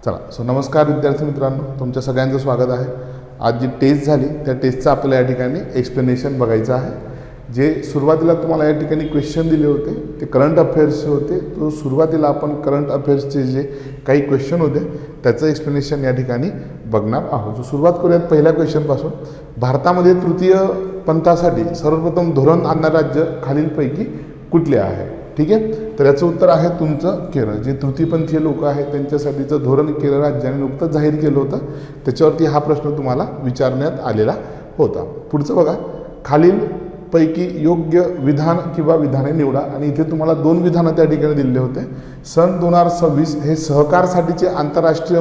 चला नमस्कार विद्यार्थी मित्रांनो, तुमच्या सगळ्यांचं स्वागत आहे। आज जी टेस्ट झाली त्या टेस्टचं आपल्याला या ठिकाणी एक्सप्लेनेशन बघायचं आहे। जे सुरुवातीला तुम्हाला या ठिकाणी क्वेश्चन दिले होते ते करंट अफेअर्सचे होते। तो सुरुवातीला आपण करंट अफेअर्सचे जे काही क्वेश्चन होते त्याचं एक्सप्लेनेशन या ठिकाणी बघणार आहोत। जो सुरुवात करूयात पहिल्या क्वेश्चनपासून। भारतामध्ये तृतीय पंथासाठी सर्वप्रथम धोरण आणणारे राज्य खालीलपैकी कुठले आहे? ठीक आहे, तर याचं उत्तर आहे तुमचं केरळ। जे तृतीयपंथीय लोक आहेत त्यांच्यासाठीचं धोरण केरळ राज्याने नुकतंच जाहीर केलं होतं, त्याच्यावरती हा प्रश्न तुम्हाला विचारण्यात आलेला होता। पुढचं बघा, खालीलपैकी योग्य विधान किंवा विधाने निवडा। आणि इथे तुम्हाला दोन विधानं त्या ठिकाणी दिलेले होते। सन 2026 हे सहकारसाठीचे आंतरराष्ट्रीय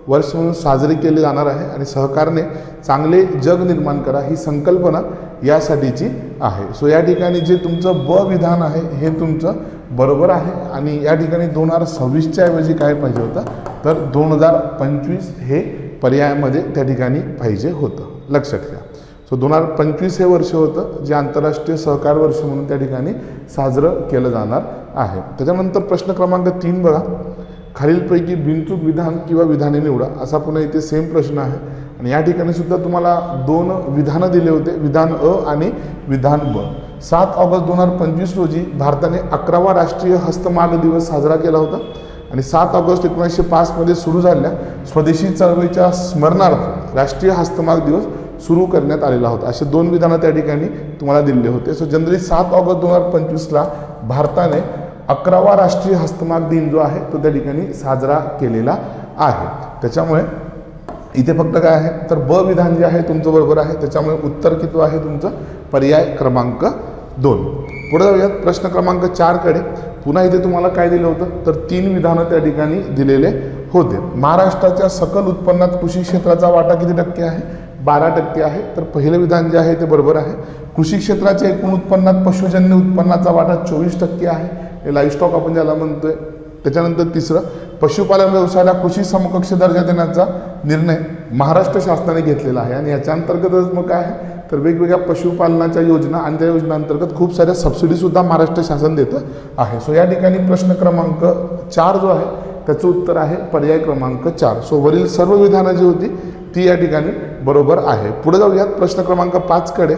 वर्ष म्हणून साजरे केले जाणार आहे आणि सहकारने चांगले जग निर्माण करा ही संकल्पना यासाठीची आहे। सो या ठिकाणी जे तुमचं ब विधान आहे हे तुमचं बरोबर आहे। आणि या ठिकाणी 2026च्या ऐवजी काय पाहिजे होतं, तर 2025 हे पर्यायामध्ये त्या ठिकाणी पाहिजे होतं, लक्षात घ्या। सो 2025 हे वर्ष होतं जे आंतरराष्ट्रीय सहकार वर्ष म्हणून त्या ठिकाणी साजरं केलं जाणार आहे। त्याच्यानंतर प्रश्न क्रमांक 3 बघा, खालीलपैकी बिनचूक विधान किंवा विधाने निवडा। असा पुन्हा इथे सेम प्रश्न आहे आणि या ठिकाणी सुद्धा तुम्हाला दोन विधानं दिले होते, विधान अ आणि विधान ब। 7 ऑगस्ट 2025 रोजी भारताने 11वा राष्ट्रीय हस्तमाग दिवस साजरा केला होता आणि 7 ऑगस्ट 1905 मध्ये सुरू झालेल्या स्वदेशी चळवळीच्या स्मरणार्थ राष्ट्रीय हस्तमाग दिवस सुरू करण्यात आलेला होता। असे दोन विधानं त्या ठिकाणी तुम्हाला दिले होते। सो जनरली 7 ऑगस्ट 2025ला भारताने 11वा राष्ट्रीय हस्तमाग दिन जो आहे तो त्या ठिकाणी साजरा केलेला आहे। त्याच्यामुळे इथे फक्त काय आहे, तर ब विधान जे आहे तुमचं बरोबर आहे। त्याच्यामुळे उत्तर किती आहे तुमचं पर्याय क्रमांक 2। पुढे जाऊयात प्रश्न क्रमांक 4 कडे। पुन्हा इथे तुम्हाला काय दिलं होतं, तर 3 विधानं त्या ठिकाणी दिलेले होते। महाराष्ट्राच्या सकल उत्पन्नात कृषी क्षेत्राचा वाटा किती टक्के आहे? 12% आहे। तर पहिलं विधान जे आहे ते बरोबर आहे। कृषी क्षेत्राच्या एकूण उत्पन्नात पशुजन्य उत्पन्नाचा वाटा 24% आहे, हे लाईव्हस्टॉक आपण ज्याला म्हणतोय। त्याच्यानंतर तिसरं, पशुपालन व्यवसायाला कृषी समकक्ष दर्जा देण्याचा निर्णय महाराष्ट्र शासनाने घेतलेला आहे आणि याच्या अंतर्गतच मग काय आहे, तर वेगवेगळ्या पशुपालनाच्या योजना आणि त्या योजनांतर्गत खूप साऱ्या सबसिडी सुद्धा महाराष्ट्र शासन देतं आहे। सो या ठिकाणी प्रश्न क्रमांक 4 जो आहे त्याचं उत्तर आहे पर्याय क्रमांक 4। सो वरील सर्व विधानं जी होती ती या ठिकाणी बरोबर आहे। पुढे जाऊयात प्रश्न क्रमांक 5 कडे।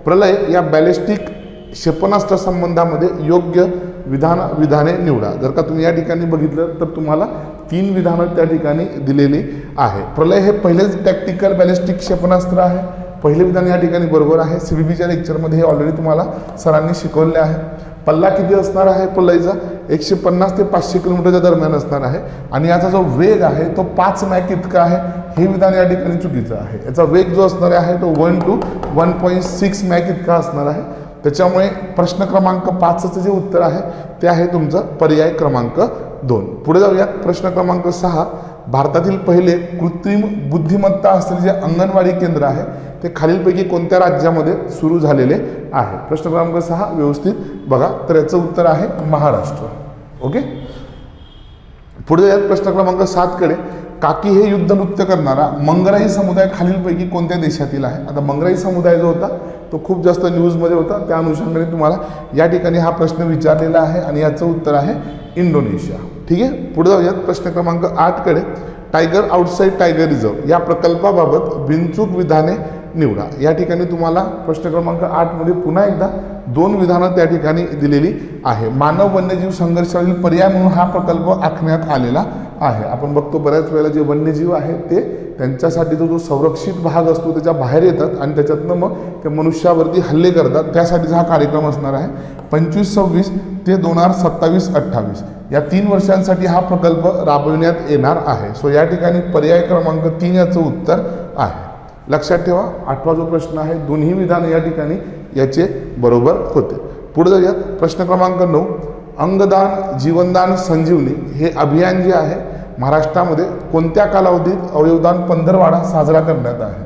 प्रलय या बॅलिस्टिक क्षेपणास्त्र संबंधामध्ये योग्य विधाने निवडा। जर का तुम्ही या ठिकाणी बघितलं तर तुम्हाला 3 विधानं त्या ठिकाणी दिलेली आहे। प्रलय हे पहिलेच टॅक्टिकल बॅलिस्टिक क्षेपणास्त्र आहे, पहिले विधान या ठिकाणी बरोबर आहे। सीबीबीच्या लेक्चरमध्ये हे ऑलरेडी तुम्हाला सरांनी शिकवले आहे। पल्ला किती असणार आहे प्रलयचा? 150 ते 500 किलोमीटरच्या दरम्यान असणार आहे आणि याचा जो वेग आहे तो 5 मॅक इतका आहे। हे विधान या ठिकाणी चुकीचं आहे। याचा वेग जो असणार आहे तो 1 to 1.6 मॅक इतका असणार आहे। त्याच्यामुळे प्रश्न क्रमांक 5चं जे उत्तर आहे ते आहे तुमचं पर्याय क्रमांक 2। पुढे जाऊया प्रश्न क्रमांक 6। भारतातील पहिले कृत्रिम बुद्धिमत्ता असलेले जे अंगणवाडी केंद्र आहे ते खालीलपैकी कोणत्या राज्यामध्ये सुरू झालेले आहे? प्रश्न क्रमांक 6 व्यवस्थित बघा, तर याचं उत्तर आहे महाराष्ट्र। ओके, पुढे जाऊया प्रश्न क्रमांक 7 कडे। काकी हे युद्ध नृत्य करणारा मंगराई समुदाय खालीलपैकी कोणत्या देशातील आहे? आता मंगराई समुदाय जो होता तो खूप जास्त न्यूजमध्ये होता, त्या अनुषंगाने तुम्हाला या ठिकाणी हा प्रश्न विचारलेला आहे आणि याचं उत्तर आहे इंडोनेशिया। ठीक आहे, पुढे जाऊयात प्रश्न क्रमांक 8 कडे। टायगर आउटसाइड टायगर रिझर्व या प्रकल्पाबाबत बिनचूक विधाने निवडा। या ठिकाणी तुम्हाला प्रश्न क्रमांक 8 मध्ये पुन्हा एकदा 2 विधानं त्या ठिकाणी दिलेली आहे। मानव वन्यजीव संघर्षावरील पर्याय म्हणून हा प्रकल्प आखण्यात आलेला आहे। आपण बघतो बऱ्याच वेळेला जे वन्यजीव आहेत ते त्यांच्यासाठी जो संरक्षित भाग असतो त्याच्या बाहेर येतात आणि त्याच्यातनं मग ते मनुष्यावरती हल्ले करतात, त्यासाठीचा हा कार्यक्रम असणार आहे। 25-26 ते 2027-28 या 3 वर्षांसाठी हा प्रकल्प राबविण्यात येणार आहे। सो या ठिकाणी पर्याय क्रमांक 3 याचं उत्तर आहे। लक्षात ठेवा, 8वा जो प्रश्न आहे दोन्ही विधान या ठिकाणी याचे बरोबर होते। पुढे जाऊयात प्रश्न क्रमांक 9। अंगदान जीवनदान संजीवनी हे अभियान जे आहे महाराष्ट्रामध्ये कोणत्या कालावधीत अवयवदान पंधरवडा साजरा करण्यात आहे?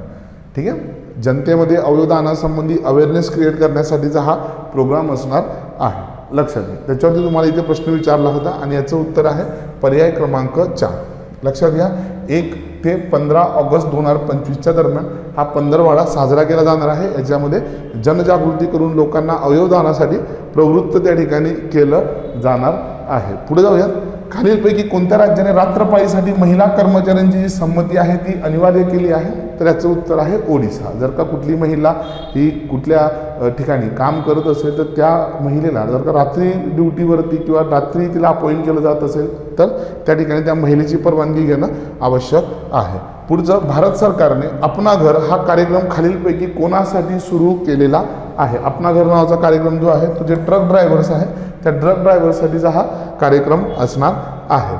ठीक आहे, जनतेमध्ये अवयवदानासंबंधी अवेअरनेस क्रिएट करण्यासाठीचा हा प्रोग्राम असणार आहे, लक्षात घ्या। त्याच्यावरती तुम्हाला इथे प्रश्न विचारला होता आणि याचं उत्तर आहे पर्याय क्रमांक 4। लक्षात घ्या, 1 ते 15 ऑगस्ट 2025च्या दरम्यान हा पंधरवडा साजरा केला जाणार आहे। याच्यामध्ये जनजागृती करून लोकांना अवयवदानासाठी प्रवृत्त त्या ठिकाणी केलं जाणार आहे। पुढे जाऊयात खालीलपैकी कोणत्या राज्याने रात्रपाळीसाठी महिला कर्मचाऱ्यांची जी संमती आहे ती अनिवार्य केली आहे? तर याचं उत्तर आहे ओडिशा. जर का कुठली महिला ही कुठल्या ठिकाणी काम करत असेल तर त्या महिलेला जर का रात्री ड्युटीवरती किंवा रात्री तिला अपॉइंट केलं जात असेल तर त्या ठिकाणी त्या महिलेची परवानगी घेणं आवश्यक आहे. पुढचं, भारत सरकारने अपना घर हा कार्यक्रम खालीलपैकी कोणासाठी सुरू केलेला आहे? अपना घर नावाचा कार्यक्रम जो आहे तो जे ट्रक ड्रायव्हर्स आहे त्या ट्रक ड्रायव्हर्ससाठीचा हा कार्यक्रम असणार आहे.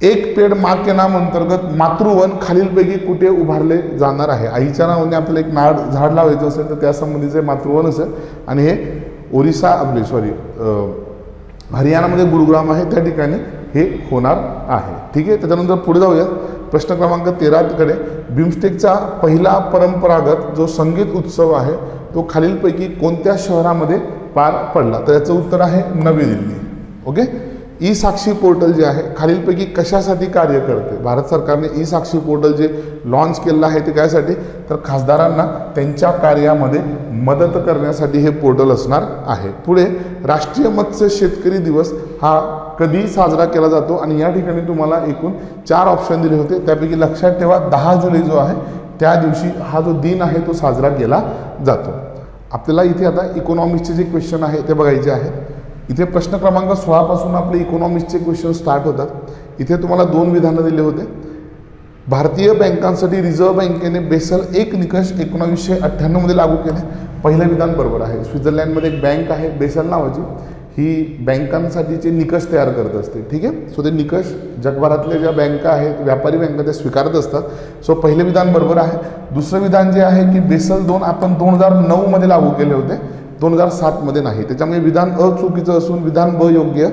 एक पेड माँ के नाम अंतर्गत मातृवन खालीलपैकी कुठे उभारले जाणार आहे? आईच्या नावाने आपल्याला एक झाड लावायचं असेल तर त्यासंबंधीचे मातृवन असेल आणि हे ओरिसा हरियाणामध्ये गुरुग्राम आहे त्या ठिकाणी हे होणार आहे. ठीक आहे, त्याच्यानंतर पुढे जाऊयात. प्रश्न क्रमांक 13 कडे. बिमस्टेकचा पहिला परंपरागत जो संगीत उत्सव आहे तो खालीलपैकी कोणत्या शहरामध्ये पार पडला? तर याचं उत्तर आहे नवी दिल्ली. ओके. ई साक्षी पोर्टल जे आहे खालीलपैकी कशासाठी कार्य करते? भारत सरकारने ई साक्षी पोर्टल जे लॉन्च केलेलं आहे ते कायसाठी? तर खासदारांना त्यांच्या कार्यामध्ये मदत करण्यासाठी हे पोर्टल असणार आहे. पुढे, राष्ट्रीय मत्स्य शेतकरी दिवस हा कधी साजरा केला जातो? आणि या ठिकाणी तुम्हाला एकूण 4 ऑप्शन दिले होते. त्यापैकी लक्षात ठेवा 10 जुलै जो आहे त्या दिवशी हा जो दिन आहे तो साजरा केला जातो. आपल्याला इथे आता इकॉनॉमिक्सचे जे क्वेश्चन आहे ते बघायचे आहेत. इथे प्रश्न क्रमांक 16 पासून आपले इकॉनॉमिक्सचे क्वेश्चन स्टार्ट होतात. इथे तुम्हाला 2 विधानं दिले होते. भारतीय बँकांसाठी रिझर्व्ह बँकेने बेसल एक निकष 1998 मध्ये लागू केले. पहिलं विधान बरोबर आहे. स्वित्झर्लंडमध्ये एक बँक आहे बेसल नावाची, ही बँकांसाठीचे निकष तयार करत असते. ठीक आहे. सो ते निकष जगभरातल्या ज्या बँका आहेत व्यापारी बँका त्या स्वीकारत असतात. सो पहिलं विधान बरोबर आहे. दुसरं विधान जे आहे की बेसल 2 आपण 2009 मध्ये लागू केले होते, 2007 मध्ये नाही. त्याच्यामुळे विधान अ चुकीचं असून विधान ब योग्य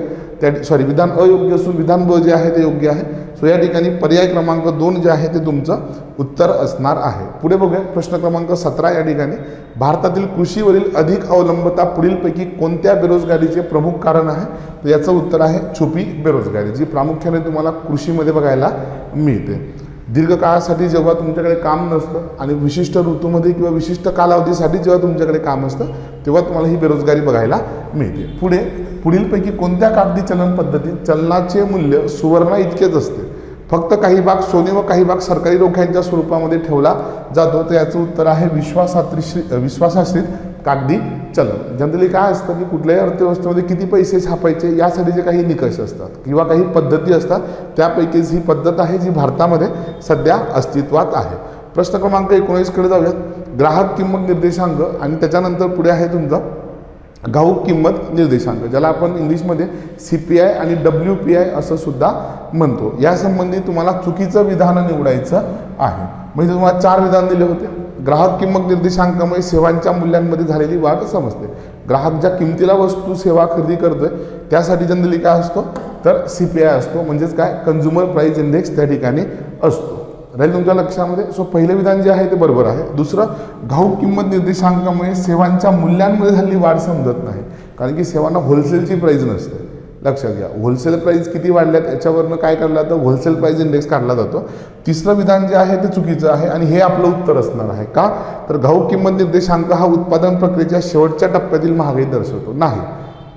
विधान अयोग्य असून विधान ब जे आहे ते योग्य आहे. सो या ठिकाणी पर्याय क्रमांक 2 जे आहे ते तुमचं उत्तर असणार आहे. पुढे बघूया प्रश्न क्रमांक 17 या ठिकाणी. भारतातील कृषीवरील अधिक अवलंबता पुढीलपैकी कोणत्या बेरोजगारीचे प्रमुख कारण आहे? तर याचं उत्तर आहे छुपी बेरोजगारी, जी प्रामुख्याने तुम्हाला कृषीमध्ये बघायला मिळते. दीर्घकाळासाठी जेव्हा तुमच्याकडे काम नसतं आणि विशिष्ट ऋतूमध्ये किंवा विशिष्ट कालावधीसाठी जेव्हा तुमच्याकडे काम असतं तेव्हा तुम्हाला ही बेरोजगारी बघायला मिळते. पुढे, पुढीलपैकी कोणत्या कागदी चलन पद्धतीत चलनाचे मूल्य सुवर्ण इतकेच असते? फक्त काही भाग सोने व काही भाग सरकारी रोख्यांच्या स्वरूपामध्ये ठेवला जातो. तर याचं उत्तर आहे विश्वासाश्रित कागदी चलन. जनरली काय असतं की कुठल्याही अर्थव्यवस्थेमध्ये किती पैसे छापायचे यासाठीचे काही निकष असतात किंवा काही पद्धती असतात. त्यापैकीच ही पद्धत आहे जी भारतामध्ये सध्या अस्तित्वात आहे. प्रश्न क्रमांक 19 कडे जाऊयात. ग्राहक किंमत निर्देशांक आणि त्याच्यानंतर पुढे आहे तुमचा घाऊक किंमत निर्देशांक, ज्याला आपण इंग्लिशमध्ये CPI आणि WPI असं सुद्धा म्हणतो. यासंबंधी तुम्हाला चुकीचं विधान निवडायचं आहे. म्हणजे तुम्हाला 4 विधान दिले होते. ग्राहक किंमत निर्देशांकामुळे सेवांच्या मूल्यांमध्ये झालेली वाढ समजते. ग्राहक ज्या किमतीला वस्तू सेवा खरेदी करतोय त्यासाठी जनरली काय असतो तर CPI असतो, म्हणजेच काय कन्झ्युमर प्राइस इंडेक्स त्या ठिकाणी असतो. राहील तुमच्या लक्षामध्ये. सो पहिलं विधान जे आहे ते बरोबर आहे. दुसरं, घाऊक किंमत निर्देशांकामुळे सेवांच्या मूल्यांमध्ये झालेली वाढ समजत नाही, कारण की सेवांना होलसेलची प्राइस नसते. लक्षात घ्या, होलसेल प्राइस किती वाढल्यात याच्यावरनं काय काढला तर होलसेल प्राइस इंडेक्स काढला जातो. तिसरं विधान जे आहे ते चुकीचं आहे आणि हे आपलं उत्तर असणार आहे. का तर घाऊक किंमत निर्देशांक हा उत्पादन प्रक्रियेच्या शेवटच्या टप्प्यातील महागाई दर्शवतो नाही.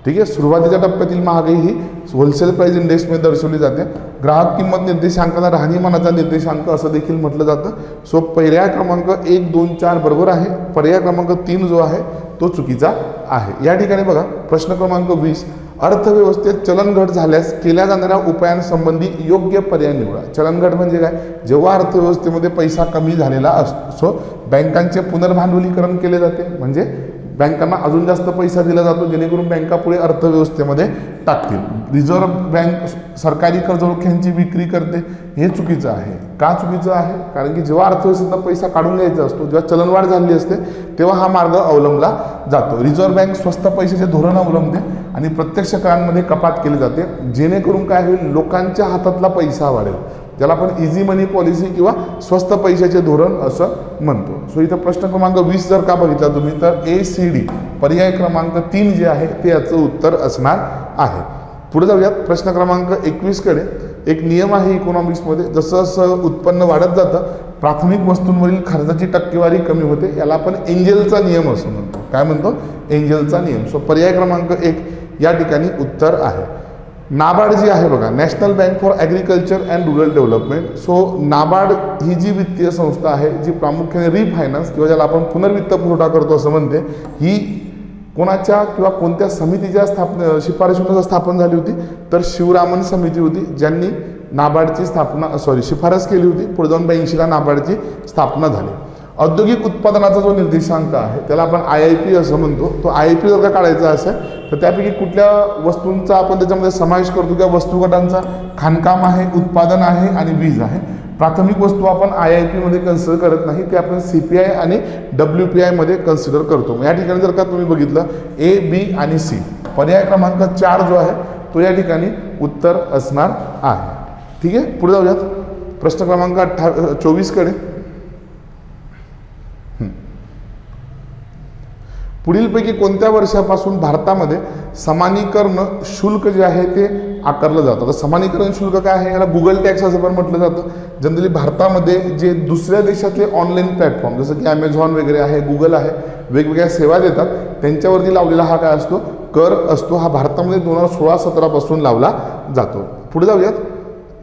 ठीक आहे, सुरुवातीच्या टप्प्यातील महागाई ही होलसेल प्राइस इंडेक्समध्ये दर्शवली जाते. ग्राहक किंमत निर्देशांकाला राहणीमानाचा निर्देशांक असं देखील म्हटलं जातं. सो पर्याय क्रमांक 1, 2, 4 बरोबर आहे. पर्याय क्रमांक 3 जो आहे तो चुकीचा आहे. या ठिकाणी बघा प्रश्न क्रमांक 20. अर्थव्यवस्थेत चलनघट झाल्यास केल्या जाणाऱ्या उपायांसंबंधी योग्य पर्याय निवडा. चलनघट म्हणजे काय? जेव्हा अर्थव्यवस्थेमध्ये पैसा कमी झालेला असतो सो बँकांचे पुनर्भांडवलीकरण केले जाते, म्हणजे बँकांना अजून जास्त पैसा दिला जातो जेणेकरून बँका पुढे अर्थव्यवस्थेमध्ये टाकतील. रिझर्व्ह बँक सरकारी कर्जरोख्यांची विक्री करते, हे चुकीचं आहे. का चुकीचं आहे? कारण की जेव्हा अर्थव्यवस्थेतून पैसा काढून घ्यायचा असतो, जेव्हा चलनवाढ झालेली असते तेव्हा हा मार्ग अवलंबला जातो. रिझर्व्ह बँक स्वस्त पैशाचे धोरण अवलंबते आणि प्रत्यक्ष करांमध्ये कपात केली जाते, जेणेकरून काय होईल लोकांच्या हातातला पैसा वाढेल, ज्याला आपण इझी मनी पॉलिसी किंवा स्वस्त पैशाचे धोरण असं म्हणतो. सो इथं प्रश्न क्रमांक 20 जर का बघितला तुम्ही तर ACD पर्याय क्रमांक 3 जे आहे ते याचं उत्तर असणार आहे. पुढे जाऊयात प्रश्न क्रमांक 21 कडे. एक नियम आहे इकॉनॉमिक्समध्ये, जसं जसं उत्पन्न वाढत जातं प्राथमिक वस्तूंवरील खर्चाची टक्केवारी कमी होते, याला आपण एंजेलचा नियम असं म्हणतो. काय म्हणतो? एंजेलचा नियम. सो पर्याय क्रमांक 1 या ठिकाणी उत्तर आहे. नाबार्ड जी आहे बघा, national bank for agriculture and rural development. So NABARD ही जी वित्तीय संस्था आहे जी प्रामुख्याने रिफायनान्स किंवा ज्याला आपण पुनर्वित्त पुरवठा करतो असं म्हणते, ही कोणाच्या किंवा कोणत्या समितीच्या शिफारशीनुसार स्थापन झाली होती, तर शिवरामन समिती होती ज्यांनी नाबार्डची शिफारस केली होती. पुढे जाऊन 82ला नाबार्डची स्थापना झाली. औद्योगिक उत्पादनाचा जो निर्देशांक आहे त्याला आपण IIP असं म्हणतो. तो IIP जर का काढायचा असेल तर त्यापैकी कुठल्या वस्तूंचा आपण त्याच्यामध्ये समावेश करतो, किंवा वस्तुगटांचा खाणकाम आहे, उत्पादन आहे आणि वीज आहे. प्राथमिक वस्तू आपण IIP मध्ये कन्सिडर करत नाही, ते आपण CPI आणि WPI मध्ये कन्सिडर करतो. या ठिकाणी जर का तुम्ही बघितलं A, B आणि C, पर्याय क्रमांक 4 जो आहे तो या ठिकाणी उत्तर असणार आहे. ठीक आहे, पुढे जाऊयात प्रश्न क्रमांक 24 कडे. पुढीलपैकी कोणत्या वर्षापासून भारतामध्ये समानीकरण शुल्क जे आहे ते आकारलं जातं. तर समानीकरण शुल्क काय आहे, याला गुगल टॅक्स असं पण म्हटलं जातं. जनरली भारतामध्ये जे दुसऱ्या देशातले ऑनलाईन प्लॅटफॉर्म जसं की ॲमेझॉन वगैरे आहे, गुगल आहे, वेगवेगळ्या सेवा देतात, त्यांच्यावरती लावलेला हा काय असतो, कर असतो. हा भारतामध्ये 2016-17 पासून लावला जातो. पुढे जाऊयात.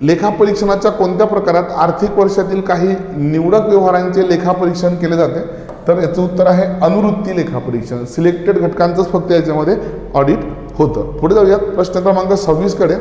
लेखापरीक्षणाच्या कोणत्या प्रकारात आर्थिक वर्षातील काही निवडक व्यवहारांचे लेखापरीक्षण केले जाते, तर याचं उत्तर आहे अनुवृत्ती लेखापरीक्षण. सिलेक्टेड घटकांचंच फक्त याच्यामध्ये ऑडिट होतं. पुढे जाऊयात प्रश्न क्रमांक 26 कडे.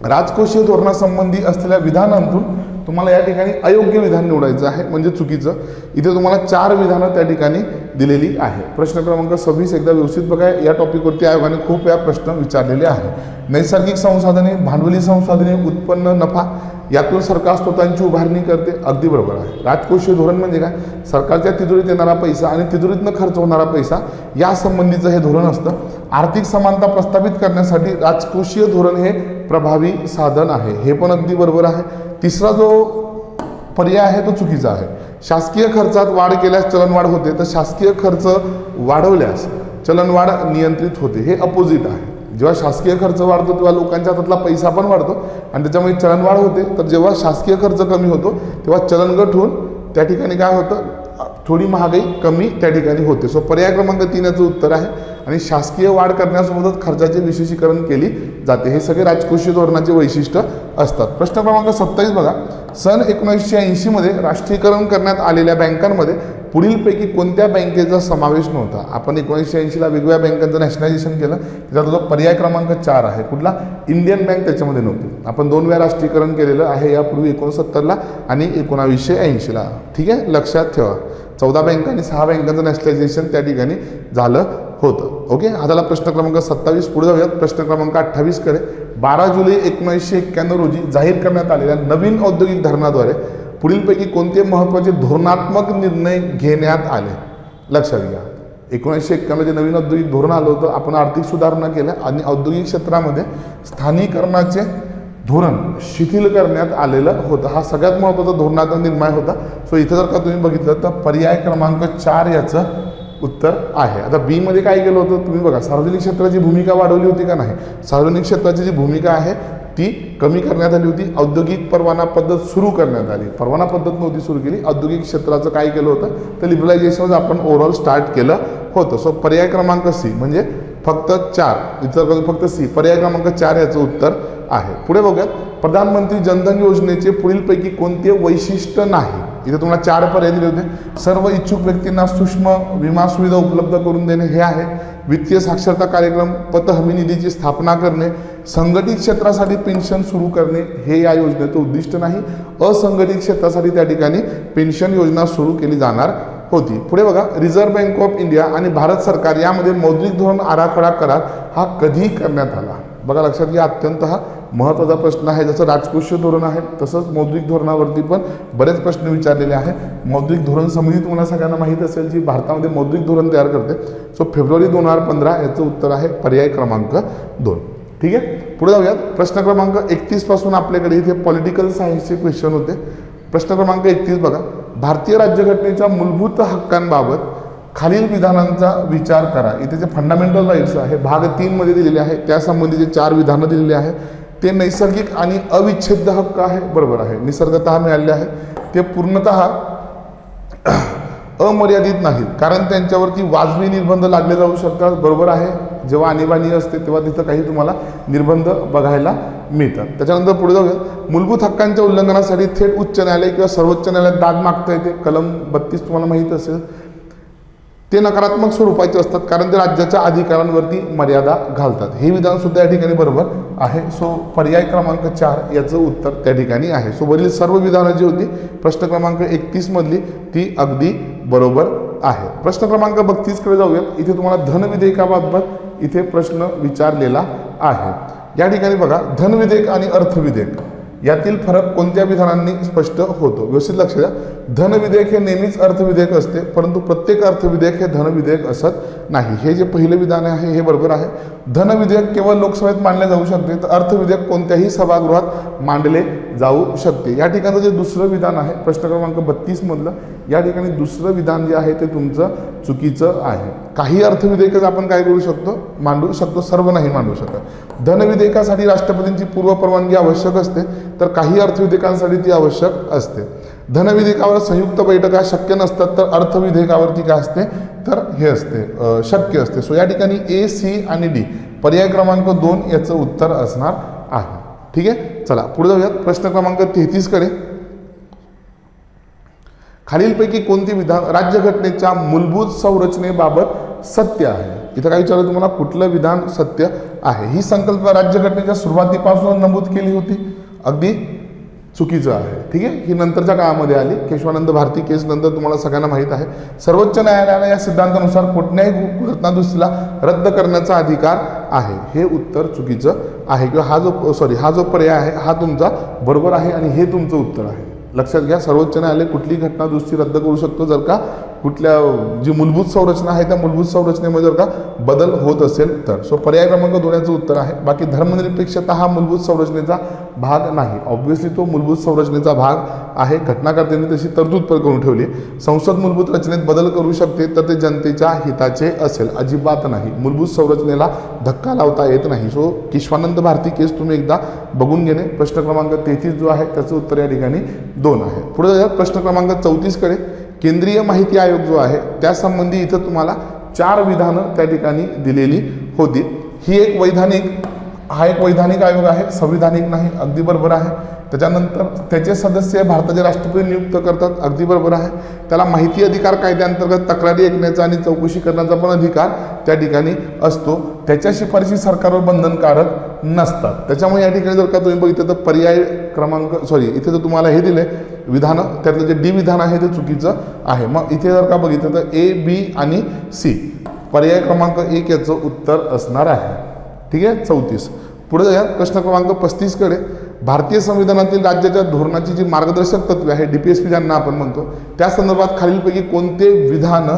राजकोषीय धोरणासंबंधी असलेल्या विधानांतून तुम्हाला या ठिकाणी अयोग्य विधान निवडायचं आहे, म्हणजे चुकीचं. इथे तुम्हाला 4 विधानं त्या ठिकाणी दिलेली आहे. प्रश्न क्रमांक 26 एकदा व्यवस्थित बघा. या टॉपिकवरती आयोगाने खूप वेळा प्रश्न विचारलेले आहे. नैसर्गिक संसाधने, भांडवली संसाधने, उत्पन्न, नफा यातून सरकार स्रोतांची उभारणी करते. अगदी बरोबर आहे. राजकोषीय धोरण म्हणजे काय, सरकारच्या तिजोरीत येणारा पैसा आणि तिजोरीतनं खर्च होणारा पैसा या संबंधीचं हे धोरण असतं. आर्थिक समानता प्रस्थापित करण्यासाठी राजकोषीय धोरण हे प्रभावी साधन आहे, हे पण अगदी बरोबर आहे. तिसरा जो पर्याय आहे तो चुकीचा आहे. शासकीय खर्चात वाढ केल्यास चलनवाढ होते, तर शासकीय खर्च वाढवल्यास चलनवाढ नियंत्रित होते, हे अपोजिट आहे. जेव्हा शासकीय खर्च वाढतो तेव्हा लोकांच्या हातातला पैसा पण वाढतो आणि त्याच्यामुळे चलनवाढ होते. तर जेव्हा शासकीय खर्च कमी होतो तेव्हा चलनघट होऊन त्या ठिकाणी काय होतं, थोडी महागाई कमी त्या ठिकाणी होते. सो पर्याय क्रमांक 3 याचं उत्तर आहे. आणि शासकीय वाढ करण्यासोबतच खर्चाचे विशेषीकरण केली जाते. हे सगळे राजकोषीय धोरणाचे वैशिष्ट्य असतात. प्रश्न क्रमांक 27 बघा. सन 1980 मध्ये राष्ट्रीयकरण करण्यात आलेल्या बँकांमध्ये पुढीलपैकी कोणत्या बँकेचा समावेश नव्हता. आपण 1980ला वेगवेगळ्या बँकांचं नॅशनलायझेशन केलं, त्याचा जो पर्याय क्रमांक 4 आहे. कुठला, इंडियन बँक त्याच्यामध्ये नव्हती. आपण 2 वेळा राष्ट्रीयकरण केलेलं आहे, यापूर्वी 69ला आणि 1980ला. ठीक आहे, लक्षात ठेवा. 14 बँका आणि 6 बँकांचं नॅशनलायझेशन त्या ठिकाणी झालं होतं. ओके, हा झाला प्रश्न क्रमांक 27. पुढे जाऊयात प्रश्न क्रमांक 28 कडे. 12 जुलै 1991 रोजी जाहीर करण्यात आलेल्या नवीन औद्योगिक धोरणाद्वारे पुढीलपैकी कोणते महत्त्वाचे धोरणात्मक निर्णय घेण्यात आले. लक्षात घ्या, 1991 जे नवीन औद्योगिक धोरण आलं होतं, आपण आर्थिक सुधारणा केल्या आणि औद्योगिक क्षेत्रामध्ये स्थानिकीकरणाचे धोरण शिथिल करण्यात आलेलं होतं. हा सगळ्यात महत्त्वाचा धोरणाचा निर्णय होता. सो इथं जर का तुम्ही बघितलं तर पर्याय क्रमांक 4 याचं उत्तर आहे. आता बी मध्ये काय केलं होतं तुम्ही बघा. सार्वजनिक क्षेत्राची भूमिका वाढवली होती का नाही. सार्वजनिक क्षेत्राची जी भूमिका आहे ती कमी करण्यात आली होती. औद्योगिक परवाना पद्धत सुरू करण्यात आली. परवाना पद्धत नव्हती सुरू केली. औद्योगिक क्षेत्राचं काय केलं होतं तर लिबरलायझेशन आपण ओव्हरऑल स्टार्ट केलं होतं. सो पर्याय क्रमांक सी म्हणजे फक्त 4, इतर फक्त सी, पर्याय क्रमांक 4 याचं उत्तर आहे. पुढे बघूयात. प्रधानमंत्री जनधन योजनेचे पुढीलपैकी कोणते वैशिष्ट्य नाही. इथे तुम्हाला 4 पर्याय दिले होते. सर्व इच्छुक व्यक्तींना सूक्ष्म विमा सुविधा उपलब्ध करून देणे हे आहे. वित्तीय साक्षरता कार्यक्रम, पत हमी निधीची स्थापना करणे, संघटित क्षेत्रासाठी पेन्शन सुरू करणे हे या योजनेचं उद्दिष्ट नाही. असंघटित क्षेत्रासाठी त्या ठिकाणी पेन्शन योजना सुरू केली जाणार होती. पुढे बघा. रिझर्व्ह बँक ऑफ इंडिया आणि भारत सरकार यामध्ये मौद्रिक धोरण आराखडा करार हा कधी करण्यात आला. बघा लक्षात घ्या, अत्यंत हा महत्त्वाचा प्रश्न आहे. जसं राजकोषीय धोरण आहे तसंच मौद्रिक धोरणावरती पण बरेच प्रश्न विचारलेले आहे. मौद्रिक धोरण समिती तुम्हाला सगळ्यांना माहीत असेल जी भारतामध्ये मौद्रिक धोरण तयार करते. सो फेब्रुवारी 2015 याचं उत्तर आहे पर्याय क्रमांक 2. ठीक आहे, पुढे जाऊयात. प्रश्न क्रमांक 31 पासून आपल्याकडे इथे पॉलिटिकल सायन्सचे क्वेश्चन होते. प्रश्न क्रमांक 31 बघा. भारतीय राज्यघटनेच्या मूलभूत हक्कांबाबत खालील विधानांचा विचार करा. इथे जे फंडामेंटल राईट्स आहे भाग 3 मध्ये दिलेले आहे, त्यासंबंधीचे 4 विधानं दिलेले आहे. ते नैसर्गिक आणि अविच्छेद्य हक्क आहे, बरोबर आहे. निसर्गतः मिळालेले आहे. ते पूर्णतः अमर्यादित नाहीत, कारण त्यांच्यावरती वाजवी निर्बंध लागले जाऊ शकतात, बरोबर आहे. जेव्हा आणीबाणी असते तेव्हा तिथं काही तुम्हाला निर्बंध बघायला मिळतात. त्याच्यानंतर पुढे जाऊया. मूलभूत हक्कांच्या उल्लंघनासाठी थेट उच्च न्यायालय किंवा सर्वोच्च न्यायालयात दाद मागता येते. कलम 32 तुम्हाला माहीत असेल. ते नकारात्मक स्वरूपाचे असतात, कारण ते राज्याच्या अधिकारांवरती मर्यादा घालतात. हे विधान सुद्धा या ठिकाणी बरोबर आहे. सो पर्याय क्रमांक 4 याचं उत्तर त्या ठिकाणी आहे. सो वरील सर्व विधानं जी होती प्रश्न क्रमांक 31 मधली ती अगदी बरोबर आहे. प्रश्न क्रमांक 32 कडे जाऊयात. इथे तुम्हाला धन विधेयकाबाबत इथे प्रश्न विचारलेला आहे. या ठिकाणी बघा, धन विधेयक आणि अर्थ विधेयक यातील फरक कोणत्या विधानांनी स्पष्ट होतो. व्यवस्थित लक्ष द्या. धन विधेयक हे नेहमीच अर्थ विधेयक असते, परंतु प्रत्येक अर्थ विधेयक हे धन विधेयक असत नाही. हे जे पहिले विधान आहे हे बरोबर आहे. धन विधेयक केवळ लोकसभेत मांडले जाऊ शकते, तर अर्थ विधेयक कोणत्याही सभागृहात मांडले जाऊ शकते. या ठिकाणचं जे दुसरं विधान आहे प्रश्न क्रमांक 32 मधलं, या ठिकाणी दुसरं विधान जे आहे ते तुमचं चुकीचं आहे. काही अर्थ विधेयक आपण काय करू शकतो, मांडू शकतो, सर्व नाही मांडू शकत. धन विधेयकासाठी राष्ट्रपतींची पूर्व परवानगी आवश्यक असते, तर काही अर्थ विधेयकांसाठी ती आवश्यक असते. धन विधेयकावर संयुक्त बैठका शक्य नसतात, तर अर्थ विधेयकावरती काय असते, तर हे असते, शक्य असते. सो या ठिकाणी A, C आणि D पर्याय क्रमांक 2 याचं उत्तर असणार आहे. ठीक आहे. चला पुढे जाऊयात. प्रश्न क्रमांक 33 कडे. खालीलपैकी कोणती विधान राज्यघटनेच्या मूलभूत संरचनेबाबत सत्य आहे. इथं काय विचारलं तुम्हाला, कुठलं विधान सत्य आहे. ही संकल्पना राज्यघटनेच्या सुरुवातीपासून नमूद केली होती, अगदी चुकीचं आहे. ठीक आहे. ही नंतरच्या काळामध्ये आली. केशवानंद भारती केस नंतर तुम्हाला सगळ्यांना माहीत आहे. सर्वोच्च न्यायालयाला या सिद्धांतानुसार कुठल्याही घटनादुरुस्तीला रद्द करण्याचा अधिकार आहे. हे उत्तर चुकीचं आहे, किंवा हा जो पर्याय आहे हा तुमचा बरोबर आहे आणि हे तुमचं उत्तर आहे. लक्षात घ्या. सर्वोच्च न्यायालय कुठली घटनादुरुस्ती रद्द करू शकतो जर का कुठल्या जी मूलभूत संरचना आहे त्या मूलभूत संरचनेमध्ये जर का बदल होत असेल तर. सो पर्याय क्रमांक 2 याचं उत्तर आहे. बाकी धर्मनिरपेक्षता हा मूलभूत संरचनेचा भाग नाही. ऑब्व्हियसली तो मूलभूत संरचनेचा भाग आहे. घटनाकर्त्यांनी तशी तरतूद करून ठेवली. संसद मूलभूत रचनेत बदल करू शकते, तर ते जनतेच्या हिताचे असेल, अजिबात नाही. मूलभूत संरचनेला धक्का लावता येत नाही. सो केशवानंद भारती केस तुम्ही एकदा बघून घेणे. प्रश्न क्रमांक 33 जो आहे त्याचं उत्तर या ठिकाणी 2 आहे. पुढे जाऊया प्रश्न क्रमांक 34 कडे. केंद्रीय माहिती आयोग जो आहे त्यासंबंधी इथं तुम्हाला 4 विधानं त्या ठिकाणी दिलेली होती. हा एक वैधानिक आयोग आहे, संविधानिक नाही, अगदी बरोबर आहे. त्याच्यानंतर त्याचे सदस्य भारताचे राष्ट्रपती नियुक्त करतात, अगदी बरोबर आहे. त्याला माहिती अधिकार कायद्याअंतर्गत तक्रारी ऐकण्याचा आणि चौकशी करण्याचा पण अधिकार त्या ठिकाणी असतो. त्याच्या शिफारशी सरकारवर बंधनकारक नसतात. त्याच्यामुळे या ठिकाणी जर का तुम्ही बघितलं तर पर्याय क्रमांक इथे जर तुम्हाला हे दिले विधानं, त्यातलं जे D विधान आहे ते चुकीचं आहे. मग इथे जर का बघितलं तर A, B आणि C पर्याय क्रमांक 1 याचं उत्तर असणार आहे. ठीक आहे. 34. पुढे जाऊया प्रश्न क्रमांक 35 कडे. भारतीय संविधानातील राज्याच्या धोरणाची जी मार्गदर्शक तत्वे आहे DPSP ज्यांना आपण म्हणतो, त्या संदर्भात खालीलपैकी कोणते विधान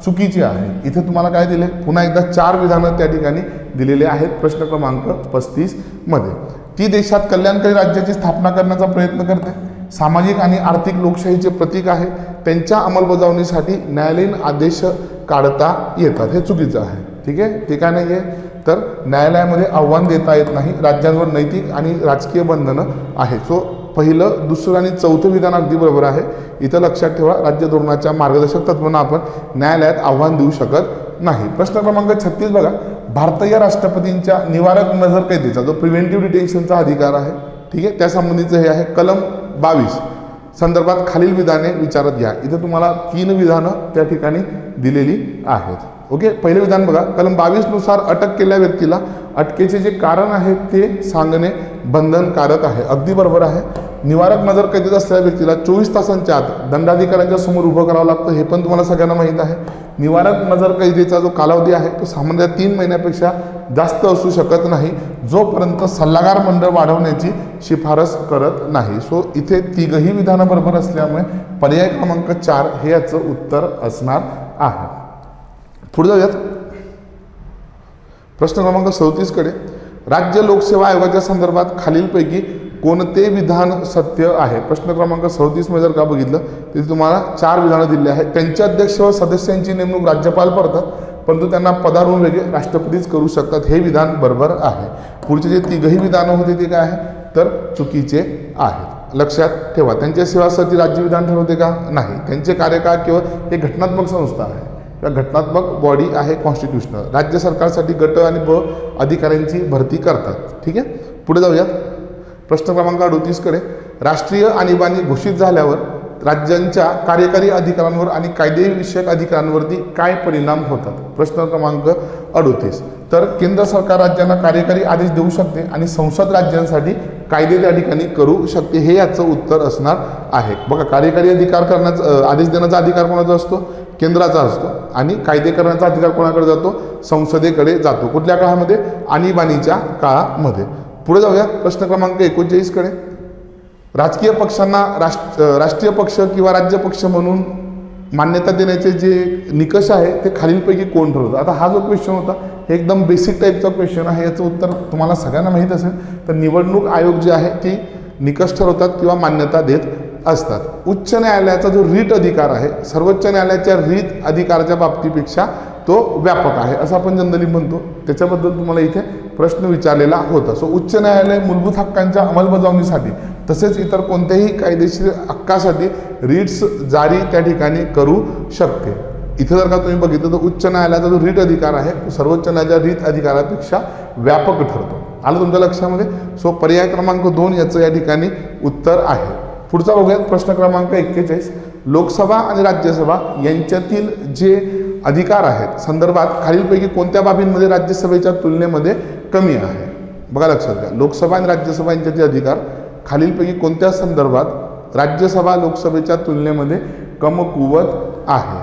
चुकीचे आहे. इथे तुम्हाला काय दिले, पुन्हा एकदा 4 विधानं त्या ठिकाणी दिलेले आहेत प्रश्न क्रमांक 35 मध्ये. ती देशात कल्याणकारी राज्याची स्थापना करण्याचा प्रयत्न करते, सामाजिक आणि आर्थिक लोकशाहीचे प्रतीक आहे, त्यांच्या अंमलबजावणीसाठी न्यायालयीन आदेश काढता येतात. हे चुकीचं आहे. ठीक आहे. ते काय नाही आहे, तर न्यायालयामध्ये आव्हान देता येत नाही. राज्यांवर नैतिक आणि राजकीय बंधनं आहेत. सो पहिलं, दुसरं आणि चौथं विधान अगदी बरोबर आहे. इथं लक्षात ठेवा, राज्य धोरणाच्या मार्गदर्शक तत्वांना आपण न्यायालयात आव्हान देऊ शकत नाही. प्रश्न क्रमांक 36 बघा. भारतीय राष्ट्रपतींच्या निवारक नजरकैदेचा जो प्रिव्हेंटिव्ह डिटेन्शनचा अधिकार आहे, ठीक आहे, त्यासंबंधीचं हे आहे. कलम 22 संदर्भात खालील विधाने विचारत घ्या. इथे तुम्हाला 3 विधानं त्या ठिकाणी दिलेली आहेत. ओके. पहिलं विधान बघा. कलम 22 नुसार अटक केलेल्या व्यक्तीला अटकेचे जे कारण आहे ते सांगणे बंधनकारक आहे, अगदी बरोबर आहे. निवारक नजर कैदेत असलेल्या व्यक्तीला 24 तासांच्या आत दंडाधिकाऱ्यांच्या समोर उभं करावं लागतं, हे पण तुम्हाला सगळ्यांना माहीत आहे. निवारक नजर कैदेचा जो कालावधी आहे तो सामान्यतः 3 महिन्यापेक्षा जास्त असू शकत नाही, जोपर्यंत सल्लागार मंडळ वाढवण्याची शिफारस करत नाही. सो इथे तिघही विधानं बरोबर असल्यामुळे पर्याय क्रमांक 4 हे याचं उत्तर असणार आहे. पुढे जाऊयात प्रश्न क्रमांक 37 कडे. राज्य लोकसेवा आयोगाच्या संदर्भात खालीलपैकी कोणते विधान सत्य आहे. प्रश्न क्रमांक 37 मध्ये जर का बघितलं तिथे तुम्हाला 4 विधानं दिली आहेत. त्यांचे अध्यक्ष व सदस्यांची नेमणूक राज्यपाल करतात, परंतु त्यांना पदावरून वेगळे राष्ट्रपतीच करू शकतात. हे विधान बरोबर आहे. पुढचे जे तिघही विधानं होते ते काय आहे, तर चुकीचे आहेत. लक्षात ठेवा. त्यांच्या सेवासाठी राज्य विधान ठरवते का? नाही. त्यांचे कार्यकाळ केवळ एक घटनात्मक संस्था आहे किंवा घटनात्मक बॉडी आहे, कॉन्स्टिट्यूशनल. राज्य सरकारसाठी गट आणि ब अधिकाऱ्यांची भरती करतात. ठीक आहे, पुढे जाऊयात. प्रश्न क्रमांक 38 कडे. राष्ट्रीय आणीबाणी घोषित झाल्यावर राज्यांच्या कार्यकारी अधिकारांवर आणि कायदेविषयक अधिकारांवरती काय परिणाम होतात? प्रश्न क्रमांक 38. तर केंद्र सरकार राज्यांना कार्यकारी आदेश देऊ शकते आणि संसद राज्यांसाठी कायदे त्या ठिकाणी करू शकते, हे याचं उत्तर असणार आहे. बघा, कार्यकारी अधिकार करण्याचा आदेश देण्याचा अधिकार कोणाचा असतो? केंद्राचा असतो. आणि कायदे करण्याचा अधिकार कोणाकडे जातो? संसदेकडे जातो. कुठल्या काळामध्ये? आणीबाणीच्या काळामध्ये. पुढे जाऊया प्रश्न क्रमांक 39 कडे. राजकीय पक्षांना राष्ट्रीय पक्ष किंवा राज्य पक्ष म्हणून मान्यता देण्याचे जे निकष आहे ते खालीलपैकी कोण ठरवतं? आता हा जो क्वेश्चन होता हे एकदम बेसिक टाईपचा क्वेश्चन आहे. याचं उत्तर तुम्हाला सगळ्यांना माहीत असेल. तर निवडणूक आयोग जे आहे ते निकष ठरवतात किंवा मान्यता देत असतात. उच्च न्यायालयाचा जो रीट अधिकार आहे, सर्वोच्च न्यायालयाच्या रीट अधिकाराच्या बाबतीपेक्षा तो व्यापक आहे असं आपण जनरली म्हणतो. त्याच्याबद्दल तुम्हाला इथे प्रश्न विचारलेला होता. सो उच्च न्यायालय मूलभूत हक्कांच्या अंमलबजावणीसाठी तसेच इतर कोणत्याही कायदेशीर हक्कासाठी रीट्स जारी त्या ठिकाणी करू शकते. इथे जर का तुम्ही बघितलं तर उच्च न्यायालयाचा जो रीट अधिकार आहे तो सर्वोच्च न्यायालयाच्या रीट अधिकारापेक्षा व्यापक ठरतो. आलं तुमच्या लक्षामध्ये? सो पर्याय क्रमांक 2 याचं या ठिकाणी उत्तर आहे. पुढचा बघूयात प्रश्न क्रमांक 41. लोकसभा आणि राज्यसभा यांच्यातील जे अधिकार आहेत संदर्भात खालीलपैकी कोणत्या बाबींमध्ये राज्यसभेच्या तुलनेमध्ये कमी आहे? बघा लक्षात घ्या, लोकसभा आणि राज्यसभा यांच्यातील अधिकार खालीलपैकी कोणत्या संदर्भात राज्यसभा लोकसभेच्या तुलनेमध्ये कमकुवत आहे?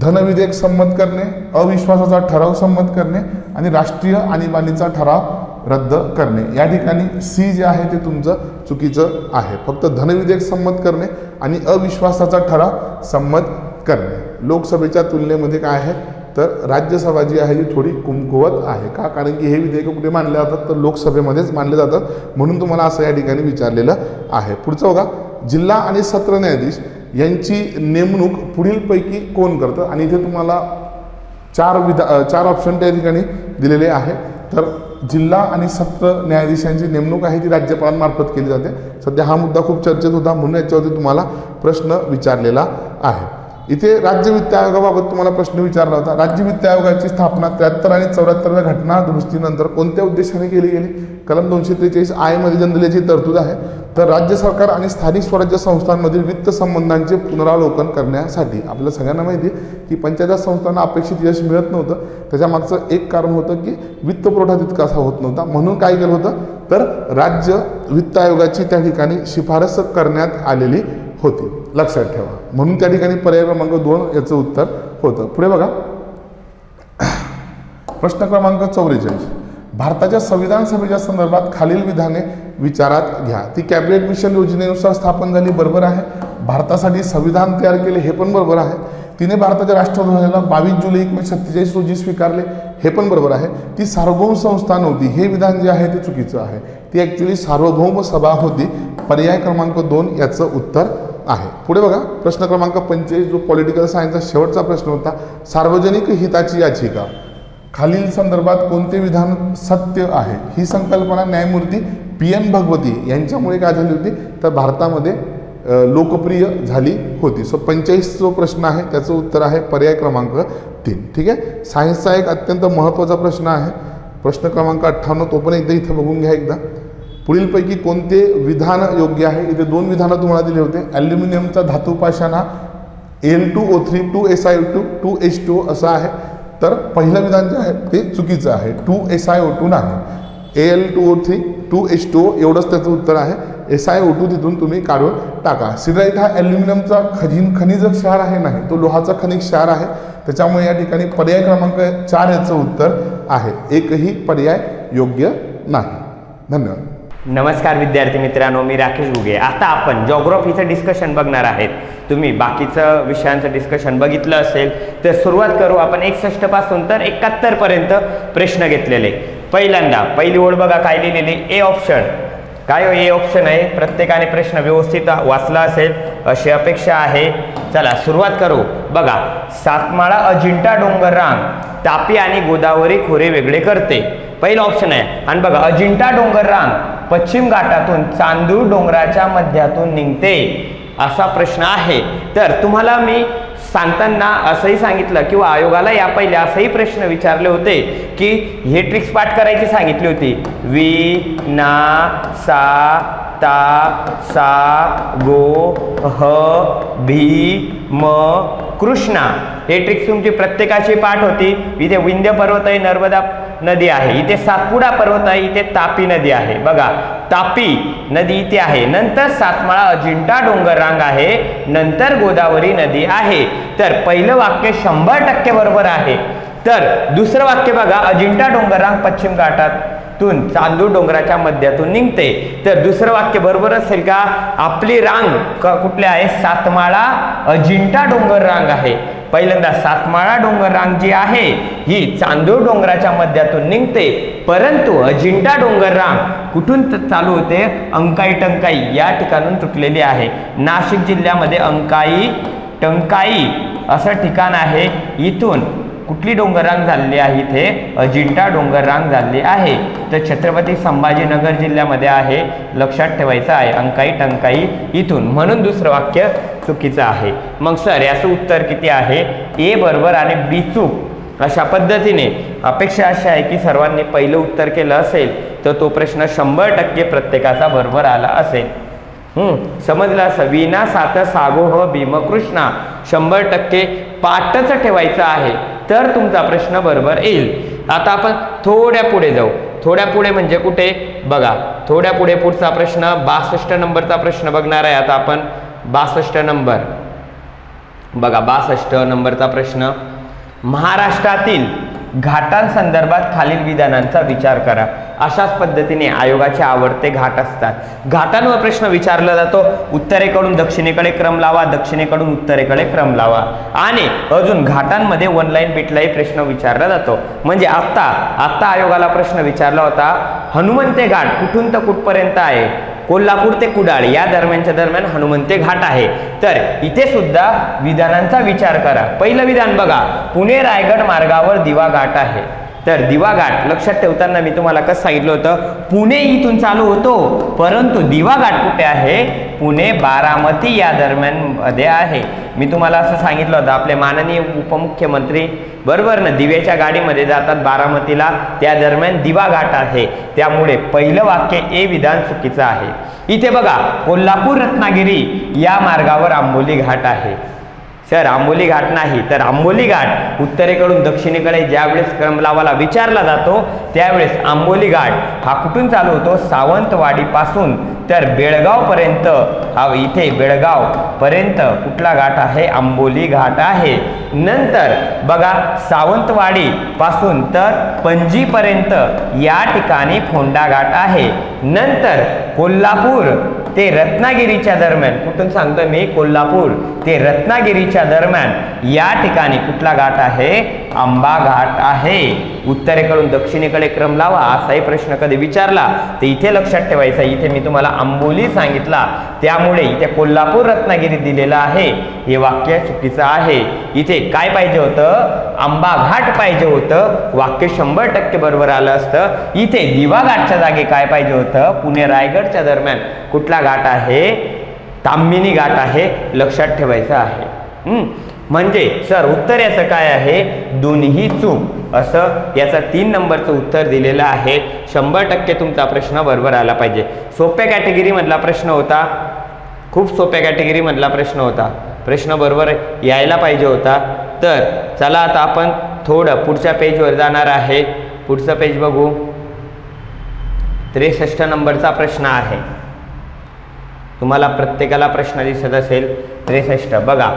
धनविधेयक संमत करणे, अविश्वासाचा ठराव संमत करणे आणि राष्ट्रीय आणीबाणीचा ठराव रद्द करणे. या ठिकाणी सी जे आहे ते तुमचं चुकीचं आहे. फक्त धनविधेयक संमत करणे आणि अविश्वासाचा ठराव संमत करणे. लोकसभेच्या तुलनेमध्ये काय आहे? तर राज्यसभा जी आहे ती थोडी कमकुवत आहे. का? कारण की हे विधेयक कुठे मांडले जातात? तर लोकसभेमध्येच मांडले जातात. म्हणून तुम्हाला असं या ठिकाणी विचारलेलं आहे. पुढचं बघा, जिल्हा आणि सत्र न्यायाधीश यांची नेमणूक पुढीलपैकी कोण करतं? आणि इथे तुम्हाला चार ऑप्शन त्या ठिकाणी दिलेले आहे. तर जिल्हा आणि सत्र न्यायाधीशांची नेमणूक आहे ती राज्यपालांमार्फत केली जाते. सध्या हा मुद्दा खूप चर्चेत होता म्हणून याच्यावरती तुम्हाला प्रश्न विचारलेला आहे. इथे राज्य वित्त आयोगाबाबत तुम्हाला प्रश्न विचारला होता. राज्य वित्त आयोगाची स्थापना 73 आणि 74व्या घटना दुरुस्तीनंतर कोणत्या उद्देशाने केली गेली? कलम 243 I मध्ये जनरल याची तरतूद आहे. तर राज्य सरकार आणि स्थानिक स्वराज्य संस्थांमधील वित्त संबंधांचे पुनरावलोकन करण्यासाठी. आपल्याला सगळ्यांना माहिती आहे की पंचायत संस्थांना अपेक्षित यश मिळत नव्हतं. त्याच्यामागचं एक कारण होतं की वित्त पुरवठा तितकासा होत नव्हता. म्हणून काय केलं होतं? तर राज्य वित्त आयोगाची त्या ठिकाणी शिफारस करण्यात आलेली होती. लक्षात ठेवा. म्हणून त्या ठिकाणी पर्याय क्रमांक 2 याचं उत्तर होतं. पुढे बघा, प्रश्न क्रमांक 44. भारताच्या संविधान सभेच्या संदर्भात खालील विधाने विचारात घ्या. ती कॅबिनेट मिशन योजनेनुसार स्थापन झाली, बरोबर आहे. भारतासाठी संविधान तयार केले, हे पण बरोबर आहे. तिने भारताच्या राष्ट्रध्वजाला 22 जुलै 1947 रोजी स्वीकारले, हे पण बरोबर आहे. ती सार्वभौम संस्था नव्हती, हे विधान जे आहे ते चुकीचं आहे. ती ॲक्च्युली सार्वभौम सभा होती. पर्याय क्रमांक 2 याचं उत्तर आहे. पुढे बघा, प्रश्न क्रमांक 45 जो पॉलिटिकल सायन्सचा शेवटचा प्रश्न होता. सार्वजनिक हिताची याचिका खालील संदर्भात कोणते विधान सत्य आहे? ही संकल्पना न्यायमूर्ती PN भगवती यांच्यामुळे काय झाली होती? तर भारतामध्ये लोकप्रिय झाली होती. सो 45 जो प्रश्न आहे त्याचं उत्तर आहे पर्याय क्रमांक 3. ठीक आहे. सायन्सचा एक अत्यंत महत्त्वाचा प्रश्न आहे, प्रश्न क्रमांक 58. तो पण एकदा इथं बघून घ्या एकदा. पुढीलपैकी कोणते विधान योग्य आहे? इथे 2 विधानं तुम्हाला दिले होते. ॲल्युमिनियमचा धातू पाषाणा Al2O3 2SiO2 2H2O असं आहे. तर पहिलं विधान जे आहे ते चुकीचं आहे, 2SiO2 नाही. Al2O3 2H2O एवढंच त्याचं उत्तर आहे. SiO2 तिथून तुम्ही काढून टाका. सिडराईट हा ॲल्युमिनियमचा खनिज क्षार आहे, नाही, तो लोहाचा खनिज क्षार आहे. त्याच्यामुळे या ठिकाणी पर्याय क्रमांक 4 याचं उत्तर आहे. एकही पर्याय योग्य नाही. धन्यवाद. नमस्कार विद्यार्थी मित्रांनो, मी राकेश घुगे. आता आपण जॉग्राफीचं डिस्कशन बघणार आहेत. तुम्ही बाकीचं विषयांचं डिस्कशन बघितलं असेल तर सुरुवात करू आपण. 61 पासून तर 71 पर्यंत प्रश्न घेतलेले. पहिल्यांदा पहिली ओळ बघा काय लिहिलेली, ए ऑप्शन. काय हो ए ऑप्शन आहे? प्रत्येकाने प्रश्न व्यवस्थित वाचला असेल अशी अपेक्षा आहे. चला सुरुवात करू. बघा, सातमाळा अजिंठा डोंगर रांग तापी आणि गोदावरी खोरे वेगळे करते. पहिला ऑप्शन आहे. आणि बघा, अजिंठा डोंगर रांग पश्चिम घाटातून चांदूर डोंगराच्या मध्यातून निघते, असा प्रश्न आहे. तर तुम्हाला मी सांगताना असंही सांगितलं किंवा आयोगाला या पहिले असंही प्रश्न विचारले होते की हे ट्रिक्स पाठ करायची सांगितली होती. वि ना सा ता सा गो ह भी म कृष्णा, हे ट्रिक्स तुमची प्रत्येकाची पाठ होती. इथे विंध्य पर्वत आहे, नर्मदा नदी आहे, इथे सातपुडा पर्वत आहे, इथे तापी नदी आहे. बघा तापी नदी इथे आहे, नंतर सातमाळा अजिंठा डोंगररांग आहे, नंतर गोदावरी नदी आहे. तर पहिलं वाक्य 100% बरोबर आहे. तर दुसरं वाक्य बघा, अजिंठा डोंगररांग पश्चिम घाटातून चांदूर डोंगराच्या मध्यातून निघते. तर दुसरं वाक्य बरोबर असेल का? आपली रांग कुठली आहे? सातमाळा अजिंठा डोंगररांग आहे. पहिल्यांदा सातमाळा डोंगररांग जी आहे ही चांदूर डोंगराच्या मध्यातून निघते, परंतु अजिंठा डोंगररांग कुठून चालू होते? अंकाई टंकाई या ठिकाणून तुटलेली आहे. नाशिक जिल्ह्यामध्ये अंकाई टंकाई असं ठिकाण आहे. इथून कुठली डोंगररांग झालेली आहे? इथे अजिंठा डोंगररांग झालेली आहे. तर छत्रपती संभाजीनगर जिल्ह्यामध्ये आहे, लक्षात ठेवायचं आहे. अंकाई टंकाई इथून, म्हणून दुसरं वाक्य चुकीचं आहे. मग सर याचं उत्तर किती आहे? ए बरोबर आणि बी चूक. अशा पद्धतीने अपेक्षा अशी आहे की सर्वांनी पहिलं उत्तर केलं असेल तर तो प्रश्न 100% प्रत्येकाचा बरोबर आला असेल. समजलं असं? विना सात सागो ह भीम कृष्णा 100% पाठच ठेवायचं आहे तर तुमचा प्रश्न बरोबर येईल. आता आपण थोड्या पुढे जाऊ. थोड्या पुढे म्हणजे कुठे? बघा थोड्या पुढे पुढचा प्रश्न 62 नंबरचा प्रश्न बघणार आहे. आता आपण 62 नंबर बघा. 62 नंबरचा प्रश्न, महाराष्ट्रातील घाटांसंदर्भात खालील विधानांचा विचार करा. अशाच पद्धतीने आयोगाचे आवडते घाट असतात. घाटांवर प्रश्न विचारला जातो. उत्तरेकडून दक्षिणेकडे क्रम लावा, दक्षिणेकडून उत्तरेकडे क्रम लावा. आणि अजून घाटांमध्ये वन लाईन बिटलाही प्रश्न विचारला जातो. म्हणजे आत्ता आयोगाला प्रश्न विचारला होता, हनुमंते घाट कुठून तर कुठपर्यंत आहे? कोल्हापूर ते कुडाळ या दरम्यान हनुमंते घाट आहे. तर इथे सुद्धा विधानांचा विचार करा. पहिलं विधान बघा, पुणे रायगड मार्गावर दिवा घाट आहे. तर दिवा घाट लक्षात ठेवताना मी तुम्हाला कसं सांगितलं होतं, पुणे इथून चालू होतो, परंतु दिवा घाट कुठे आहे? पुणे बारामती या दरम्यान मध्ये आहे. मी तुम्हाला असं सांगितलं होतं, आपले माननीय उपमुख्यमंत्री बरोबर ना दिव्याच्या गाडीमध्ये जातात बारामतीला, त्या दरम्यान दिवा घाट आहे. त्यामुळे पहिलं वाक्य ए विधान चुकीचं आहे. इथे बघा कोल्हापूर रत्नागिरी या मार्गावर आंबोली घाट आहे. सर आंबोली घाट नाही, तर आंबोली घाट उत्तरेकडून दक्षिणेकडे ज्यावेळेस क्रम लावायला विचारला जातो त्यावेळेस आंबोली घाट हा कुठून चालू होतो? सावंतवाडी पासून तर बेळगाव पर्यंत. हा इथे बेळगाव पर्यंत कुठला घाट आहे? आंबोली घाट आहे. नंतर बघा सावंतवाडी पासून तर पणजी पर्यंत या ठिकाणी फोंडा घाट आहे. नंतर कोल्हापूर ते रत्नागिरीच्या दरम्यान, कुठून सांगतोय मी? कोल्हापूर ते रत्नागिरीच्या दरम्यान या ठिकाणी कुठला घाट आहे? आंबा घाट आहे. उत्तरेकडून दक्षिणेकडे क्रम लावा असाही प्रश्न कधी विचारला तर इथे लक्षात ठेवायचा. इथे मी तुम्हाला आंबोली सांगितला, त्यामुळे इथे कोल्हापूर रत्नागिरी दिलेला आहे. हे वाक्य चुकीचं आहे. इथे काय पाहिजे होतं? आंबा घाट पाहिजे होतं. वाक्य 100% बरोबर आलं असतं. इथे दिवा घाटच्या जागी काय पाहिजे होतं? पुणे रायगडच्या दरम्यान कुठला घाट आहे? ताम्हिणी घाट आहे. लक्षात ठेवायचं आहे. म्हणजे सर उत्तर याचं काय आहे? दोन्ही चूक असं याचा 3 नंबरचं उत्तर दिलेलं आहे. 100% तुमचा प्रश्न बरोबर आला पाहिजे. सोप्या कॅटेगरी मधला प्रश्न होता, खूप सोप्या कॅटेगरी मधला प्रश्न होता. प्रश्न बरोबर यायला पाहिजे होता. तर चला आता आपण थोडं पुढच्या पेजवर जाणार आहे. पुढचं पेज बघू. 63 नंबरचा प्रश्न आहे. तुम्हाला प्रत्येकाला प्रश्न दिसत असेल. 63 बघा,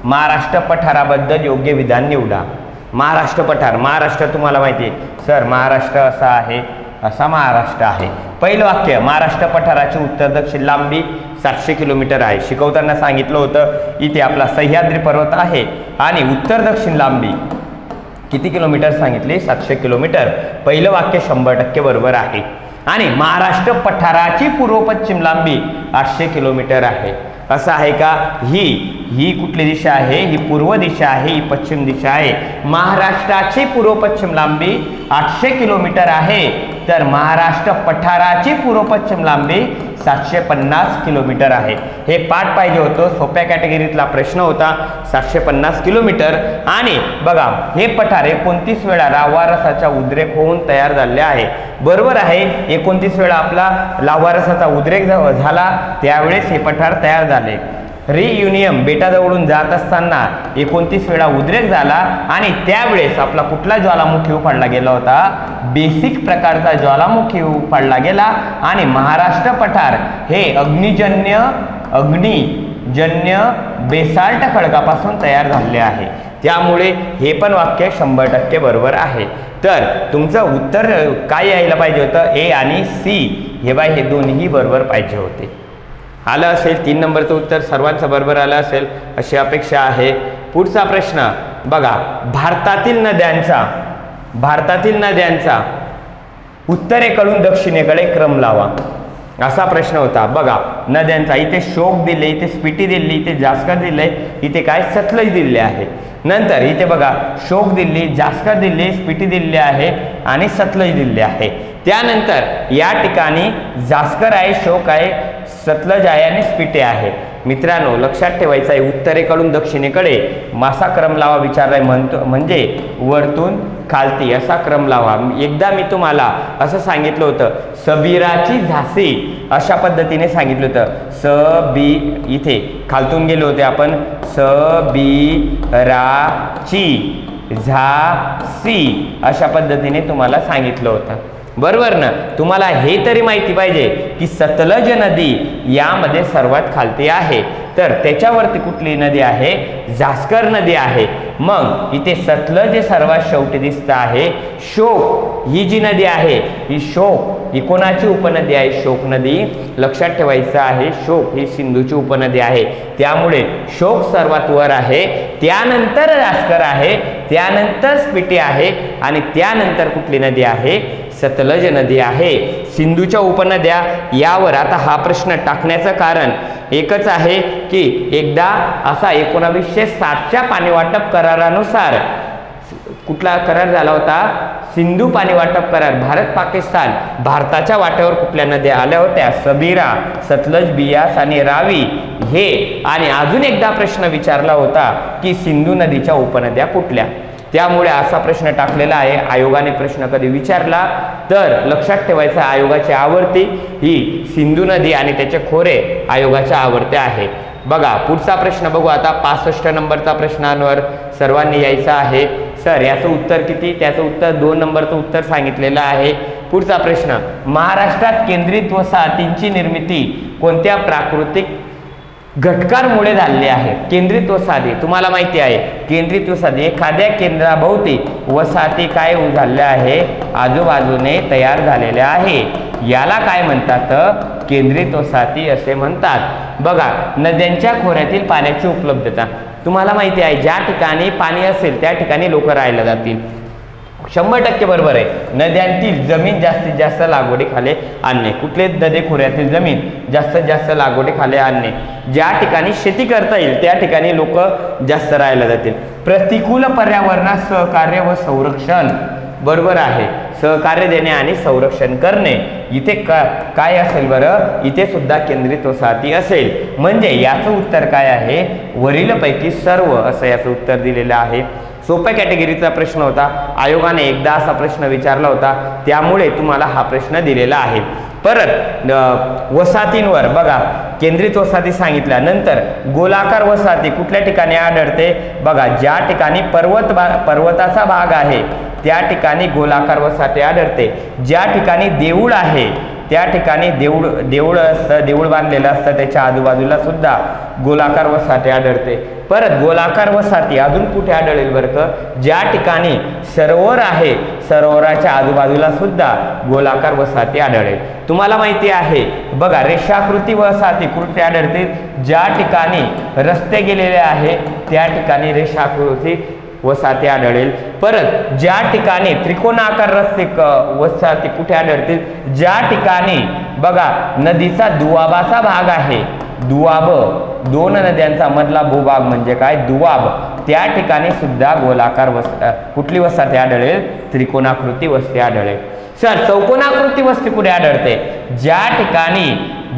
महाराष्ट्र पठाराबद्दल योग्य विधान निवडा. महाराष्ट्र पठार, महाराष्ट्र तुम्हाला माहिती आहे सर, महाराष्ट्र असा आहे, असा महाराष्ट्र आहे. पहिलं वाक्य, महाराष्ट्र पठाराची उत्तर दक्षिण लांबी 700 किलोमीटर आहे. शिकवताना सांगितलं होतं इथे आपला सह्याद्री पर्वत आहे आणि उत्तर दक्षिण लांबी किती किलोमीटर सांगितली? 700 किलोमीटर. पहिलं वाक्य 100% बरोबर आहे. आणि महाराष्ट्र पठाराची पूर्व पश्चिम लांबी 800 किलोमीटर आहे. असं आहे का? ही कुठली दिशा आहे? ही पूर्व दिशा आहे, ही पश्चिम दिशा आहे. महाराष्ट्राची पूर्व पश्चिम लांबी 800 किलोमीटर आहे. तर महाराष्ट्र पठाराची पूर्व पश्चिम लांबी 750 किलोमीटर आहे. हे पाठ पाहिजे होतं, सोप्या कॅटेगरीतला प्रश्न होता. 750 किलोमीटर. आणि बघा हे पठार 29 वेळा लाव्हा रसाचा उद्रेक होऊन तयार झाले आहे. बरोबर आहे, 29 वेळा आपला लाव्हा रसाचा उद्रेक झाला, त्यावेळेस हे पठार तयार झाले. रियुनियम बेटाजवळून जात असताना 29 वेळा उद्रेक झाला आणि त्यावेळेस आपला कुठला ज्वालामुखी उफाळला गेला होता? बेसिक प्रकारचा ज्वालामुखी उफाळला गेला. आणि महाराष्ट्र पठार हे अग्निजन्य बेसाल्ट खडकापासून तयार झाले आहे. त्यामुळे हे पण वाक्य 100% बरोबर आहे. तर तुमचं उत्तर काय यायला पाहिजे होतं? ए आणि सी हे बाय हे दोन्ही बरोबर पाहिजे होते. आलं असेल, 3 नंबरचं उत्तर सर्वांचं बरोबर आलं असेल अशी अपेक्षा आहे. पुढचा प्रश्न बघा, भारतातील नद्यांचा उत्तरेकडून दक्षिणेकडे क्रम लावा, असा प्रश्न होता. बघा नद्यांचा इथे शोक दिले, इथे स्पिटी दिली, इथे जास्कर दिले, इथे काय सतलज दिले आहे. नंतर इथे बघा शोक दिल्ली, जास्कर दिल्ली, स्पिटी दिल्ली आहे आणि सतलज दिल्ली आहे. त्यानंतर या ठिकाणी जास्कर आहे, शोक आहे, सतलज आहे आणि स्पिटी आहे. मित्रांनो लक्षात ठेवायचं आहे, उत्तरेकडून दक्षिणेकडे मासा क्रम लावा विचारलाय म्हणजे वरतून खालती असा क्रम लावा. एकदा मी तुम्हाला असं सांगितलं होतं, सबीराची झाशी अशा पद्धतीने सांगितलं होतं. इथे खालतून गेले होते आपण, सबीराची झाशी अशा पद्धतीने तुम्हाला सांगितलं होतं. बरोबर ना? तुम्हाला हे तरी माहिती पाहिजे की सतलज नदी यामध्ये सर्वात खालती आहे, तर त्याच्यावरती कुठली नदी आहे? जास्कर नदी आहे. मग इथे सतलज सर्वात शेवटी दिसत आहे. शोक ही जी नदी आहे ही शोक ही कोणाची उपनदी आहे? शोक नदी. लक्षात ठेवायचं आहे, शोक ही सिंधूची उपनदी आहे, त्यामुळे शोक सर्वात वर आहे, त्यानंतर जास्कर आहे, त्यानंतर स्पिटी आहे आणि त्यानंतर कुठली नदी आहे? सतलज नदी आहे. सिंधूच्या उपनद्या यावर आता हा प्रश्न टाकण्याचं कारण एकच आहे की एकदा असा 1960च्या पाणी वाटप करारानुसार कुठला करार झाला होता? सिंधू पाणी वाटप करार. भारताच्या वाट्यावर कुठल्या नद्या आल्या होत्या? सबीरा, सतलज, बियास आणि रावी हे. आणि अजून एकदा प्रश्न विचारला होता की सिंधू नदीच्या उपनद्या कुठल्या? त्यामुळे असा प्रश्न टाकलेला आहे. आयोगाने प्रश्न कधी विचारला तर लक्षात ठेवायचं, आयोगाची आवर्ती ही सिंधू नदी आणि त्याचे खोरे आयोगाच्या आवर्ते आहे. बघा पुढचा प्रश्न बघू आता. 65 नंबरचा प्रश्नांवर सर्वांनी यायचं आहे. सर याचं उत्तर किती? त्याचं उत्तर 2 नंबरचं उत्तर सांगितलेलं आहे. पुढचा प्रश्न, महाराष्ट्रात केंद्रित वसाहतींची निर्मिती कोणत्या प्राकृतिक घटकांमुळे झालेली आहे? केंद्रित वसाहती तुम्हाला माहिती आहे, केंद्रित वसाहती एखाद्या केंद्राभोवती वसाहती काय झाल्या आहे? आजूबाजूने तयार झालेल्या आहे. याला काय म्हणतात? केंद्रित वसाहती असे म्हणतात. बघा नद्यांच्या खोऱ्यातील पाण्याची उपलब्धता तुम्हाला माहिती आहे, ज्या ठिकाणी पाणी असेल त्या ठिकाणी लोक राहायला जातील. 100% बरोबर आहे. नद्यांतील जमीन जास्तीत जास्त लागवडीखाली आणणे. कुठले? नदी खोऱ्यातील जमीन जास्तीत जास्त लागवडीखाली आणणे. ज्या ठिकाणी शेती करता येईल त्या ठिकाणी लोक जास्त राहायला जातील. प्रतिकूल पर्यावरणास सहकार्य व संरक्षण. बरोबर आहे, सहकार्य देणे आणि संरक्षण करणे. इथे काय असेल बरं? इथे सुद्धा केंद्रित वसाहती असेल. म्हणजे याचं उत्तर काय आहे? वरीलपैकी सर्व असं याचं उत्तर दिलेलं आहे. सोप्या कॅटेगरीचा प्रश्न होता. आयोगाने एकदा असा प्रश्न विचारला होता, त्यामुळे तुम्हाला हा प्रश्न दिलेला आहे. परत वसाहतींवर बघा, केंद्रित वसाहती सांगितल्यानंतर गोलाकार वसाहती कुठल्या ठिकाणी आढळते? बघा ज्या ठिकाणी पर्वताचा भाग आहे त्या ठिकाणी गोलाकार वसाहती आढळते. ज्या ठिकाणी देऊळ आहे त्या ठिकाणी देऊळ असतं, देऊळ बांधलेलं असतं, त्याच्या आजूबाजूला सुद्धा गोलाकार वसाहती आढळते. परत गोलाकार वसाहती अजून कुठे आढळेल बरं का? ज्या ठिकाणी सरोवर आहे सरोवराच्या आजूबाजूला सुद्धा गोलाकार वसाहती आढळेल. तुम्हाला माहिती आहे बघा, रेषाकृती वसाहती कुठे आढळते? ज्या ठिकाणी रस्ते गेलेले आहे त्या ठिकाणी रेषाकृती वसाहती आढळेल. परत ज्या ठिकाणी त्रिकोणाकार रस्ते वसाहती कुठे आढळतील? ज्या ठिकाणी बघा नदीचा दुआबाचा भाग आहे, दुआब, दोन नद्यांचा मधला भूभाग म्हणजे काय, दुआब, त्या ठिकाणी सुद्धा गोलाकार कुठली वसाहती आढळेल, त्रिकोणाकृती वस्ती आढळेल. सर चौकोनाकृती वस्ती कुठे आढळते, ज्या ठिकाणी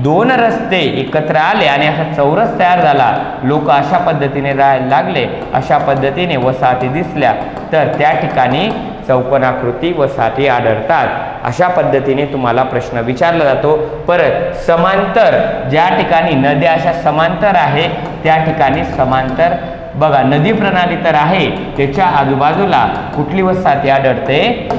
दोन रस्ते एकत्र आले आणि असा चौरस तयार झाला, लोक अशा पद्धतीने राहायला लागले, अशा पद्धतीने वसाहती दिसल्या, तर त्या ठिकाणी चौकोनाकृती वसाहती आढळतात. अशा पद्धतीने तुम्हाला प्रश्न विचारला जातो. परत समांतर, ज्या ठिकाणी नद्या अशा समांतर आहे त्या ठिकाणी समांतर बघा नदी प्रणाली तर आहे, त्याच्या आजूबाजूला कुठली वसाहती आढळते,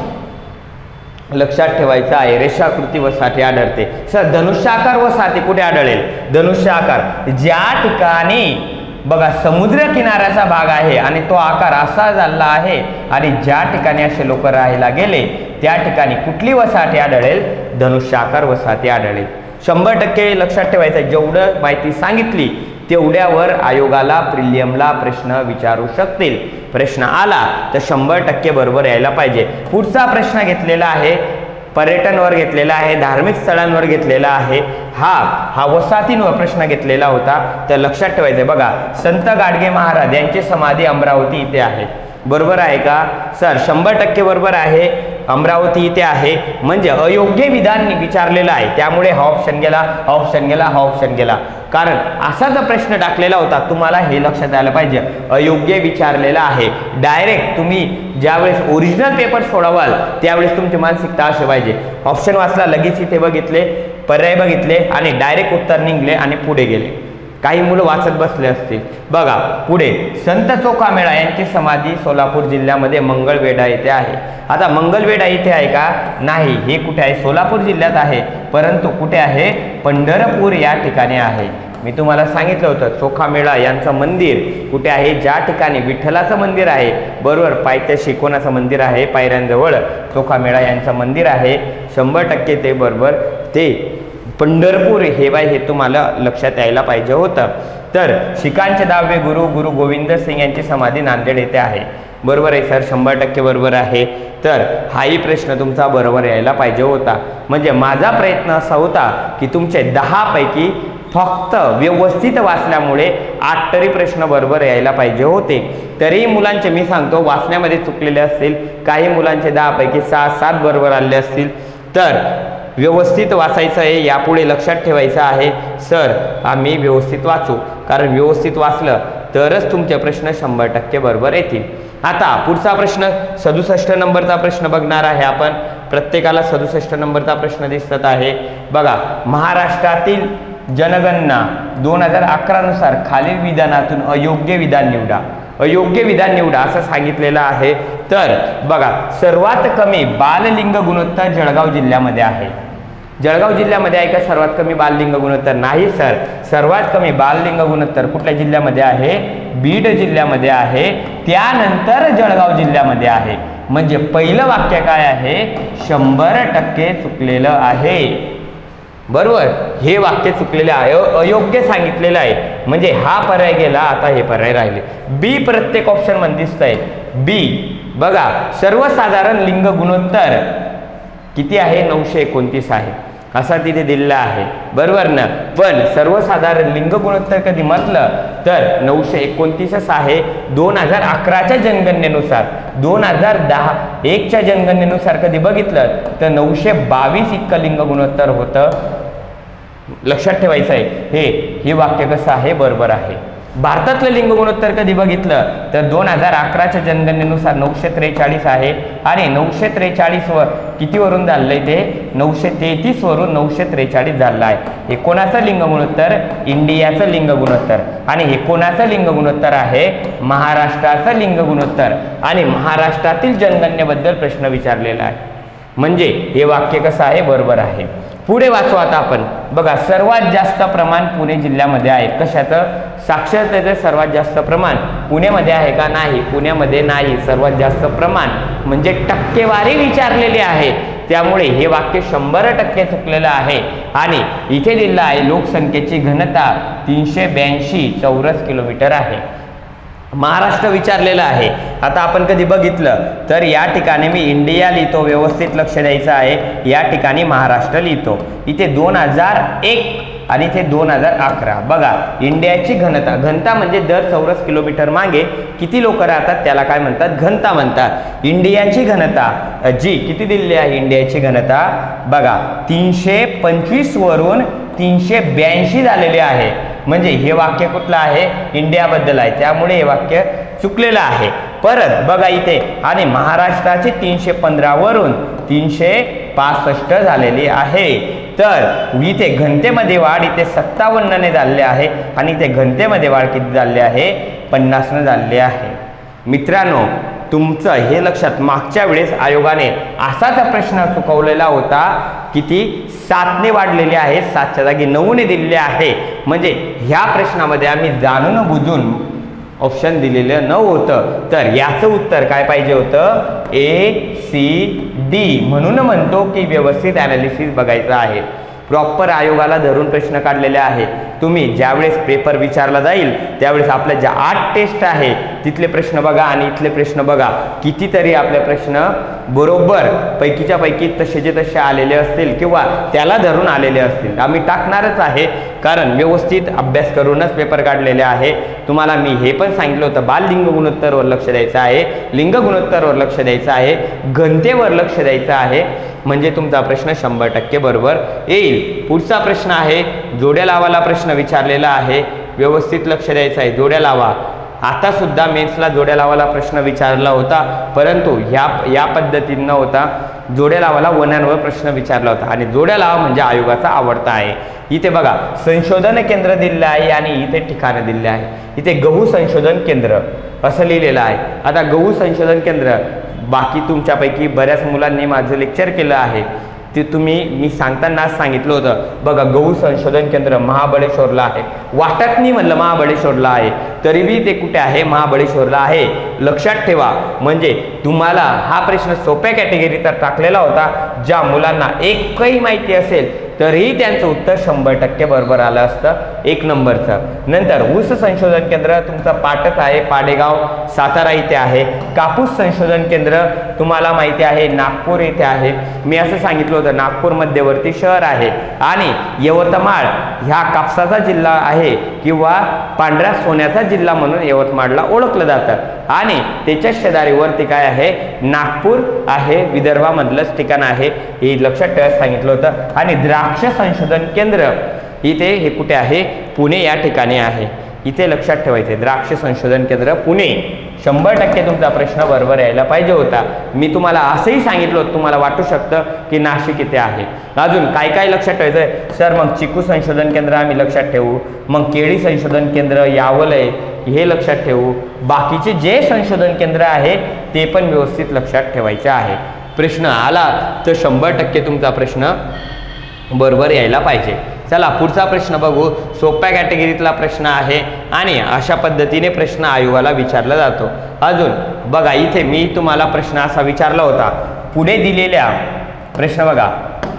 लक्षात ठेवायचं आहे, रेषाकृती वसाहती आढळते. सर धनुष्याकार वसाहती कुठे आढळेल, धनुष्याकार, ज्या ठिकाणी बघा समुद्र किनाऱ्याचा भाग आहे आणि तो आकार असा झाला आहे आणि ज्या ठिकाणी असे लोक राहायला गेले त्या ठिकाणी कुठली वसाहती आढळेल, धनुष्याकार वसाहती आढळेल. 100% लक्षात ठेवायचं, जेवढं माहिती सांगितली तेवढ्यावर आयोगाला प्रिलियमला प्रश्न विचारू शकतील. प्रश्न आला तर 100% बरोबर यायला पाहिजे. पुढचा प्रश्न घेतलेला आहे पर्यटनवर घेतलेला आहे, धार्मिक स्थळांवर घेतलेला आहे, हा वसाहतींवर प्रश्न घेतलेला होता. तर लक्षात ठेवायचं बघा, संत गाडगे महाराज यांची समाधी अमरावती इथे आहे, बरोबर आहे का सर, 100% बरोबर आहे, अमरावती इथे आहे. म्हणजे अयोग्य विधान विचारलेलं आहे, त्यामुळे हा ऑप्शन गेला, हा ऑप्शन गेला, हा ऑप्शन गेला. कारण असा जर प्रश्न टाकलेला होता, तुम्हाला हे लक्षात आलं पाहिजे, अयोग्य विचारलेला आहे. डायरेक्ट तुम्ही ज्यावेळेस ओरिजिनल पेपर सोडवाल त्यावेळेस तुमची मानसिकता अशी पाहिजे, ऑप्शन वाचला, लगेच इथे बघितले, पर्याय बघितले आणि डायरेक्ट उत्तर निघले आणि पुढे गेले. काही मुलं वाचत बसले असतील. बघा पुढे, संत चोखामेळा यांची समाधी सोलापूर जिल्ह्यामध्ये मंगळवेढा येथे आहे. आता मंगळवेढा इथे आहे का, नाही, हे कुठे आहे, सोलापूर जिल्ह्यात आहे, परंतु कुठे आहे, पंढरपूर या ठिकाणी आहे. मी तुम्हाला सांगितलं होतं चोखामेळा यांचं मंदिर कुठे आहे, ज्या ठिकाणी विठ्ठलाचं मंदिर आहे, बरोबर, पायथ्याशी कोणाचं मंदिर आहे, पायऱ्यांजवळ चोखामेळा यांचं मंदिर आहे. 100% ते बरोबर, ते पंढरपूर हे बाय, हे तुम्हाला लक्षात यायला पाहिजे होतं. तर शिखांचे 10वे गुरु गुरु गोविंद सिंग यांची समाधी नांदेड येथे आहे, बरोबर आहे सर, 100% बरोबर आहे. तर हाही प्रश्न तुमचा बरोबर यायला पाहिजे होता. म्हणजे माझा प्रयत्न असा होता की तुमचे 10 पैकी फक्त व्यवस्थित वाचल्यामुळे 8 तरी प्रश्न बरोबर यायला पाहिजे होते. तरीही मुलांचे मी सांगतो वाचण्यामध्ये चुकलेले असतील, काही मुलांचे 10 पैकी 6-7 बरोबर आले असतील. तर व्यवस्थित वाचायचं आहे, यापुढे लक्षात ठेवायचं आहे, सर आम्ही व्यवस्थित वाचू, कारण व्यवस्थित वाचलं तरच तुमचे प्रश्न 100% बरोबर येतील. आता पुढचा प्रश्न 67 नंबरचा प्रश्न बघणार आहे आपण. प्रत्येकाला 67 नंबरचा प्रश्न दिसत आहे. बघा, महाराष्ट्रातील जनगणना 2011 नुसार खालील विधानातून अयोग्य विधान निवडा. अयोग्य विधान निवडा असं सांगितलेलं आहे. तर बघा, सर्वात कमी बाललिंग गुणोत्तर जळगाव जिल्ह्यामध्ये आहे. जळगाव जिल्ह्यामध्ये आहे का सर्वात कमी बाललिंग गुणोत्तर? नाही सर, सर्वात कमी बाललिंग गुणोत्तर कुठल्या जिल्ह्यामध्ये आहे? बीड जिल्ह्यामध्ये आहे. त्यानंतर जळगाव जिल्ह्यामध्ये आहे. म्हणजे पहिलं वाक्य काय आहे? 100% चुकलेलं आहे. बरोबर, हे वाक्य चुकलेले आहे, अयोग्य सांगितलेलं आहे. म्हणजे हा पर्याय गेला, आता हे पर्याय राहिले. बी प्रत्येक ऑप्शन मध्ये दिसतंय. बी बघा, सर्वसाधारण लिंग गुणोत्तर किती आहे? 929 आहे, असा तिथे दिलेला आहे. बरोबर ना. पण सर्वसाधारण लिंग गुणोत्तर कधी म्हटलं तर 929 आहे. 2011च्या जनगणनेनुसार, 2010-1च्या जनगणनेनुसार कधी बघितलं तर 922 इतकं लिंग गुणोत्तर होतं. लक्षात ठेवायचं आहे. हे वाक्य कसं आहे? बरोबर आहे. भारतातलं लिंग गुणोत्तर कधी बघितलं तर 2011च्या जनगणनेनुसार 943 आहे. आणि 943 वर कितीवरून झालंय ते? 933 वरून 943 झालं आहे. हे कोणाचं लिंग गुणोत्तर? इंडियाचं लिंग गुणोत्तर. आणि हे कोणाचं लिंग गुणोत्तर आहे? महाराष्ट्राचं लिंग गुणोत्तर. आणि महाराष्ट्रातील जनगणनेबद्दल प्रश्न विचारलेला आहे. म्हणजे हे वाक्य कसं आहे? बरोबर आहे. पुढे वाचू आता आपण. बघा, सर्वात जास्त प्रमाण पुणे जिल्ह्यामध्ये आहे. कशाचं? साक्षरतेचं सर्वात जास्त प्रमाण पुण्यामध्ये आहे का? नाही, पुण्यामध्ये नाही. सर्वात जास्त प्रमाण म्हणजे टक्केवारी विचारलेली आहे. त्यामुळे हे वाक्य 100% चुकलेलं आहे. आणि इथे दिलेलं आहे लोकसंख्येची घनता 382 चौरस किलोमीटर आहे. महाराष्ट्र विचारलेला आहे. आता आपण कधी बघितलं तर या ठिकाणी मी इंडिया लिहितो, व्यवस्थित लक्ष द्यायचं आहे. या ठिकाणी महाराष्ट्र लिहितो. इथे 2001 आणि इथे 2011. बघा इंडियाची घनता म्हणजे दर चौरस किलोमीटर मागे किती लोक राहतात त्याला काय म्हणतात, घनता म्हणतात. इंडियाची घनता जी किती दिलेली आहे, इंडियाची घनता बघा 325 वरून 382 झालेले आहे. म्हणजे हे वाक्य कुठलं आहे, इंडियाबद्दल आहे, त्यामुळे हे वाक्य चुकलेलं आहे. परत बघा इथे आणि महाराष्ट्राचे 315 वरून 365 झालेली आहे. तर इथे घनतेमध्ये वाढ इथे 57 ने झालेली आहे आणि इथे घनतेमध्ये वाढ किती झालेली आहे, 50 ने झालेली आहे. मित्रांनो तुमचं हे लक्षात, मागच्या वेळेस आयोगाने असाच प्रश्न चुकवलेला होता, किती 7 ने वाढलेले आहे, 7च्या जागी 9 ने दिलेले आहे. म्हणजे ह्या प्रश्नामध्ये आम्ही जाणून बुजून ऑप्शन दिलेलं नव्हतं. तर याचं उत्तर काय पाहिजे होतं, ACD. म्हणून म्हणतो की व्यवस्थित ॲनालिसिस बघायचं आहे, प्रॉपर आयोगाला धरून प्रश्न काढलेले आहे. तुम्ही ज्यावेळेस पेपर विचारला जाईल त्यावेळेस आपल्या ज्या 8 टेस्ट आहे तिथले प्रश्न बघा आणि इथले प्रश्न बघा, कितीतरी आपले प्रश्न बरोबर पैकीच्या पैकी तसेचे तसे आलेले असतील किंवा त्याला धरून आलेले असतील. आम्ही टाकणारच आहे, कारण व्यवस्थित अभ्यास करूनच पेपर काढलेले आहे. तुम्हाला मी हे पण सांगितलं होतं, बाल लिंग गुणोत्तरवर लक्ष द्यायचं आहे, लिंग गुणोत्तरवर लक्ष द्यायचं आहे, घनतेवर लक्ष द्यायचं आहे, म्हणजे तुमचा प्रश्न 100% बरोबर येईल. पुढचा प्रश्न आहे जोड्या लावाला प्रश्न विचारलेला आहे, व्यवस्थित लक्ष द्यायचं आहे. जोड्या लावा, आता सुद्धा मेन्सला जोड्या लावाला प्रश्न विचारला होता, परंतु या पद्धतीनं होता. जोड्या लावाला वनांवर प्रश्न विचारला होता आणि जोड्या लावा म्हणजे आयोगाचा आवडता आहे. इथे बघा संशोधन केंद्र दिलेलं आहे आणि इथे ठिकाण दिलेले आहे. इथे गहू संशोधन केंद्र असं लिहिलेलं आहे. आता गहू संशोधन केंद्र, बाकी तुमच्यापैकी बऱ्याच मुलांनी माझं लेक्चर केलं आहे, ते मी सांगतानाच सांगितलं होतं. बघा गहू संशोधन केंद्र महाबळेश्वरला आहे, वाटत नाही म्हणलं महाबळेश्वरला आहे, तरी बी ते कुठे आहे, महाबळेश्वरला आहे. लक्षात ठेवा, म्हणजे तुम्हाला हा प्रश्न सोप्या कॅटेगरीचा टाकलेला होता. ज्या मुलांना एकही माहिती असेल तरीही त्यांचं उत्तर 100% बरोबर आलं असतं, 1 नंबरचं. नंतर ऊस संशोधन केंद्र तुमचा पाटच आहे, पाडेगाव सातारा इथे आहे. कापूस संशोधन केंद्र तुम्हाला माहिती आहे नागपूर येथे आहे. मी असं सांगितलं होतं नागपूर मध्यवर्ती शहर आहे आणि यवतमाळ ह्या कापसाचा जिल्हा आहे किंवा पांढऱ्या सोन्याचा जिल्हा म्हणून यवतमाळला ओळखलं जातं. आणि त्याच्या शेजारीवरती काय आहे, नागपूर आहे, विदर्भामधलंच ठिकाण आहे, हे लक्षात ठेवायला सांगितलं होतं. आणि द्राक्ष संशोधन केंद्र इथे हे कुठे आहे, पुणे या ठिकाणी आहे. इथे लक्षात ठेवायचे द्राक्ष संशोधन केंद्र पुणे. 100% तुमचा प्रश्न बरोबर यायला पाहिजे होता. मी तुम्हाला असंही सांगितलं होतं, तुम्हाला वाटू शकतं की नाशिक इथे आहे. अजून काय काय लक्षात ठेवायचं सर, मग चिकू संशोधन केंद्र आम्ही लक्षात ठेवू, मग केळी संशोधन केंद्र यावलय हे लक्षात ठेवू, बाकीचे जे संशोधन केंद्र आहे ते पण व्यवस्थित लक्षात ठेवायचे आहे. प्रश्न आला तर 100% तुमचा प्रश्न बरोबर यायला पाहिजे. चला पुढचा प्रश्न बघू. सोप्या कॅटेगरीतला प्रश्न आहे आणि अशा पद्धतीने प्रश्न आयोगाला विचारला जातो. अजून बघा इथे मी तुम्हाला प्रश्न असा विचारला होता, पुढे दिलेल्या प्रश्न बघा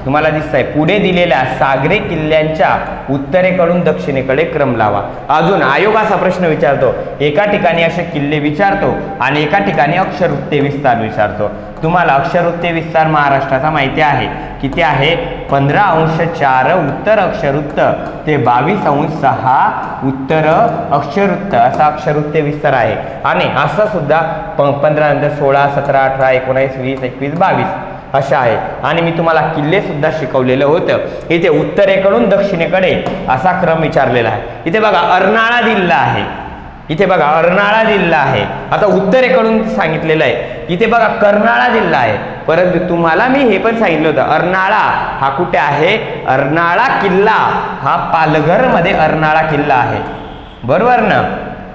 तुम्हाला दिसतंय, पुढे दिलेल्या सागरी किल्ल्यांच्या उत्तरेकडून दक्षिणेकडे क्रम लावा. अजून आयोग असा प्रश्न विचारतो, एका ठिकाणी असे किल्ले विचारतो आणि एका ठिकाणी अक्षरवृत्तीय विस्तार विचारतो. तुम्हाला अक्षरवृत्तीय विस्तार महाराष्ट्राचा माहिती आहे, किती आहे, 15°4 उत्तर अक्षरवृत्त ते 22°6 उत्तर अक्षरवृत्त असा अक्षरवृत्तीय विस्तार आहे. आणि असं सुद्धा 15 नंतर 16, 17, 18, 19, 20, 21, 22 अशा आहे. आणि मी तुम्हाला किल्ले सुद्धा शिकवलेलं होतं. इथे उत्तरेकडून दक्षिणेकडे असा क्रम विचारलेला आहे. इथे बघा अर्नाळा दिलेला आहे, इथे बघा अर्नाळा दिलेला आहे. आता उत्तरेकडून सांगितलेलं आहे, इथे बघा कर्नाळा दिलेला आहे. परंतु तुम्हाला मी हे पण सांगितलं होतं, अर्नाळा हा कुठे आहे, अर्नाळा किल्ला हा पालघरमध्ये अर्नाळा किल्ला आहे, बरोबर ना.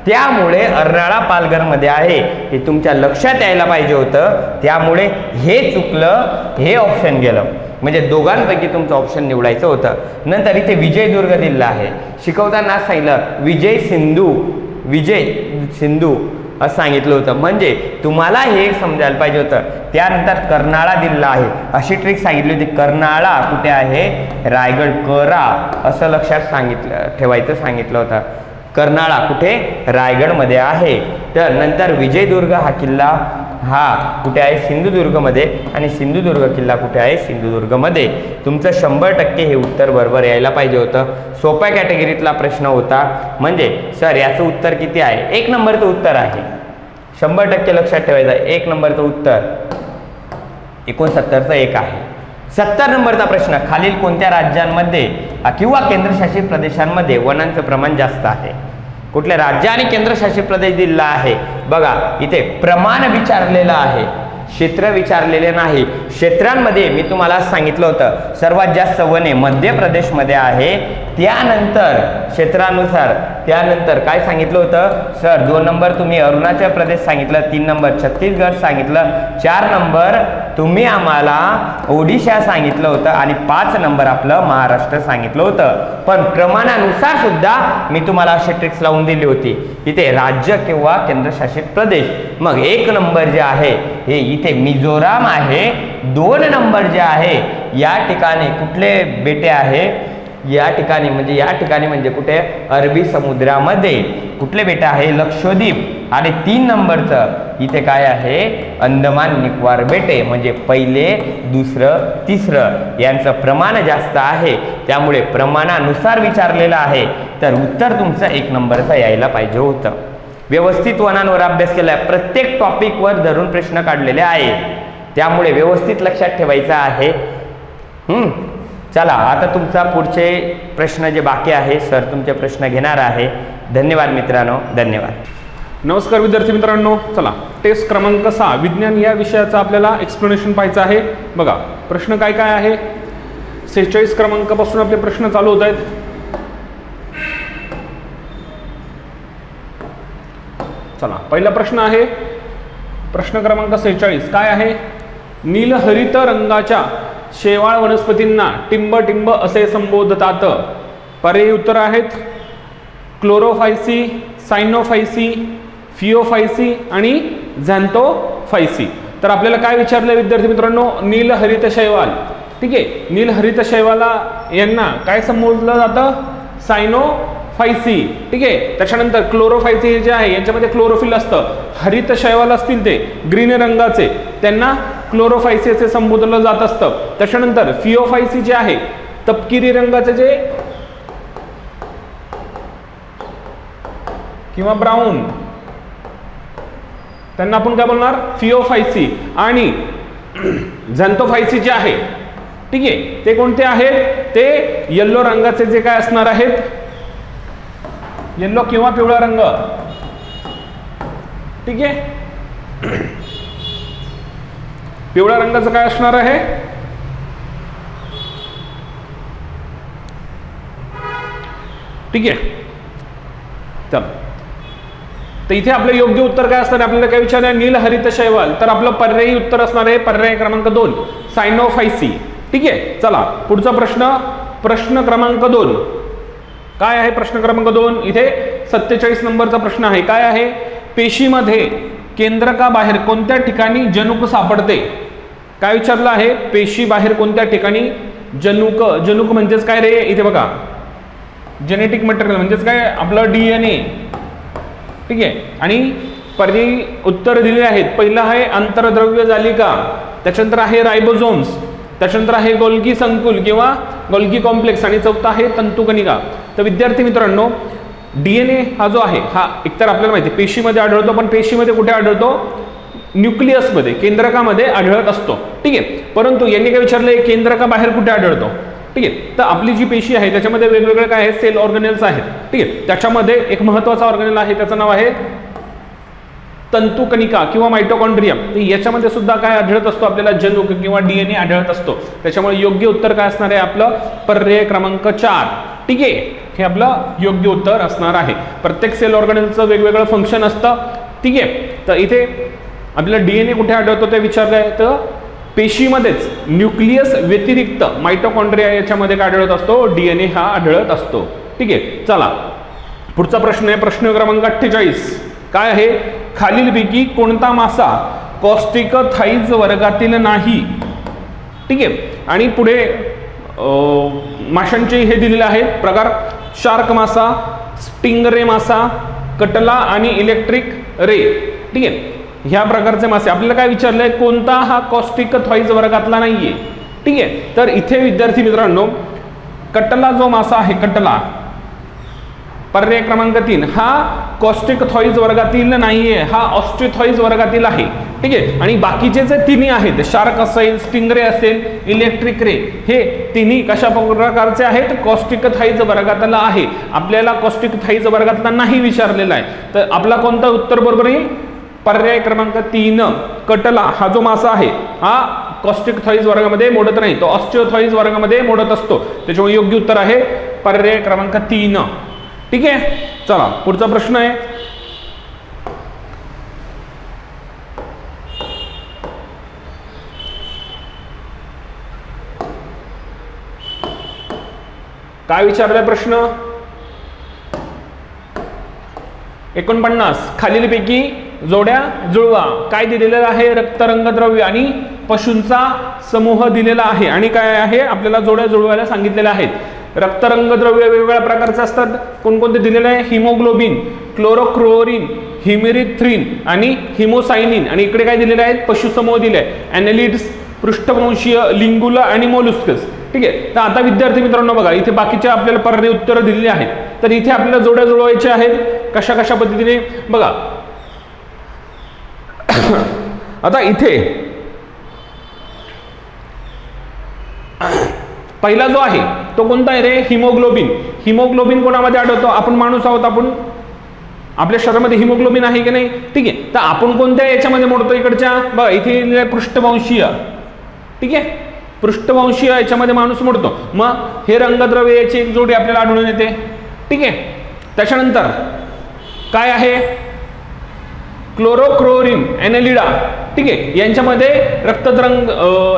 त्यामुळे अर्नाळा पालघरमध्ये आहे हे तुमच्या लक्षात यायला पाहिजे होतं. त्यामुळे हे चुकलं, हे ऑप्शन गेलं, म्हणजे दोघांपैकी तुमचं ऑप्शन निवडायचं होतं. नंतर इथे विजयदुर्ग दिलेला आहे, शिकवताना सांगितलं विजय सिंधू असं सांगितलं होतं, म्हणजे तुम्हाला हे समजायला पाहिजे होतं. त्यानंतर कर्नाळा दिलेला आहे, अशी ट्रिक सांगितली होती, कर्नाळा कुठे आहे, रायगड करा असं लक्षात ठेवायचं सांगितलं होतं. कर्नाळा कुठे, रायगडमध्ये आहे. तर नंतर विजयदुर्ग हा किल्ला हा कुठे आहे? सिंधुदुर्गमध्ये. आणि सिंधुदुर्ग किल्ला कुठे आहे? सिंधुदुर्गमध्ये. तुमचं 100% हे उत्तर बरोबर यायला पाहिजे होतं. सोप्या कॅटेगरीतला प्रश्न होता. म्हणजे सर याचं उत्तर किती आहे? 1 नंबरचं उत्तर आहे. 100% लक्षात ठेवायचं. 1 नंबरचं उत्तर 69चं 1 आहे. 70 नंबरचा प्रश्न, खालील कोणत्या राज्यांमध्ये किंवा केंद्रशासित प्रदेशांमध्ये वनांचं प्रमाण जास्त आहे? कुठले राज्य आणि केंद्रशासित प्रदेश दिलेला आहे? बघा इथे प्रमाण विचारलेलं आहे, क्षेत्र विचारलेले नाही. क्षेत्रांमध्ये मी तुम्हाला सांगितलं होतं सर्वात जास्त वने मध्य प्रदेशमध्ये आहे. त्यानंतर क्षेत्रानुसार त्यानंतर काय सांगितलं होतं सर? 2 नंबर तुम्ही अरुणाचल प्रदेश सांगितलं, 3 नंबर छत्तीसगड सांगितलं, 4 नंबर तुम्ही आम्हाला ओडिशा सांगितलं होतं आणि 5 नंबर आपलं महाराष्ट्र सांगितलं होतं. पण प्रमाणानुसार सुद्धा मी तुम्हाला अशी ट्रिक्स लावून दिली होती. इथे राज्य किंवा केंद्रशासित प्रदेश. मग 1 नंबर जे आहे हे इथे मिझोराम आहे. 2 नंबर जे आहे या ठिकाणी कुठले बेटे आहे? या ठिकाणी म्हणजे कुठे? अरबी समुद्रामध्ये. कुठले बेटे आहे? लक्षद्वीप. आणि 3 नंबरचं इथे काय आहे? अंदमान निकोबार बेटे. म्हणजे पहिले, दुसरं, तिसरं यांचं प्रमाण जास्त आहे. त्यामुळे प्रमाणानुसार विचारलेलं आहे. तर उत्तर तुमचं 1 नंबरचं यायला पाहिजे होतं. व्यवस्थित वनांवर अभ्यास केला, प्रत्येक टॉपिकवर धरून प्रश्न काढलेले आहेत. त्यामुळे व्यवस्थित लक्षात ठेवायचं आहे. चला आता तुमचा पुढचे प्रश्न जे बाकी आहे सर तुमचे प्रश्न घेणार आहे. धन्यवाद मित्रांनो, धन्यवाद. नमस्कार विद्यार्थी मित्रांनो, चला टेस्ट क्रमांक 6 विज्ञान या विषयाचा आपल्याला एक्सप्लेनेशन पाहायचं आहे. बघा प्रश्न काय काय आहे. 46 क्रमांकापासून आपले प्रश्न चालू होत आहेत. चला पहिला प्रश्न आहे प्रश्न क्रमांक 46. काय आहे? नीलहरित रंगाच्या शेवाळ वनस्पतींना टिंब असे संबोधतात. पर्यायी उत्तर आहेत क्लोरोफायसी, सायनोफायसी, फिओफायसी आणि झॅन्थोफायसी. तर आपल्याला काय विचारलं विद्यार्थी मित्रांनो? नीलहरित शैवाल. ठीक आहे, नीलहरित शैवाला यांना काय संबोधलं जातं? सायनोफायसी. ठीक आहे. त्याच्यानंतर क्लोरोफायसी जे आहे यांच्यामध्ये क्लोरोफिल असतं. हरित शैवाल असतील ते ग्रीन रंगाचे त्यांना क्लोरोफायसी असे संबोधलं जात असतं. त्याच्यानंतर फिओफायसी जे आहे तपकिरी रंगाचे जे किंवा ब्राऊन त्यांना आपण काय बोलणार? फिओफायसी. आणि झॅन्थोफायसी जे आहे ठीक आहे ते कोणते आहेत? ते येल्लो रंगाचे जे काय असणार आहेत, येल्लो किंवा पिवळा रंग. ठीक आहे, पिवळ्या रंगाचं काय असणार आहे? ठीक आहे. चल तर इथे आपलं योग्य उत्तर काय असणार? आपल्याला काय विचारलं? नीलहरित शैवाल. तर आपलं पर्यायी उत्तर असणार आहे पर्याय क्रमांक 2 सायनोफायसी. ठीक आहे. चला पुढचा प्रश्न क्रमांक 2 काय आहे? प्रश्न क्रमांक 2 इथे 47 नंबरचा प्रश्न आहे. काय आहे? पेशीमध्ये केंद्रकाबाहेर कोणत्या ठिकाणी जनुक सापडते? काय विचारलं आहे? पेशी बाहेर कोणत्या ठिकाणी जनुक. जनुक म्हणजेच काय रे? इथे बघा जेनेटिक मटेरियल म्हणजेच काय? आपलं DNA. ठीक आहे. आणि पर्यायी उत्तर दिलेले आहेत. पहिलं आहे आंतरद्रव्य जालिका, त्याच्यानंतर आहे रायबोझोम्स, त्याच्यानंतर आहे गोल्गी संकुल किंवा गोल्गी कॉम्प्लेक्स आणि चौथा आहे तंतुकणिका. तर विद्यार्थी मित्रांनो DNA हा जो आहे हा एकतर आपल्याला माहिती आहे पेशीमध्ये आढळतो, पण पेशीमध्ये कुठे आढळतो? न्यूक्लियसमध्ये, केंद्रकामध्ये आढळत असतो. ठीक आहे. परंतु यांनी काय विचारलंय? केंद्रकाबाहेर कुठे आढळतो? ठीक आहे. तर आपली जी पेशी आहे त्याच्यामध्ये वेगवेगळे काय आहे? सेल ऑर्गनेल्स आहेत. ठीक आहे. त्याच्यामध्ये एक महत्त्वाचा ऑर्गनेल आहे त्याचं नाव आहे तंतुकणिका किंवा मायटोकॉन्ड्रियम. तर याच्यामध्ये सुद्धा काय आढळत असतो? आपल्याला जनुक किंवा DNA आढळत असतो. त्याच्यामुळे योग्य उत्तर काय असणार आहे? आपलं पर्याय क्रमांक 4. ठीक आहे, हे आपलं योग्य उत्तर असणार आहे. प्रत्येक सेल ऑर्गनेलचं वेगवेगळं फंक्शन असतं. ठीक आहे. तर इथे आपल्याला DNA कुठे आढळतो ते विचारलंय. तर पेशीमध्येच न्यूक्लियस व्यतिरिक्त मायटोकॉन्ड्रिया याच्यामध्ये काय आढळत असतो? DNA हा आढळत असतो. ठीक आहे. चला पुढचा प्रश्न आहे प्रश्न क्रमांक 48. काय आहे? खालीलपैकी कोणता मासा कॉस्टिकथाईज वर्गातील नाही? ठीक आहे. आणि पुढे माशांचे हे दिलेले आहेत प्रकार: शार्क मासा, स्टिंगरे मासा, कटला आणि इलेक्ट्रिक रे. ठीक आहे. ह्या प्रकारचे मासे. आपल्याला काय विचारलंय, कोणता हा कॉस्टिक थॉईज वर्गातला नाहीये. ठीक आहे, तर इथे विद्यार्थी मित्रांनो कटला जो मासा आहे, कटला पर्याय क्रमांक 3 हा कॉस्टिकथॉईज वर्गातील नाहीये, हा ऑस्ट्रिथॉईज वर्गातील आहे. ठीक आहे, आणि बाकीचे जे तिन्ही आहेत, शार्क असेल, स्टिंगरे असेल, इलेक्ट्रिक रे, हे तिन्ही कशा प्रकारचे आहेत, कॉस्टिकथॉईज वर्गातला आहे. आपल्याला कॉस्टिकथॉईज वर्गातला नाही विचारलेला आहे, तर आपला कोणता उत्तर बरोबर येईल, पर्याय क्रमांक 3 कटला हा जो मासा आहे हा कॉस्टिकथॉईज वर्गामध्ये मोडत नाही, तो ऑस्ट्रियोथॉईज वर्गामध्ये मोडत असतो. त्याच्यामुळे योग्य उत्तर आहे पर्याय क्रमांक 3. ठीक आहे, चला पुढचा प्रश्न आहे. काय विचारलाय प्रश्न, 49 खालीलपैकी जोड्या जुळवा. काय दिलेलं आहे, रक्तरंगद्रव्य आणि पशूंचा समूह दिलेला आहे, आणि काय आहे, आपल्याला जोड्या जुळवायला सांगितलेल्या आहेत. रक्तरंगद्रव्य वेगवेगळ्या प्रकारचे असतात. कोणकोणते दिलेले आहे, हिमोग्लोबिन, क्लोरोक्रोरिन, हिमेरिथ्रिन आणि हिमोसायनिन. आणि इकडे काय दिलेले आहेत, पशुसमूह दिले आहे, ॲनेलिड्स, पृष्ठवंशीय, लिंगुला आणि मोलुस्कस. ठीक आहे, तर आता विद्यार्थी मित्रांनो बघा, इथे बाकीचे आपल्याला पर्याय उत्तरं दिलेली आहेत. तर इथे आपल्याला जोड्या जुळवायच्या आहेत, कशा कशा पद्धतीने बघा. आता इथे पहिला जो आहे तो कोणता आहे रे, हिमोग्लोबिन. हिमोग्लोबिन कोणामध्ये आढळतो, आपण माणूस आहोत, आपण आपल्या शरीरामध्ये हिमोग्लोबिन आहे की नाही. ठीक आहे, तर आपण कोणत्या याच्यामध्ये मोडतो, इकडच्या बघा इथे पृष्ठवंशीय. ठीक आहे, पृष्ठवंशीय याच्यामध्ये माणूस मोडतो. मग हे रंगद्रव्य याची एक जोडी आपल्याला आढळून येते. ठीक आहे, त्याच्यानंतर काय आहे, क्लोरोक्रोरिन, ॲनेलिडा. ठीक आहे, यांच्यामध्ये रक्तद्रंग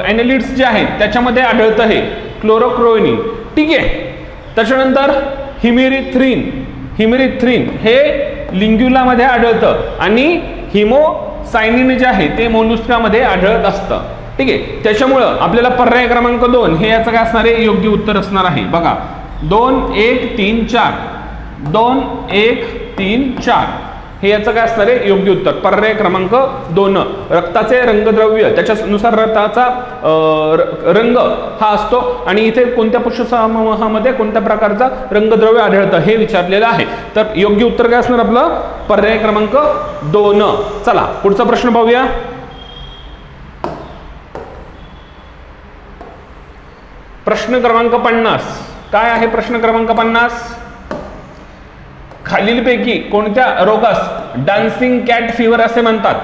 ॲनेलिड्स जे आहेत त्याच्यामध्ये आढळतं हे क्लोरोक्रोरिन. ठीक आहे, त्याच्यानंतर हिमेरिथ्रिन. हिमेरिथ्रिन हे लिंग्युलामध्ये आढळतं आणि हिमोसायनिन जे आहे ते मोलुस्कामध्ये आढळत असतं. ठीक आहे, त्याच्यामुळं आपल्याला पर्याय क्रमांक 2 हे याचं काय असणार आहे, योग्य उत्तर असणार आहे. बघा 2 1 3 4 2 1 3 4 हे याचं काय असणार आहे, योग्य उत्तर पर्याय क्रमांक 2. रक्ताचे रंगद्रव्य त्याच्यानुसार रक्ताचा रंग हा असतो, आणि इथे कोणत्या पशुसमूहामध्ये कोणत्या प्रकारचा रंगद्रव्य आढळतं हे विचारलेलं आहे. तर योग्य उत्तर काय असणार आपलं, पर्याय क्रमांक 2. चला पुढचा प्रश्न पाहूया. प्रश्न क्रमांक 50. काय आहे प्रश्न क्रमांक 50, खालीलपैकी कोणत्या रोगास डान्सिंग कॅट फिवर असे म्हणतात.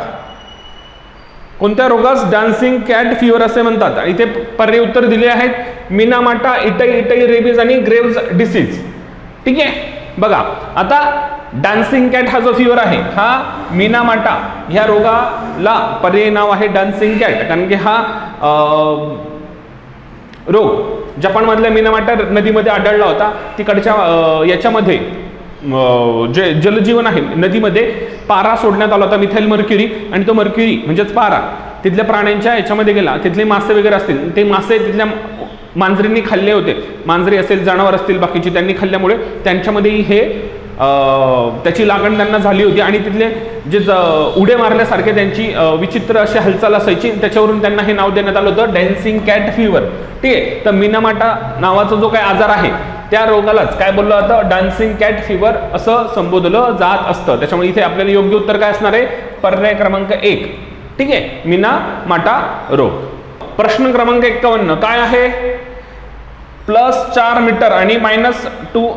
कोणत्या रोगास डान्सिंग कॅट फिवर असे म्हणतात. इथे पर्याय उत्तर दिले आहेत, मिनामाटा, इटई रेबीज आणि ग्रेव्स डिसीज. ठीक आहे, बघा आता डान्सिंग कॅट हा जो फिवर आहे हा मिनामाटा ह्या रोगाला पर्याय नाव आहे डान्सिंग कॅट, कारण की हा रोग जपानमधल्या मिनामाटा नदीमध्ये आढळला होता. तिकडच्या याच्यामध्ये जे जलजीवन आहे नदीमध्ये पारा सोडण्यात आला होता, मिथाइल मर्क्युरी, आणि तो मर्क्युरी म्हणजेच पारा तिथल्या प्राण्यांच्या याच्यामध्ये गेला. तिथले मासे वगैरे असतील, ते मासे तिथल्या मांजरींनी खाल्ले होते. मांजरी असेल, जनावर असतील बाकीची, त्यांनी खाल्ल्यामुळे त्यांच्यामध्येही हे त्याची लागण त्यांना झाली होती, आणि तिथले जे उडे मारल्यासारखे त्यांची विचित्र अशी हालचाल असायची, त्याच्यावरून त्यांना हे नाव देण्यात आलं होतं डॅन्सिंग कॅट फिवर. ठीक आहे, तर मिनामाटा नावाचा जो काही आजार आहे त्या रोगालाच काय बोललं जातं, डान्सिंग कॅट फिवर असं संबोधलं जात असतं. त्याच्यामुळे इथे आपल्याला योग्य उत्तर काय असणार आहे, पर्याय क्रमांक 1. ठीक आहे, मिनामाटा रोग. प्रश्न क्रमांक 51 काय आहे, +4 मीटर आणि -2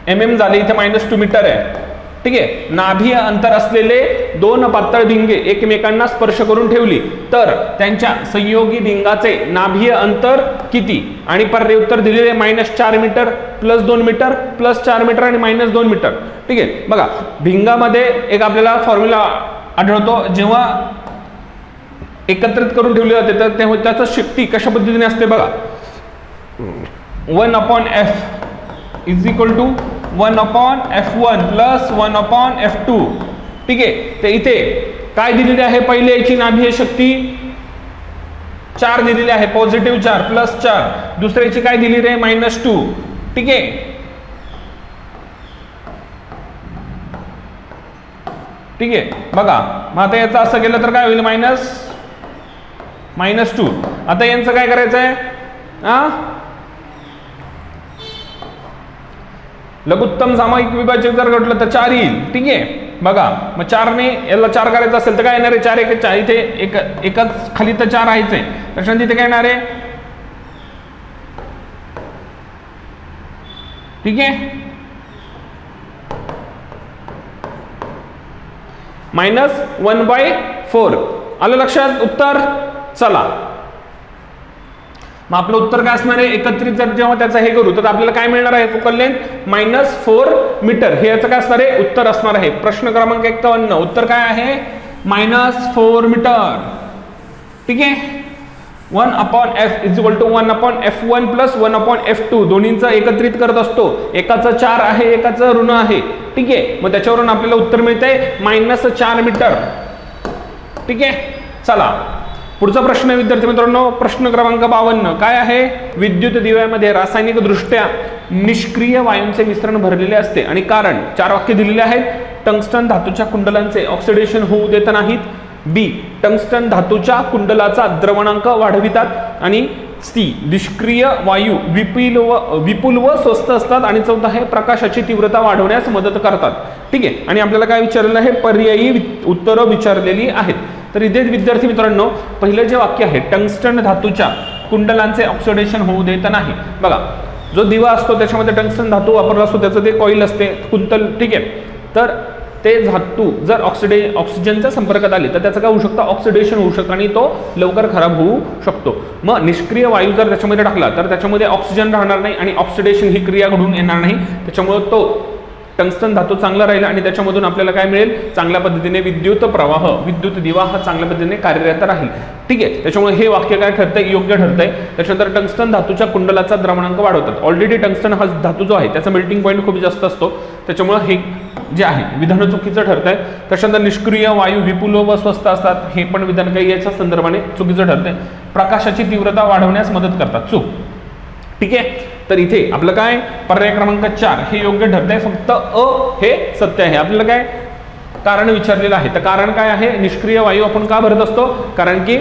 mm झाले, इथे -2 मीटर आहे. ठीक आहे, नाभीय अंतर असलेले 2 पातळ भिंगे एकमेकांना स्पर्श करून ठेवली तर त्यांच्या संयोगी भिंगाचे नाभीय अंतर किती. आणि पर्याय उत्तर दिलेले -4 मीटर, +2 मीटर, +4 मीटर आणि -2 मीटर. ठीक आहे, बघा भिंगामध्ये एक आपल्याला फॉर्म्युला आढळतो, जेव्हा एकत्रित करून ठेवले जाते तर तेव्हा त्याची शक्ती कशा पद्धतीने असते बघा, 1/F = 1/F1 + 1/F2. ठीक आहे, तर इथे काय दिलेले आहे, पहिले याची नाभीय शक्ती 4 दिलेली आहे, पॉझिटिव्ह 4 +4. दुसऱ्याची काय दिलेली आहे, -2. ठीक आहे, ठीक आहे बघा. मग आता याचं असं केलं तर काय होईल, -2. आता यांचं काय करायचं आहे, लघुत्तम सामायिक विभाजक जर घडलं तर 4 येईल. ठीक आहे बघा. मग 4 ने याला 4 करायचं असेल तर काय येणार आहे, 4 1 4. इथे एकच खाली तर 4 आहेच आहे, त्याच्यानंतर इथे काय येणार आहे, ठीक आहे -1/4. आलं लक्षात उत्तर. चला मग आपलं उत्तर काय असणार आहे, एकत्रित जर जेव्हा त्याचं हे करू तर आपल्याला काय मिळणार आहे, फोकल लेंथ -4 मीटर. हे याचं काय असणार आहे, उत्तर असणार आहे. प्रश्न क्रमांक 51 उत्तर काय आहे, -4 मीटर. ठीक आहे. 1/f = 1/f1 + 1/f2 दोन्हींचं एकत्रित करत असतो. एकाचं 4 आहे, एकाचं ऋण आहे. ठीक आहे. मग त्याच्यावरून आपल्याला उत्तर मिळतंय -4 मीटर. ठीक आहे. चला पुढचा प्रश्न विद्यार्थी मित्रांनो, प्रश्न क्रमांक 52 काय आहे, विद्युत दिव्यामध्ये रासायनिक दृष्ट्या निष्क्रिय वायूंचे मिश्रण भरलेले असते आणि कारण. 4 वाक्य दिलेले आहेत. टंगस्टन धातूच्या कुंडलांचे ऑक्सिडेशन होऊ देत नाहीत. बी, टंगस्टन धातूच्या कुंडलाचा द्रवणांक वाढवितात. आणि सी, निष्क्रिय वायू विपुल व स्वस्त असतात. आणि चौथा आहे, प्रकाशाची तीव्रता वाढवण्यास मदत करतात. ठीक आहे. आणि आपल्याला काय विचारलेलं आहे, पर्यायी उत्तरं विचारलेली आहेत. तर इथे विद्यार्थी मित्रांनो पहिलं जे वाक्य आहे, टंगस्टन धातूच्या कुंडलांचे ऑक्सिडेशन होऊ देत नाही. बघा जो दिवा असतो त्याच्यामध्ये टंगस्टन धातू वापरला असतो, त्याचं ते कॉईल असते कुंतल. ठीक आहे. तर ते धातू जर ऑक्सिजनच्या संपर्कात आले तर त्याचं काय होऊ शकतं, ऑक्सिडेशन होऊ शकतं आणि तो लवकर खराब होऊ शकतो. मग निष्क्रिय वायू जर त्याच्यामध्ये टाकला तर त्याच्यामध्ये ऑक्सिजन राहणार नाही आणि ऑक्सिडेशन ही क्रिया घडून येणार नाही. त्याच्यामुळे तो टंगस्टन धातू चांगला राहील आणि त्याच्यामधून आपल्याला काय मिळेल, चांगल्या पद्धतीने विद्युत प्रवाह, विद्युत दिवा हा चांगल्या पद्धतीने कार्यरत राहील. ठीक आहे. त्याच्यामुळे हे वाक्य काय ठरतंय, योग्य ठरतंय. त्याच्यानंतर टंगस्टन धातूच्या कुंडलाचा द्रवणांक वाढवतात. ऑलरेडी टंगस्टन हा धातू जो आहे त्याचा मेल्टिंग पॉईंट खूप जास्त असतो. त्याच्यामुळे हे जे आहे विधान चुकीचं ठरतंय. त्याच्यानंतर निष्क्रिय वायू विपुल व स्वस्त असतात, हे पण विधान काही याच्या संदर्भाने चुकीचं ठरतंय. प्रकाशाची तीव्रता वाढवण्यास मदत करतात, चूक. ठीक आहे. तर इथे आपलं काय, पर्याय क्रमांक 4 हे योग्य ठरतंय. फक्त अ हे सत्य आहे. आपल्याला काय कारण विचारलेलं आहे, तर कारण काय आहे, निष्क्रिय वायू आपण का भरत असतो, कारण की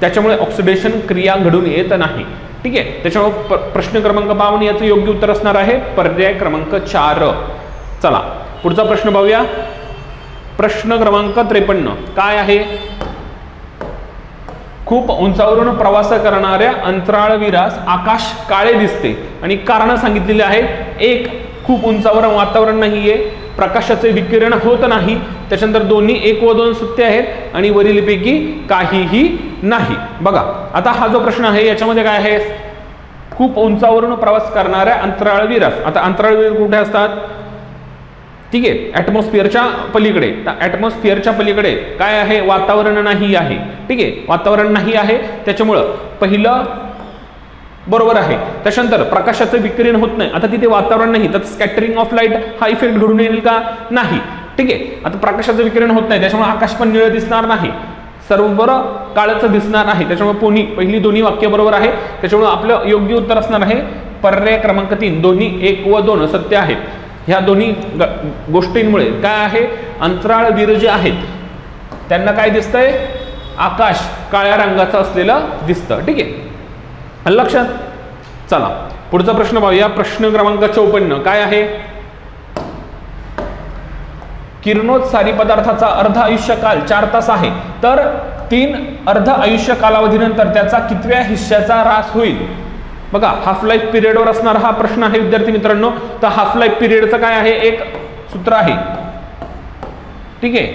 त्याच्यामुळे ऑक्सिडेशन क्रिया घडून येत नाही. ठीक आहे. त्याच्यामुळे प्रश्न क्रमांक 52 याचं योग्य उत्तर असणार आहे पर्याय क्रमांक 4. चला पुढचा प्रश्न पाहूया. प्रश्न क्रमांक 53 काय आहे, खूप उंचावरून प्रवास करणाऱ्या अंतराळवीरास आकाश काळे दिसते आणि कारण सांगितलेले आहेत. 1, खूप उंचावर वातावरण नाहीये, प्रकाशाचे विकिरण होत नाही. त्याच्यानंतर दोन्ही 1 व 2 सत्य आहेत आणि वरीलपैकी काहीही नाही. बघा आता हा जो प्रश्न आहे याच्यामध्ये काय आहे, खूप उंचावरून प्रवास करणाऱ्या अंतराळवीरास. आता अंतराळवीर कुठे असतात, ठीक आहे, ॲटमॉस्फिअरच्या पलीकडे. ॲटमॉस्फिअरच्या पलीकडे काय आहे, वातावरण नाही आहे. ठीक आहे, वातावरण नाही आहे. त्याच्यामुळं पहिलं बरोबर आहे. त्याच्यानंतर प्रकाशाचं विकिरण होत नाही. आता तिथे वातावरण नाही तर स्कॅटरिंग ऑफ लाईट हा इफेक्ट घडून येईल का, नाही. ठीक आहे. आता प्रकाशाचं विकिरण होत नाही त्याच्यामुळे आकाश पण निळं दिसणार नाही, सर्व बरं काळचं दिसणार आहे. त्याच्यामुळे पहिली दोन्ही वाक्य बरोबर आहे. त्याच्यामुळे आपलं योग्य उत्तर असणार आहे पर्याय क्रमांक 3. दोन्ही 1 व 2 सत्य आहेत. ह्या दोन्ही गोष्टींमुळे काय आहे, अंतराळवीर जे आहेत त्यांना काय दिसतंय, आकाश काळ्या रंगाचं असलेलं दिसतं. ठीक आहे, लक्षात. चला पुढचा प्रश्न पाहूया. प्रश्न क्रमांक 54 काय आहे, किरणोत्सारी पदार्थाचा अर्ध आयुष्यकाल 4 तास आहे, तर 3 अर्ध आयुष्य कालावधीनंतर त्याचा कितव्या हिस्साचा ऱ्हास होईल. बघा हाफ लाईफ पिरियडवर असणारा हा प्रश्न आहे विद्यार्थी मित्रांनो. तर हाफ लाईफ पिरियडचं काय आहे, एक सूत्र आहे. ठीक आहे,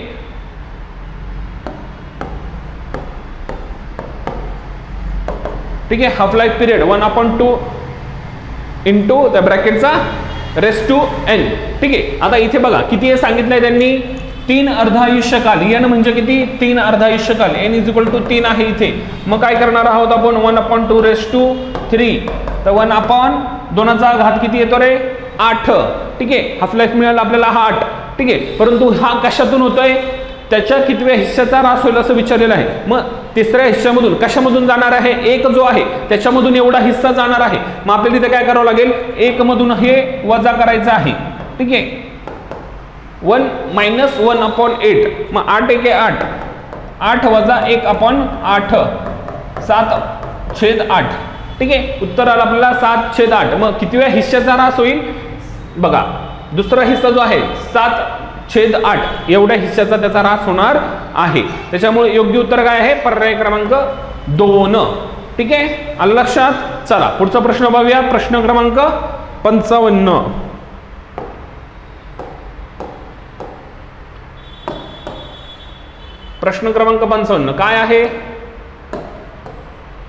ठीक आहे. हाफ लाईफ पिरियड 1/2 इंटू त्या ब्रॅकेटचा रेस टू n. ठीक आहे. आता इथे बघा किती हे सांगितलंय त्यांनी, 3 अर्ध आयुष्यकाल. n म्हणजे किती, 3 अर्ध आयुष्यकाल. n = 3 आहे इथे. मग काय करणार आहोत आपण, 1/2 रेस टू 3. तर 1/2 किती येतो रे, 8. ठीक आहे, हाफ लाईफ मिळाला आपल्याला 8. ठीक आहे, परंतु हा कशातून होतोय, त्याच्या कितव्या हिस्साचा ऱ्हास होईल असं विचारलेलं आहे. मग तिसऱ्या हिस्सामधून कशामधून जाणार आहे, 1 जो आहे त्याच्यामधून एवढा हिस्सा जाणार आहे. मग आपल्याला तिथे काय करावं लागेल, 1 मधून हे वजा करायचं आहे. ठीक आहे, 1 मायनस 1/8, मग 8 1 8, 8 वजा 1/8, 7/8. ठीक आहे, उत्तर आलं आपल्याला 7/8. मग किती वेळा हिस्साचा ऱ्हास होईल बघा, दुसरा हिस्सा जो आहे 7/8 एवढ्या हिस्साचा त्याचा ऱ्हास होणार आहे. त्याच्यामुळे योग्य उत्तर काय आहे, पर्याय क्रमांक 2. ठीक आहे, आलं लक्षात. चला पुढचा प्रश्न बघूया. प्रश्न क्रमांक 55. प्रश्न क्रमांक 55 काय आहे,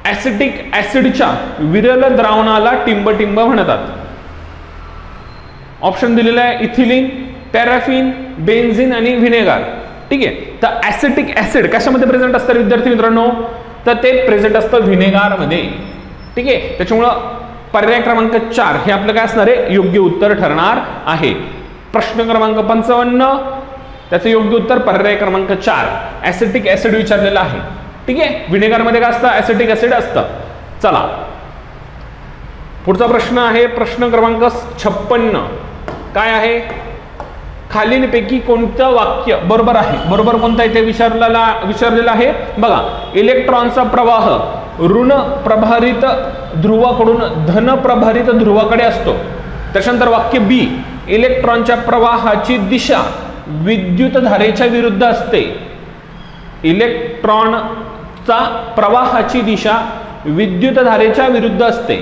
ऍसिटिक ऍसिडच्या विरल द्रावणाला टिंब म्हणतात. ऑप्शन दिलेला आहे इथिलीन, पॅराफिन, बेन्झिन आणि व्हिनेगार. ठीक आहे, तर ऍसिटिक ऍसिड कशामध्ये प्रेझेंट असतात विद्यार्थी मित्रांनो, तर ते प्रेझेंट असतं व्हिनेगार मध्ये. ठीक आहे, त्याच्यामुळं पर्याय क्रमांक 4 हे आपलं काय असणार आहे, योग्य उत्तर ठरणार आहे. प्रश्न क्रमांक 55 त्याचं योग्य उत्तर पर्याय क्रमांक 4 ऍसिटिक ऍसिड विचारलेला आहे. ठीक आहे, व्हिनेगार मध्ये काय असतं, ऍसिटिक ऍसिड असतं. चला पुढचा प्रश्न आहे प्रश्न क्रमांक 56. काय आहे, खालीलपैकी कोणतं वाक्य बरोबर आहे. बरोबर कोणतं आहे ते विचारलेलं आहे बघा. इलेक्ट्रॉनचा प्रवाह ऋण प्रभारित ध्रुवाकडून धन प्रभारित ध्रुवाकडे असतो. त्याच्यानंतर वाक्य बी, इलेक्ट्रॉनच्या प्रवाहाची दिशा विद्युत धारेच्या विरुद्ध असते. इलेक्ट्रॉनचा प्रवाहाची दिशा विद्युत धारेच्या विरुद्ध असते.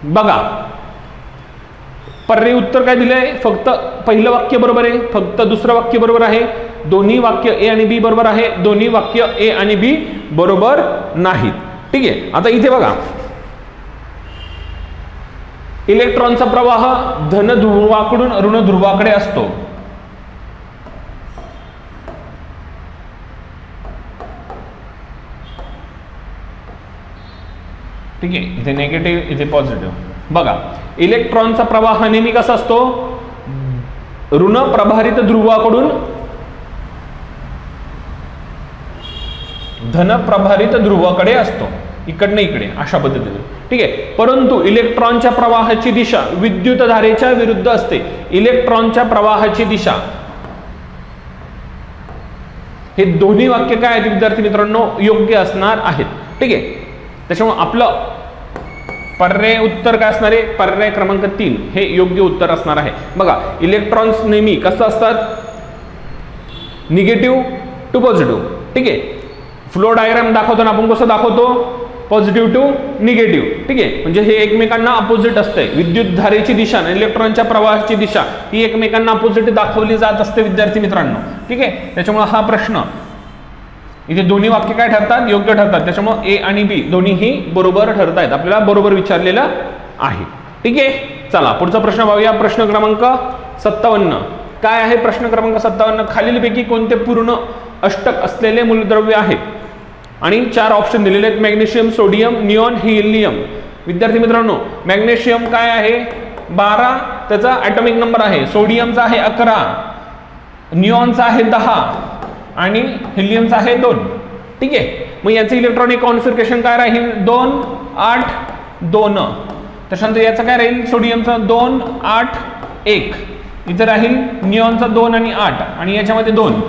बघा पर्यायी उत्तर काय दिलंय, फक्त पहिलं वाक्य बरोबर आहे, फक्त दुसरं वाक्य बरोबर आहे, दोन्ही वाक्य ए आणि बी बरोबर आहे, दोन्ही वाक्य ए आणि बी बरोबर नाहीत. ठीक आहे, आता इथे बघा इलेक्ट्रॉनचा प्रवाह धन ध्रुवाकडून ऋण ध्रुवाकडे असतो. ठीक आहे, इथे निगेटिव्ह इथे पॉझिटिव्ह. बघा इलेक्ट्रॉनचा प्रवाह नेहमी कसा असतो, ऋण प्रभारित ध्रुवाकडून धन प्रभारित ध्रुवाकडे असतो, इकडनं इकडे अशा पद्धतीने. ठीक आहे, परंतु इलेक्ट्रॉनच्या प्रवाहाची दिशा विद्युत धारेच्या विरुद्ध असते. इलेक्ट्रॉनच्या प्रवाहाची दिशा, हे दोन्ही वाक्य काय आहेत विद्यार्थी मित्रांनो, योग्य असणार आहेत. ठीक आहे, त्याच्यामुळे आपलं पर्याय उत्तर काय असणार आहे, पर्याय क्रमांक 3 हे योग्य उत्तर असणार आहे. बघा इलेक्ट्रॉन्स नेहमी कसं असतात, निगेटिव्ह टू पॉझिटिव्ह. ठीक आहे, फ्लो डायग्राम दाखवताना आपण कसं दाखवतो, पॉझिटिव्ह टू निगेटिव्ह. ठीक आहे, म्हणजे हे एकमेकांना अपोजिट असते. विद्युत धारेची दिशा आणि इलेक्ट्रॉनच्या प्रवाहाची दिशा ही एकमेकांना अपोजिट दाखवली जात असते विद्यार्थी मित्रांनो. ठीक आहे, त्याच्यामुळे हा प्रश्न इथे दोन्ही वाक्य काय ठरतात, योग्य ठरतात. त्याच्यामुळे ए आणि बी दोन्हीही बरोबर ठरतायत, आपल्याला बरोबर विचारलेलं आहे. ठीक आहे, चला पुढचा प्रश्न बघूया. प्रश्न क्रमांक 57 काय आहे, प्रश्न क्रमांक 57 खालीलपैकी कोणते पूर्ण अष्टक असलेले मूलद्रव्य आहेत. आणि 4 ऑप्शन दिलेले आहेत, मॅग्नेशियम, सोडियम, निऑन, हिलियम. विद्यार्थी मित्रांनो मॅग्नेशियम काय आहे 12 त्याचा ॲटॉमिक नंबर आहे, सोडियमचा आहे 11, निऑनचा आहे 10 आणि हिलियमचा आहे 2. ठीक आहे, मग याचं इलेक्ट्रॉनिक कॉन्फिगरेशन काय राहील, 2 8 2. त्याच्यानंतर याचं काय राहील, सोडियमचा 2 8 1, इथे राहील निऑनचा 2 आणि 8 आणि याच्यामध्ये 2.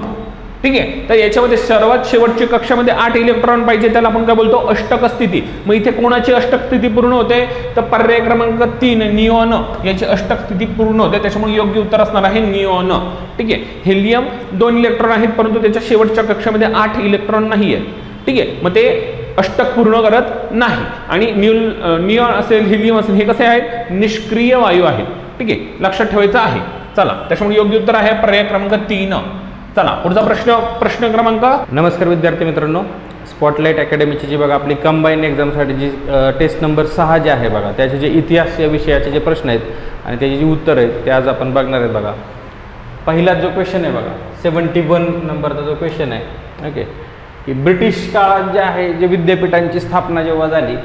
ठीक आहे, तर याच्यामध्ये सर्वात शेवटच्या कक्षामध्ये 8 इलेक्ट्रॉन पाहिजे, त्याला आपण काय बोलतो, अष्टक स्थिती. मग इथे कोणाची अष्टक स्थिती पूर्ण होते, तर पर्याय क्रमांक 3 निऑन याची अष्टक स्थिती पूर्ण होते. त्याच्यामुळे योग्य उत्तर असणार आहे निऑन. ठीक आहे, हेलियम 2 इलेक्ट्रॉन आहेत, परंतु त्याच्या शेवटच्या कक्षामध्ये 8 इलेक्ट्रॉन नाही आहे. ठीक आहे, मग ते अष्टक पूर्ण करत नाही. आणि निऑन असेल, हिलियम असेल, हे कसे आहेत, निष्क्रिय वायू आहेत. ठीक आहे, लक्षात ठेवायचं आहे. चला, त्याच्यामुळे योग्य उत्तर आहे पर्याय क्रमांक 3. चला पुढचा प्रश्न क्रमांक. नमस्कार विद्यार्थी मित्रांनो, स्पॉटलाईट अकॅडमीची जी बघा आपली कंबाईन एक्झामसाठी जी टेस्ट नंबर 6 जे आहे बघा, त्याचे जे इतिहास या विषयाचे जे प्रश्न आहेत आणि त्याची जी उत्तर आहेत ते आज आपण बघणार आहेत. बघा पहिला जो क्वेश्चन आहे बघा 71 नंबरचा जो क्वेश्चन आहे, ओके, की ब्रिटिश काळात जे आहे जे विद्यापीठांची स्थापना जेव्हा झाली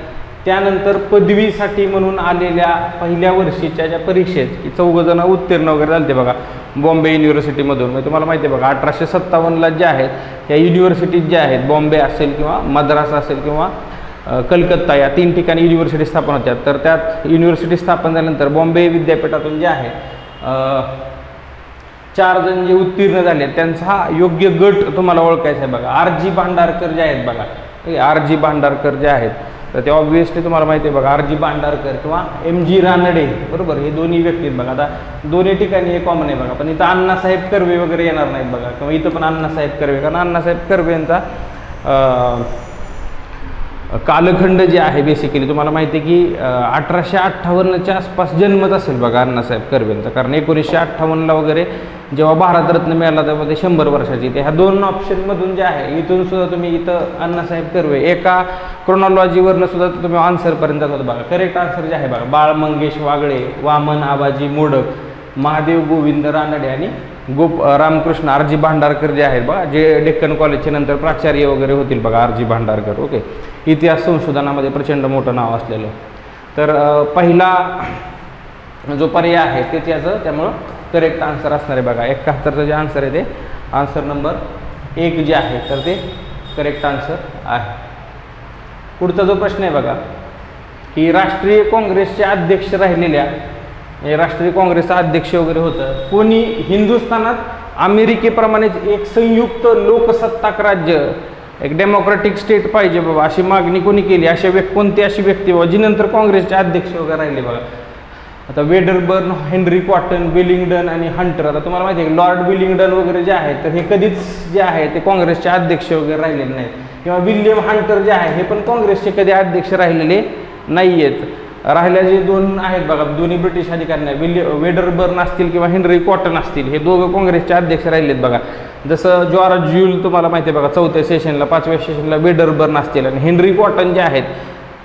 त्यानंतर पदवीसाठी म्हणून आलेल्या पहिल्या वर्षीच्या ज्या परीक्षेत की 4 जण उत्तीर्ण वगैरे झाले बघा बॉम्बे युनिव्हर्सिटीमधून. म्हणजे तुम्हाला माहिती आहे बघा 1857ला ज्या आहेत या युनिव्हर्सिटीज ज्या आहेत, बॉम्बे असेल किंवा मद्रास असेल किंवा कलकत्ता, या 3 ठिकाणी युनिव्हर्सिटी स्थापन होत्या. तर त्यात युनिव्हर्सिटी स्थापन झाल्यानंतर बॉम्बे विद्यापीठातून जे आहे 4 जण जे उत्तीर्ण झाले त्यांचा योग्य गट तुम्हाला ओळखायचा आहे बघा. RG भांडारकर जे आहेत बघा, RG भांडारकर जे आहेत तर ते ऑब्व्हियसली तुम्हाला माहिती आहे बघा, RG भांडारकर किंवा MG रानडे, बरोबर, हे दोन्ही व्यक्ती आहेत बघा. आता दोन्ही ठिकाणी हे कॉमन आहे बघा, पण इथं अण्णासाहेब कर्वे वगैरे येणार नाहीत बघा, किंवा इथं पण अण्णासाहेब कर्वे, कारण अण्णासाहेब कर्वे यांचा कालखंड जे आहे बेसिकली तुम्हाला माहिती आहे की 1858च्या आसपास जन्मत असेल बघा अण्णासाहेब कर्वेंचा, कारण 1958ला वगैरे जेव्हा भारतरत्न मिळाला तेव्हा ते 100 वर्षाची. ते ह्या 2 ऑप्शनमधून जे आहे इथून सुद्धा तुम्ही इथं अण्णासाहेब कर्वे एका क्रोनॉलॉजीवरनं सुद्धा तुम्ही आन्सरपर्यंत जातात बघा. करेक्ट आन्सर जे आहे बघा, बाळ मंगेश वागळे, वामन आबाजी मोडक, महादेव गोविंद रानडे आणि रामकृष्ण RG भांडारकर जे आहेत बघा, जे डेक्कन कॉलेजचे नंतर प्राचार्य वगैरे होतील बघा, RG भांडारकर. ओके, इतिहास संशोधनामध्ये प्रचंड मोठं नाव असलेलं. तर पहिला जो पर्याय आहे तेच याचं त्यामुळं करेक्ट आन्सर असणार आहे बघा. 71चं जे आन्सर आहे ते आन्सर नंबर 1 जे आहे तर ते करेक्ट आन्सर आहे. पुढचा जो प्रश्न आहे बघा की राष्ट्रीय काँग्रेसचे अध्यक्ष राहिलेल्या, राष्ट्रीय काँग्रेसचा अध्यक्ष वगैरे होतं कोणी, हिंदुस्थानात अमेरिकेप्रमाणेच एक संयुक्त लोकसत्ताक राज्य, एक डेमोक्रेटिक स्टेट पाहिजे बाबा अशी मागणी कोणी केली, कोणती अशी व्यक्ती बाबा जी नंतर काँग्रेसचे अध्यक्ष वगैरे राहिले बघा. आता वेडरबर्न, हेनरी कॉटन, विलिंग्डन आणि हंटर. आता तुम्हाला माहिती आहे लॉर्ड विलिंग्डन वगैरे जे आहेत तर हे कधीच जे आहे ते काँग्रेसचे अध्यक्ष वगैरे राहिलेले नाहीत, किंवा विल्यम हंटर जे आहे हे पण काँग्रेसचे कधी अध्यक्ष राहिलेले नाही आहेत. राहिल्या जे 2 आहेत बघा, दोन्ही ब्रिटिश अधिकारी नाही, वेडरबर्न असतील किंवा हेनरी कॉटन असतील, हे दोघं काँग्रेसचे अध्यक्ष राहिलेत बघा. जसं जॉर्ज ज्यूल तुम्हाला माहिती आहे बघा, 4थ्या सेशनला 5व्या सेशनला वेडरबर्न असतील, आणि हेनरी कॉटन जे आहेत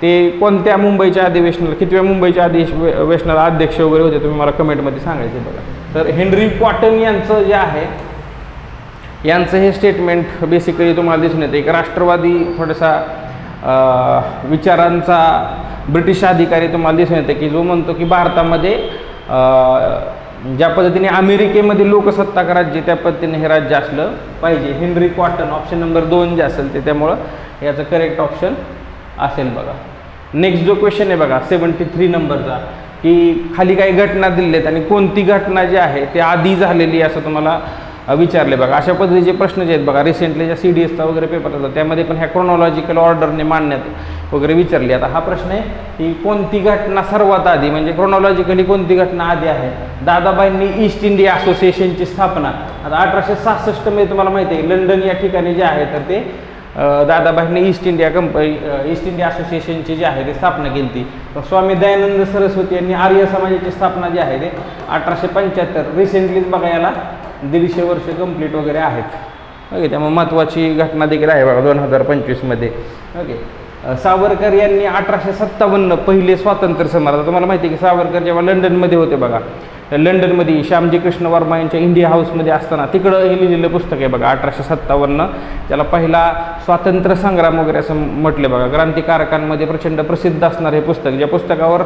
ते कोणत्या मुंबईच्या अधिवेशनाला, कितव्या मुंबईच्या अधिवेशनाला अध्यक्ष वगैरे होते तुम्ही मला कमेंटमध्ये सांगायचे बघा. तर हेनरी कॉटन यांचं जे आहे यांचं हे स्टेटमेंट बेसिकली तुम्हाला दिसून येतं एक राष्ट्रवादी थोडासा विचारांचा ब्रिटिश अधिकारी तुम्हाला दिसून येते की जो म्हणतो की भारतामध्ये ज्या पद्धतीने अमेरिकेमध्ये लोकसत्ताक राज्य त्या पद्धतीने हे राज्य असलं पाहिजे. हेनरी कॉटन ऑप्शन नंबर 2 जे असेल ते त्यामुळं याचं करेक्ट ऑप्शन असेल बघा. नेक्स्ट जो क्वेश्चन आहे बघा 73 नंबरचा, की खाली काही घटना दिलेत आणि कोणती घटना जी आहे ते आधी झालेली असं तुम्हाला विचारले बघा. अशा पद्धतीचे प्रश्न जे आहेत बघा रिसेंटली ज्या CDSचा वगैरे पेपर होता त्यामध्ये पण ह्या क्रोनॉलॉजिकल ऑर्डरने मांडण्यात वगैरे विचारली. आता हा प्रश्न आहे की कोणती घटना सर्वात आधी, म्हणजे क्रोनॉलॉजिकली कोणती घटना आधी आहे. दादाबाईंनी ईस्ट इंडिया असोसिएशनची स्थापना, आता 1866 मध्ये तुम्हाला माहिती आहे लंडन या ठिकाणी जे आहे तर ते दादाबाईंनी ईस्ट इंडिया असोसिएशनची जी आहे ते स्थापना केली होती. स्वामी दयानंद सरस्वती यांनी आर्य समाजाची स्थापना जी आहे ते 1875, रिसेंटलीच बघा याला 150 वर्ष कंप्लीट वगैरे आहेत. ओके, त्यामुळे महत्त्वाची घटना देखील आहे बघा 2025 मध्ये. ओके, सावरकर यांनी 1857 पहिले स्वातंत्र्य समर. तुम्हाला माहिती आहे की सावरकर जेव्हा लंडनमध्ये होते बघा, तर लंडनमध्ये श्यामजी कृष्ण वर्मा यांच्या इंडिया हाऊसमध्ये असताना तिकडं हे लिहिलेलं पुस्तक आहे बघा 1857, त्याला पहिला स्वातंत्र्य संग्राम वगैरे असं म्हटले बघा. क्रांतिकारकांमध्ये प्रचंड प्रसिद्ध असणार हे पुस्तक, ज्या पुस्तकावर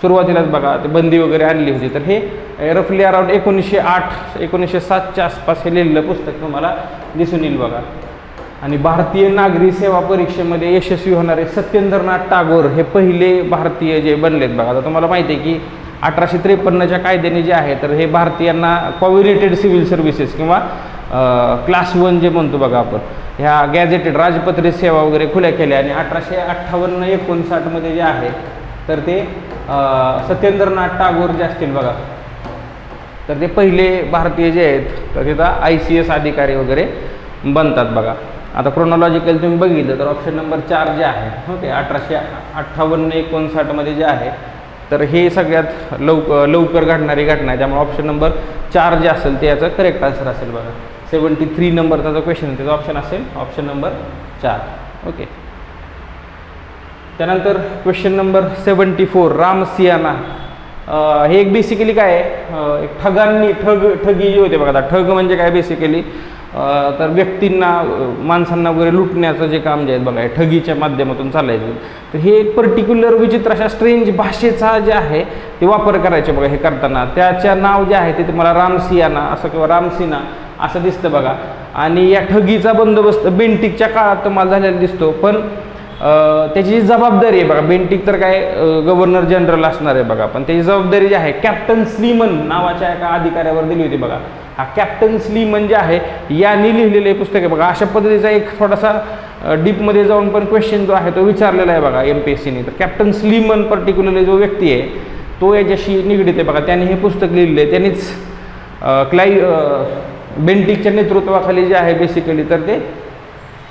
सुरुवातीलाच बघा ते बंदी वगैरे आणली होती. तर हे रफली अराउंड 1908-1907च्या आसपास हे लिहिलेलं पुस्तक तुम्हाला दिसून येईल बघा. आणि भारतीय नागरी सेवा परीक्षेमध्ये यशस्वी होणारे सत्येंद्रनाथ टागोर हे पहिले भारतीय जे बनलेत बघा. आता तुम्हाला माहिती आहे की 1853च्या कायद्याने जे आहे तर हे भारतीयांना कॉव्हिलेटेड सिव्हिल सर्व्हिसेस किंवा क्लास 1 जे म्हणतो बघा आपण, ह्या गॅझेटेड राजपत्रित सेवा वगैरे खुल्या केल्या. आणि 1858-59 मध्ये जे आहे तर ते सत्येंद्रनाथ टागोर जे असतील बघा तर ते पहिले भारतीय जे आहेत तर तिथं ICS अधिकारी वगैरे बनतात बघा. आता क्रोनॉलॉजिकल तुम्ही बघितलं तर ऑप्शन नंबर 4 जे आहे ओके 1858-59 मध्ये जे आहे तर हे सगळ्यात लवकर घडणारी घटना आहे, त्यामुळे ऑप्शन नंबर 4 जे असेल ते याचं करेक्ट आन्सर असेल बघा. 73 नंबरचा जो क्वेश्चन आहे त्याचा ऑप्शन असेल ऑप्शन नंबर 4. ओके, त्यानंतर क्वेश्चन नंबर 74 रामसियाना. हे एक बेसिकली काय आहे, एक ठगी जी होते बघा. आता ठग म्हणजे काय बेसिकली तर व्यक्तींना माणसांना वगैरे लुटण्याचं जे काम जे आहे बघा ठगीच्या माध्यमातून चालायचं. तर हे एक पर्टिक्युलर विचित्र अशा स्ट्रेंज भाषेचा जे आहे ते वापर करायचे बघा हे करताना. त्याच्या नाव जे आहे ते तुम्हाला रामसियाना असं किंवा रामसिना असं दिसतं बघा. आणि या ठगीचा बंदोबस्त बेंटिकच्या काळात तुम्हाला झालेला दिसतो. पण त्याची जी जबाबदारी आहे बघा, बेंटिक तर काय गव्हर्नर जनरल असणार आहे बघा, पण त्याची जबाबदारी जी आहे कॅप्टन स्लीमन नावाच्या एका अधिकाऱ्यावर दिली होती बघा. हा कॅप्टन स्लीमन जे आहे यांनी लिहिलेले पुस्तक आहे बघा. अशा पद्धतीचा एक थोडासा डीपमध्ये जाऊन पण क्वेश्चन जो आहे तो विचारलेला आहे बघा MPSCने. तर कॅप्टन स्लीमन पर्टिक्युलरली जो व्यक्ती आहे तो याच्याशी निगडीत आहे बघा. त्याने हे पुस्तक लिहिलेलं आहे. त्यांनीच बेंटिकच्या नेतृत्वाखाली जे आहे बेसिकली तर ते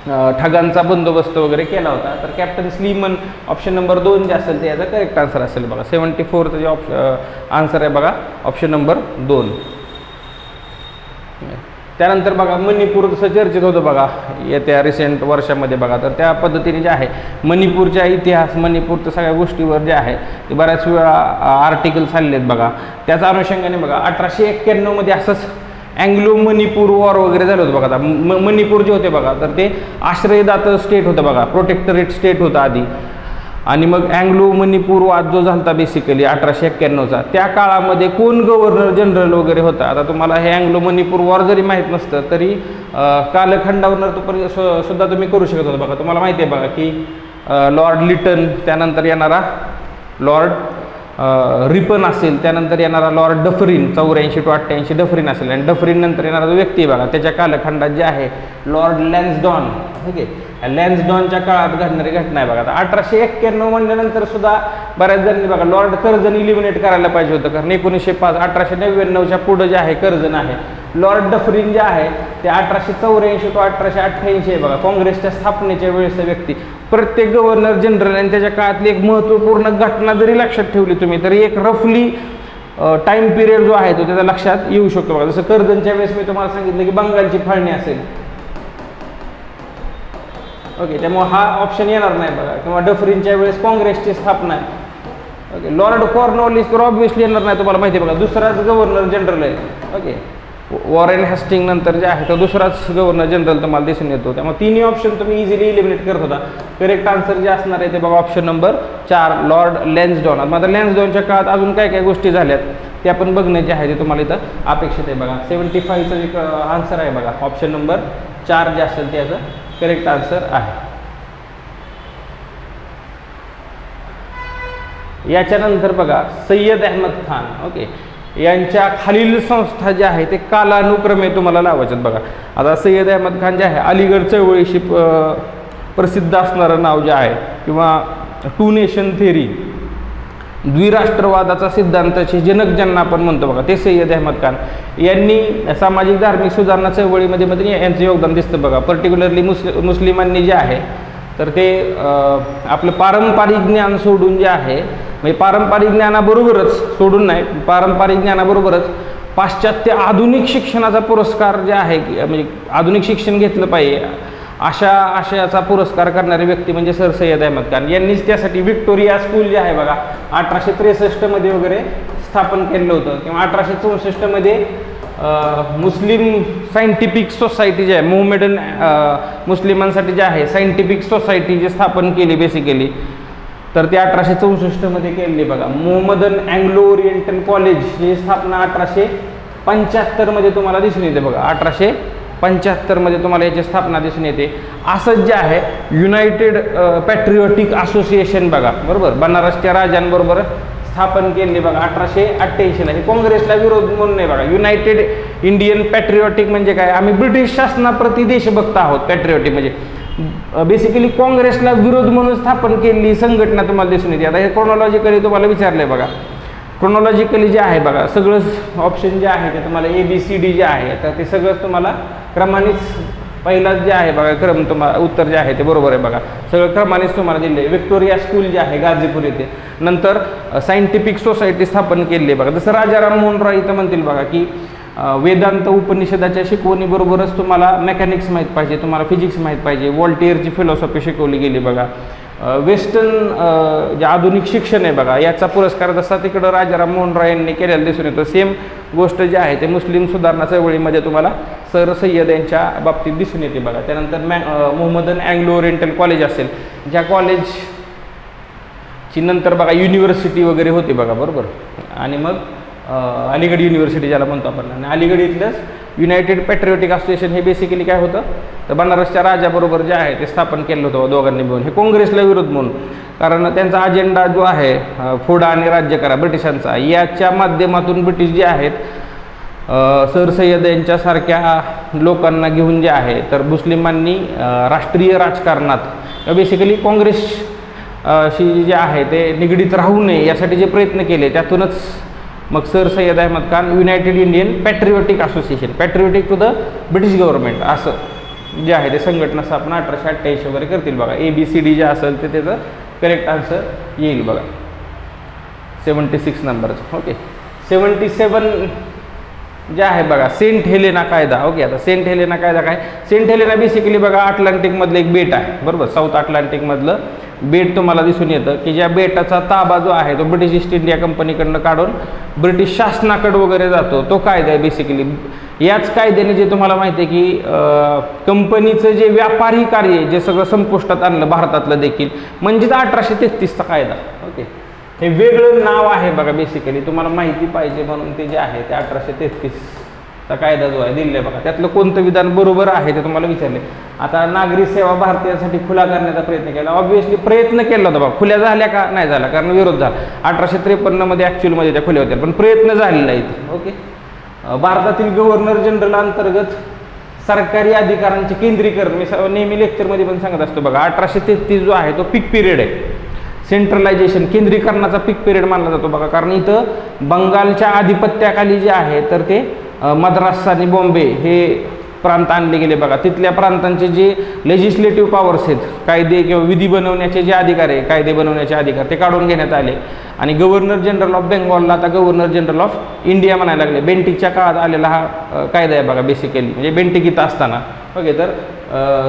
ठगांचा बंदोबस्त वगैरे केला होता. तर कॅप्टन स्लीमन ऑप्शन नंबर 2 जे असेल ते याचा करेक्ट आन्सर असेल बघा. 74चं जे आन्सर आहे बघा ऑप्शन नंबर 2. त्यानंतर बघा मणिपूरचं चर्चेत होतं बघा येत्या रिसेंट वर्षामध्ये बघा. तर त्या पद्धतीने जे आहे मणिपूरचा इतिहास, मणिपूरच्या सगळ्या गोष्टीवर जे आहे ते बऱ्याच वेळा आर्टिकल्स आलेले आहेत बघा. त्याच्या अनुषंगाने बघा 1891 मध्ये असंच अँग्लो मणिपूर वॉर वगैरे झालं होतं बघा. आता मणिपूर जे होते बघा तर ते आश्रयदात स्टेट होतं बघा, प्रोटेक्टरेट स्टेट होतं आधी. आणि मग अँग्लो मणिपूर वाद जो झाला बेसिकली 1891चा, त्या काळामध्ये कोण गव्हर्नर जनरल वगैरे होता. आता तुम्हाला हे अँग्लो मणिपूर वॉर जरी माहीत नसतं तरी कालखंडावर तो सुद्धा तुम्ही करू शकत होता बघा. तुम्हाला माहिती आहे बघा की लॉर्ड लिटन, त्यानंतर येणारा लॉर्ड रिपन असेल, त्यानंतर येणारा लॉर्ड डफरिन 84 to 88 डफरिन असेल, आणि डफरिन नंतर येणारा जो व्यक्ती आहे बघा त्याच्या कालखंडात जे आहे लॉर्ड लॅन्सडॉन. ठीक आहे, लॅन्सडॉनच्या काळात घडणारी घटना आहे बघा. आता 1891 म्हणल्यानंतर सुद्धा बऱ्याच जणांनी बघा लॉर्ड कर्झन इलिमिनेट करायला पाहिजे होतं, कारण 1905 1899च्या पुढं जे आहे कर्झन आहे. लॉर्ड डफरिन जे आहे ते 1884 to 1888 आहे बघा, काँग्रेसच्या स्थापनेच्या वेळेचा व्यक्ती. प्रत्येक गव्हर्नर जनरल आणि त्याच्या काळातली एक महत्त्वपूर्ण घटना जरी लक्षात ठेवली तुम्ही तरी एक रफली टाईम पिरियड जो आहे तो त्याच्या लक्षात येऊ शकतो बघा. जसं कर्झनच्या वेळेस मी तुम्हाला सांगितलं की बंगालची फाळणी असेल, ओके, त्यामुळे हा ऑप्शन येणार नाही बघा. किंवा डफरिनच्या वेळेस काँग्रेसची स्थापना आहे, ओके. लॉर्ड कॉर्नवॉलिस तर ऑब्व्हियसली येणार नाही, तुम्हाला माहिती आहे बघा, दुसराच गव्हर्नर जनरल आहे, ओके. वॉरेन हेस्टिंग नंतर जे आहे तो दुसराच गव्हर्नर जनरल तुम्हाला दिसून येतो. त्यामुळे तिन्ही ऑप्शन तुम्ही इझिली इलिमिनेट करत होता. करेक्ट आन्सर जे असणार आहे ते बघा ऑप्शन नंबर 4 लॉर्ड लॅन्सडॉन. आता लॅन्सडॉनच्या काळात अजून काय काय गोष्टी झाल्यात ते आपण बघणे जे आहे ते तुम्हाला इथं अपेक्षित आहे बघा. 75चं जे आन्सर आहे बघा ऑप्शन नंबर 4 जे असेल ते याचं करेक्ट आन्सर आहे. याच्यानंतर बघा सय्यद अहमद खान, ओके, यांच्या खालील संस्था ज्या आहे ते कालानुक्रमे तुम्हाला लावायच्यात बघा. आता सय्यद अहमद खान जे आहे अलीगड चळवळीशी प्रसिद्ध असणारं नाव जे आहे, किंवा टू नेशन थेरी, द्विराष्ट्रवादाचा सिद्धांताचे जनक ज्यांना आपण म्हणतो बघा, ते सय्यद अहमद खान यांनी सामाजिक धार्मिक सुधारणा चळवळीमध्ये यांचं योगदान दिसतं बघा. पर्टिक्युलरली मुस्लिमांनी जे आहे तर ते आपलं पारंपरिक ज्ञान सोडून जे आहे, म्हणजे पारंपरिक ज्ञानाबरोबरच सोडून नाही, पारंपरिक ज्ञानाबरोबरच पाश्चात्य आधुनिक शिक्षणाचा पुरस्कार जे आहे, म्हणजे आधुनिक शिक्षण घेतलं पाहिजे अशा आशयाचा पुरस्कार करणारे व्यक्ती म्हणजे सर सय्यद अहमद खान. यांनीच त्यासाठी व्हिक्टोरिया स्कूल जे आहे बघा 1863 मध्ये वगैरे स्थापन केलं होतं, किंवा 1864 मध्ये मुस्लिम सायंटिफिक सोसायटी जे आहे, मोहम्मडन मुस्लिमांसाठी जे आहे सायंटिफिक सोसायटी जे स्थापन केली बेसिकली, तर ते 1864 मध्ये केलेली बघा. मोहम्मदन अँग्लो ओरिएंटल कॉलेज ही स्थापना 1875 मध्ये तुम्हाला दिसून येते बघा. 1875 मध्ये तुम्हाला याची स्थापना दिसून येते. असंच जे आहे युनायटेड पॅट्रिओटिक असोसिएशन बघा, बरोबर, बनारसच्या राजांबरोबर स्थापन केली बघा 1888ला. हे काँग्रेसला विरोध म्हणून नाही बघा. युनायटेड इंडियन पॅट्रिओटिक म्हणजे काय, आम्ही ब्रिटिश शासनाप्रती देशभक्त आहोत. पॅट्रिओटिक म्हणजे बेसिकली काँग्रेसला विरोध म्हणून स्थापन केलेली संघटना तुम्हाला दिसून येते. आता हे क्रोनॉलॉजिकली तुम्हाला विचारलंय बघा. क्रोनॉलॉजिकली जे आहे बघा सगळंच ऑप्शन जे आहे ते तुम्हाला ABCD जे आहे तर ते सगळंच तुम्हाला क्रमानेच पहिलाच जे आहे बघा क्रम तुम्हाला उत्तर जे आहे ते बरोबर आहे बघा. सगळं क्रमानेच तुम्हाला दिले आहे. व्हिक्टोरिया स्कूल जे आहे गाझीपूर येथे, नंतर सायंटिफिक सोसायटी स्थापन केली आहे बघा. जसं राजाराम मोहन रॉय इथं म्हणतील बघा की वेदांत उपनिषदाच्या शिकवणीबरोबरच तुम्हाला मेकॅनिक्स माहीत पाहिजे, तुम्हाला फिजिक्स माहीत पाहिजे. वॉल्टियरची फिलॉसॉफी शिकवली गेली बघा. वेस्टर्न जे आधुनिक शिक्षण आहे बघा याचा पुरस्कार जसा तिकडं राजाराम मोहन रॉय यांनी केलेला दिसून येतो, सेम गोष्ट जी आहे ते मुस्लिम सुधारणा चळवळीमध्ये तुम्हाला सर सय्यद यांच्या बाबतीत दिसून येते बघा. त्यानंतर मोहम्मदन अँग्लो ओरिएंटल कॉलेज असेल, ज्या कॉलेजची नंतर बघा युनिव्हर्सिटी वगैरे होती बघा, बरोबर. आणि मग अलीगड युनिव्हर्सिटी ज्याला म्हणतो आपण, आणि अलीगड इथलंच युनायटेड पॅट्रिओटिक असोसिएशन हे बेसिकली काय होतं, तर बनारसच्या राजाबरोबर जे आहे ते स्थापन केलं होतं दोघांनी मिळून. हे काँग्रेसला विरोध म्हणून, कारण त्यांचा अजेंडा जो आहे फोडा आणि राज्य करा ब्रिटिशांचा, याच्या माध्यमातून ब्रिटिश जे आहेत सर सय्यद यांच्यासारख्या लोकांना घेऊन जे आहे तर मुस्लिमांनी राष्ट्रीय राजकारणात बेसिकली काँग्रेस शी जे आहे ते निगडीत राहू नये यासाठी जे प्रयत्न केले, त्यातूनच मग sir Syed Ahmad Khan United Indian patriotic association, patriotic to the British government असं जे आहे ते संघटना स्थापना 1888 वगैरे करतील बघा. ABCD जे असेल ते त्याचं करेक्ट आन्सर येईल बघा 76 नंबरचं. ओके 77 जे आहे बघा सेंट हेलेना कायदा. ओके आता सेंट हेलेना कायदा काय, सेंट हेलेना बेसिकली बघा अटलांटिकमधलं एक बेट आहे बरोबर, साऊथ अटलांटिकमधलं बेट तुम्हाला दिसून येतं की ज्या बेटाचा ताबा जो आहे तो ब्रिटिश ईस्ट इंडिया कंपनीकडनं काढून ब्रिटिश शासनाकडे वगैरे जातो, तो कायदा आहे बेसिकली. याच कायद्याने जे तुम्हाला माहिती आहे की कंपनीचं जे व्यापारी कार्य जे सगळं संपुष्टात आणलं भारतातलं देखील, म्हणजेच 1833चा कायदा. ओके हे वेगळं नाव आहे बघा बेसिकली, तुम्हाला माहिती पाहिजे म्हणून ते जे आहे ते 1833चा कायदा जो आहे दिलेला आहे बघा. त्यातलं कोणतं विधान बरोबर आहे ते तुम्हाला विचारले. आता नागरी सेवा भारतीयांसाठी खुला करण्याचा प्रयत्न केला, ऑब्व्हियसली प्रयत्न केला होता बघा, खुल्या झाल्या का नाही झाला, कारण विरोध झाला. 1853 मध्ये ॲक्च्युअलमध्ये त्या खुल्या होत्या, पण प्रयत्न झालेला आहे इथे. ओके भारतातील गव्हर्नर जनरल अंतर्गत सरकारी अधिकारांचे केंद्रीकरण, मी नेहमी लेक्चरमध्ये पण सांगत असतो बघा, 1833 जो आहे तो पीक पिरियड आहे. सेंट्रलायझेशन केंद्रीकरणाचा पीक पिरियड मानला जातो बघा, कारण इथं बंगालच्या आधिपत्याखाली जे आहे तर ते मद्रास आणि बॉम्बे हे प्रांत आणले गेले बघा. तिथल्या प्रांतांचे जे लेजिस्लेटिव्ह पॉवर्स आहेत, कायदे किंवा विधी बनवण्याचे जे अधिकार आहे, कायदे बनवण्याचे अधिकार ते काढून घेण्यात आले. आणि गव्हर्नर जनरल ऑफ बेंगॉलला आता गव्हर्नर जनरल ऑफ इंडिया म्हणायला लागले. बेंटिकच्या काळात आलेला हा कायदा आहे बघा बेसिकली, म्हणजे बेंटिक इथं असताना. ओके तर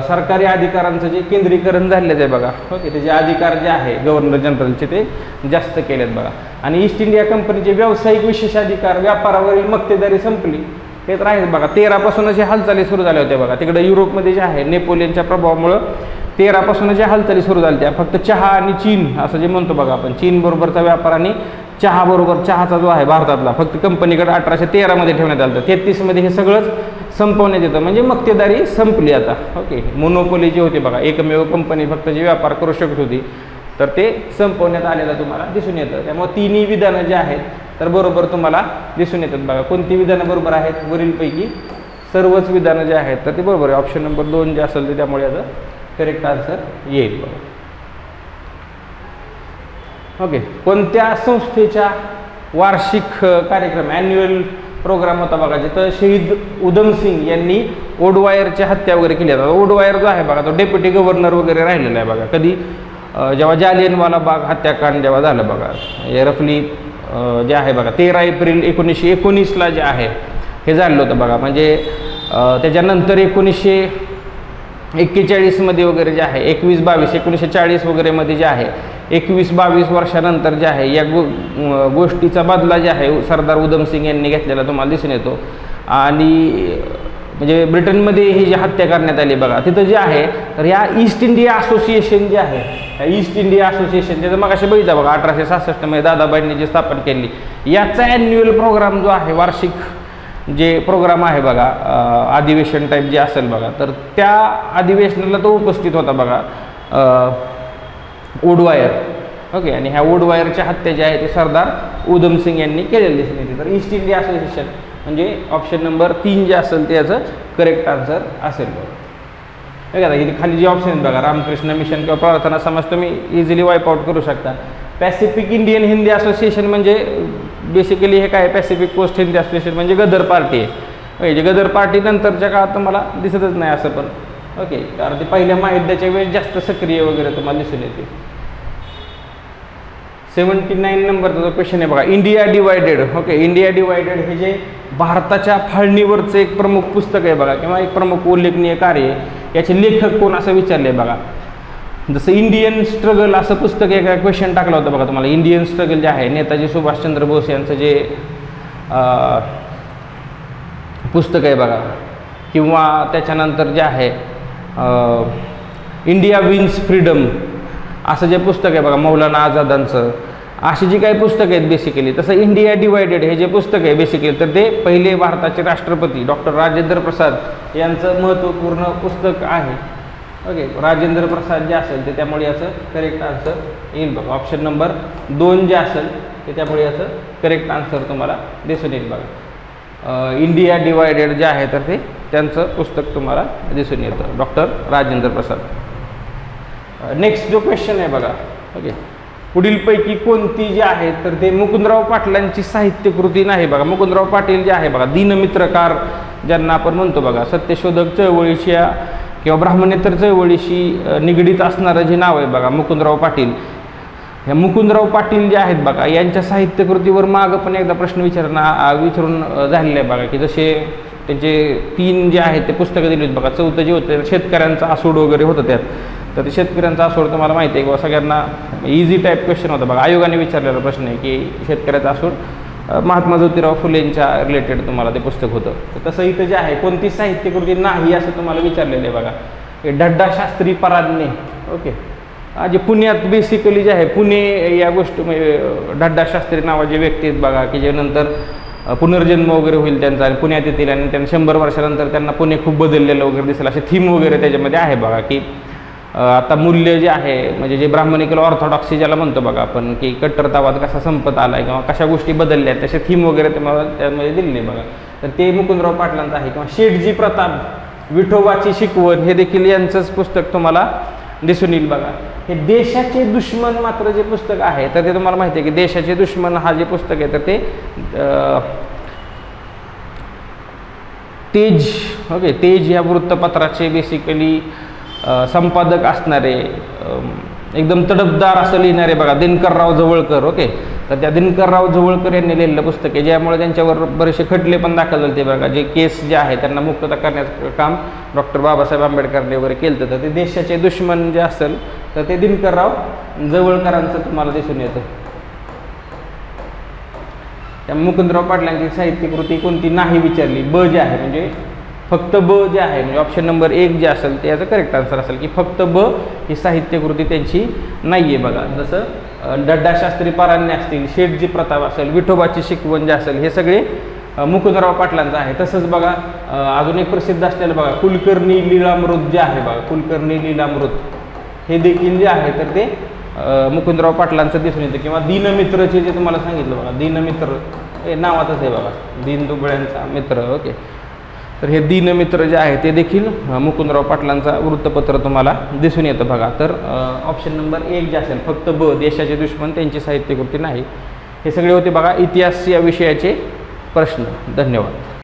सरकारी अधिकारांचं जे केंद्रीकरण झालेलं आहे बघा. ओके त्याचे अधिकार जे आहे गव्हर्नर जनरलचे ते जास्त केलेत बघा. आणि ईस्ट इंडिया कंपनीचे व्यावसायिक विशेषाधिकार, व्यापारावरील मक्तेदारी संपली, हे तर आहेच बघा. 13 पासूनच हालचाली सुरू झाल्या होत्या बघा. तिकडे युरोपमध्ये जे आहे नेपोलियनच्या प्रभावामुळं 13 पासूनच हालचाली सुरू झाल्या त्या. फक्त चहा आणि चीन असं जे म्हणतो बघा आपण, चीन बरोबरचा व्यापार आणि चहा बरोबर, चहाचा जो आहे भारतातला फक्त कंपनीकडे 1813 मध्ये ठेवण्यात आलं. 33 मध्ये हे सगळंच संपवण्यात येतं, म्हणजे मक्तेदारी संपली आता. ओके मोनोपोली जी होती बघा, एकमेव कंपनी फक्त जे व्यापार करू शकत होती, तर ते संपवण्यात आलेलं तुम्हाला दिसून येतं. त्यामुळे तिन्ही विधानं जे आहेत तर बरोबर तुम्हाला दिसून येतात बघा. कोणती विधानं बरोबर आहेत, वरीलपैकी सर्वच विधानं जे आहेत तर ते बरोबर आहे. ऑप्शन नंबर 2 जे असेल ते त्यामुळे याचं करेक्ट आन्सर येईल बघा. ओके कोणत्या संस्थेच्या वार्षिक कार्यक्रम ॲन्युअल प्रोग्राम होता बघा, जिथं शहीद उधम सिंग यांनी ओडवायरची हत्या वगैरे केली आहे. ओडवायर जो आहे बघा तो डेप्युटी गव्हर्नर वगैरे राहिलेला आहे बघा. कधी जेव्हा जालियनवाला बाग हत्याकांड जेव्हा झालं बघा, रफली जे आहे बघा 13 एप्रिल 1919ला जे आहे हे झालं होतं बघा. म्हणजे त्याच्यानंतर 1941 मध्ये वगैरे जे आहे 21-22 1940 वगैरे मध्ये जे आहे 21-22 वर्षानंतर जे आहे या गोष्टीचा बदला जे आहे सरदार उधम सिंग यांनी घेतलेला तुम्हाला दिसून येतो. आणि म्हणजे ब्रिटनमध्ये ही जी हत्या करण्यात आली बघा, तिथं जे आहे तर ह्या ईस्ट इंडिया असोसिएशन जे आहे, ह्या ईस्ट इंडिया असोसिएशन त्याचं मग असे बघितलं बघा 1866 मध्ये दादाबाईंनी जी स्थापन केली, याचा ॲन्युअल प्रोग्राम जो आहे वार्षिक जे प्रोग्राम आहे बघा अधिवेशन टाईप जे असेल बघा, तर त्या अधिवेशनाला तो उपस्थित होता बघा ओडवायर. ओके आणि ह्या ओडवायरच्या हत्या जी आहे ते सरदार उधम सिंग यांनी केलेली दिसून येते. तर ईस्ट इंडिया असोसिएशन म्हणजे ऑप्शन नंबर 3 जे असेल ते याचं करेक्ट आन्सर असेल बघा. बघा इथे खाली जे ऑप्शन आहेत बघा, रामकृष्ण मिशन किंवा प्रार्थना समाज तुम्ही इझिली वाईप आउट करू शकता. पॅसिफिक इंडियन हिंदी असोसिएशन म्हणजे बेसिकली हे काय, पॅसिफिक कोस्ट हिंदी असोसिएशन म्हणजे गदर पार्टी आहे. जे गदर पार्टी नंतरच्या काळात तुम्हाला दिसतच नाही असं पण. ओके कारण ते पहिल्या महायुद्धाच्या वेळेस जास्त सक्रिय वगैरे तुम्हाला दिसून येते. 79 नंबरचा जो क्वेश्चन आहे बघा, India divided. Okay India divided हे जे भारताच्या फाळणीवरचं एक प्रमुख पुस्तक आहे बघा, किंवा एक प्रमुख उल्लेखनीय कार्य, याचे लेखक कोण असं विचारले बघा. जसं इंडियन स्ट्रगल असं पुस्तक एक क्वेश्चन टाकलं होतं बघा तुम्हाला. इंडियन स्ट्रगल जे आहे नेताजी सुभाषचंद्र बोस यांचं जे पुस्तक आहे बघा, किंवा त्याच्यानंतर जे आहे इंडिया विन्स फ्रीडम असं जे पुस्तक आहे बघा मौलाना आझादांचं, अशी जी काही पुस्तकं आहेत बेसिकली, तसं इंडिया डिवायडेड हे जे पुस्तक आहे बेसिकली, तर ते पहिले भारताचे राष्ट्रपती डॉक्टर राजेंद्र प्रसाद यांचं महत्त्वपूर्ण पुस्तक आहे. ओके, राजेंद्र प्रसाद जे असेल ते, त्यामुळे याचं करेक्ट आन्सर येईल बघा. ऑप्शन नंबर 2 जे असेल ते त्यामुळे याचं करेक्ट आन्सर तुम्हाला दिसून येईल बघा. इंडिया डिवायडेड जे आहे तर ते त्यांचं पुस्तक तुम्हाला दिसून येतं, डॉक्टर राजेंद्र प्रसाद. नेक्स्ट जो क्वेश्चन आहे बघा. ओके, पुढीलपैकी कोणती जी आहे तर ते मुकुंदराव पाटलांची साहित्यकृती नाही बघा. मुकुंदराव पाटील जे आहे बघा, दीनमित्रकार ज्यांना आपण म्हणतो बघा, सत्यशोधक चळवळीशी किंवा ब्राह्मणेतर चळवळीशी निगडीत असणारं जे नाव आहे बघा मुकुंदराव पाटील. ह्या मुकुंदराव पाटील जे आहेत बघा, यांच्या साहित्यकृतीवर मागं पण एकदा प्रश्न विचारून झालेला आहे बघा, की जसे त्यांचे 3 जे आहेत ते पुस्तकं दिली होती बघा. 4थं जे होतं शेतकऱ्यांचा आसूड वगैरे होतं त्यात. तर ते शेतकऱ्यांचा आसूड तुम्हाला माहिती आहे किंवा सगळ्यांना इझी टाईप क्वेश्चन होता बघा. आयोगाने विचारलेला प्रश्न आहे की शेतकऱ्याचा आसूड महात्मा ज्योतिराव फुलेंच्या रिलेटेड तुम्हाला ते पुस्तक होतं. तर तसं इथं जे आहे कोणती साहित्यकृती नाही असं तुम्हाला विचारलेलं आहे बघा. हे ढड्डा शास्त्री परांजणे. ओके, जे पुण्यात बेसिकली जे आहे पुणे या गोष्टी ढड्डा शास्त्री नावाचे व्यक्ती आहेत बघा, की जे नंतर पुनर्जन्म वगैरे होईल त्यांचा आणि पुण्यात येतील आणि त्यांना 100 वर्षानंतर त्यांना पुणे खूप बदललेलं वगैरे दिसेल, असे थीम वगैरे त्याच्यामध्ये आहे बघा. की आता मूल्य जे आहे म्हणजे जे ब्राह्मणिकल ऑर्थोडॉक्सी ज्याला म्हणतो बघा आपण, की कट्टरतावाद कसा संपत आला आहे किंवा कशा गोष्टी बदलल्या आहेत तसे थीम वगैरे तुम्हाला त्यामध्ये दिलेले बघा. तर ते मुकुंदराव पाटलांचं आहे. किंवा शेठजी प्रताप विठोबाची शिकवण हे देखील यांचंच पुस्तक तुम्हाला दिसून येईल बघा. हे देशाचे दुश्मन मात्र जे पुस्तक आहे तर ते तुम्हाला माहिती आहे की देशाचे दुश्मन हा जे पुस्तक आहे तर ते तेज. ओके, तेज या वृत्तपत्राचे बेसिकली संपादक असणारे एकदम तडफदार असं लिहिणारे बघा दिनकरराव जवळकर. ओके, तर त्या दिनकरराव जवळकर यांनी लिहिलेलं पुस्तक आहे, ज्यामुळे त्यांच्यावर बरेचसे खटले पण दाखल झाले बघा. जे केस जे आहे त्यांना मुक्तता करण्याचं काम डॉक्टर बाबासाहेब आंबेडकरांनी वगैरे केलं. तर ते देशाचे दुश्मन जे असेल तर ते दिनकरराव जवळकरांचं तुम्हाला दिसून येतं. त्या मुकुंदराव पाटलांची साहित्यकृती कोणती नाही विचारली. ब जे आहे म्हणजे फक्त ब जे आहे म्हणजे ऑप्शन नंबर 1 जे असेल ते याचं करेक्ट आन्सर असेल की फक्त ब ही साहित्यकृती त्यांची नाही आहे बघा. जसं ढड्डा शास्त्री परांजणे असतील, शेठजी प्रताप असेल, विठोबाची शिकवण जे असेल हे सगळे मुकुंदराव पाटलांचं आहे. तसंच बघा अजून एक प्रसिद्ध असलेलं बघा कुलकर्णी लीलामृत जे आहे बघा, कुलकर्णी लीलामृत हे देखील जे आहे तर ते मुकुंदराव पाटलांचं दिसून येतं. किंवा दीनमित्रचे जे तुम्हाला सांगितलं बघा, दीनमित्र हे नावातच आहे बघा, दीनदुबळ्यांचा मित्र. ओके, तर हे दीनमित्र जे आहे ते देखील मुकुंदराव पाटलांचा वृत्तपत्र तुम्हाला दिसून येतं बघा. तर ऑप्शन नंबर 1 जे असेल फक्त ब देशाचे दुश्मन त्यांची साहित्यकृती नाही. हे सगळे होते बघा इतिहास या विषयाचे प्रश्न. धन्यवाद.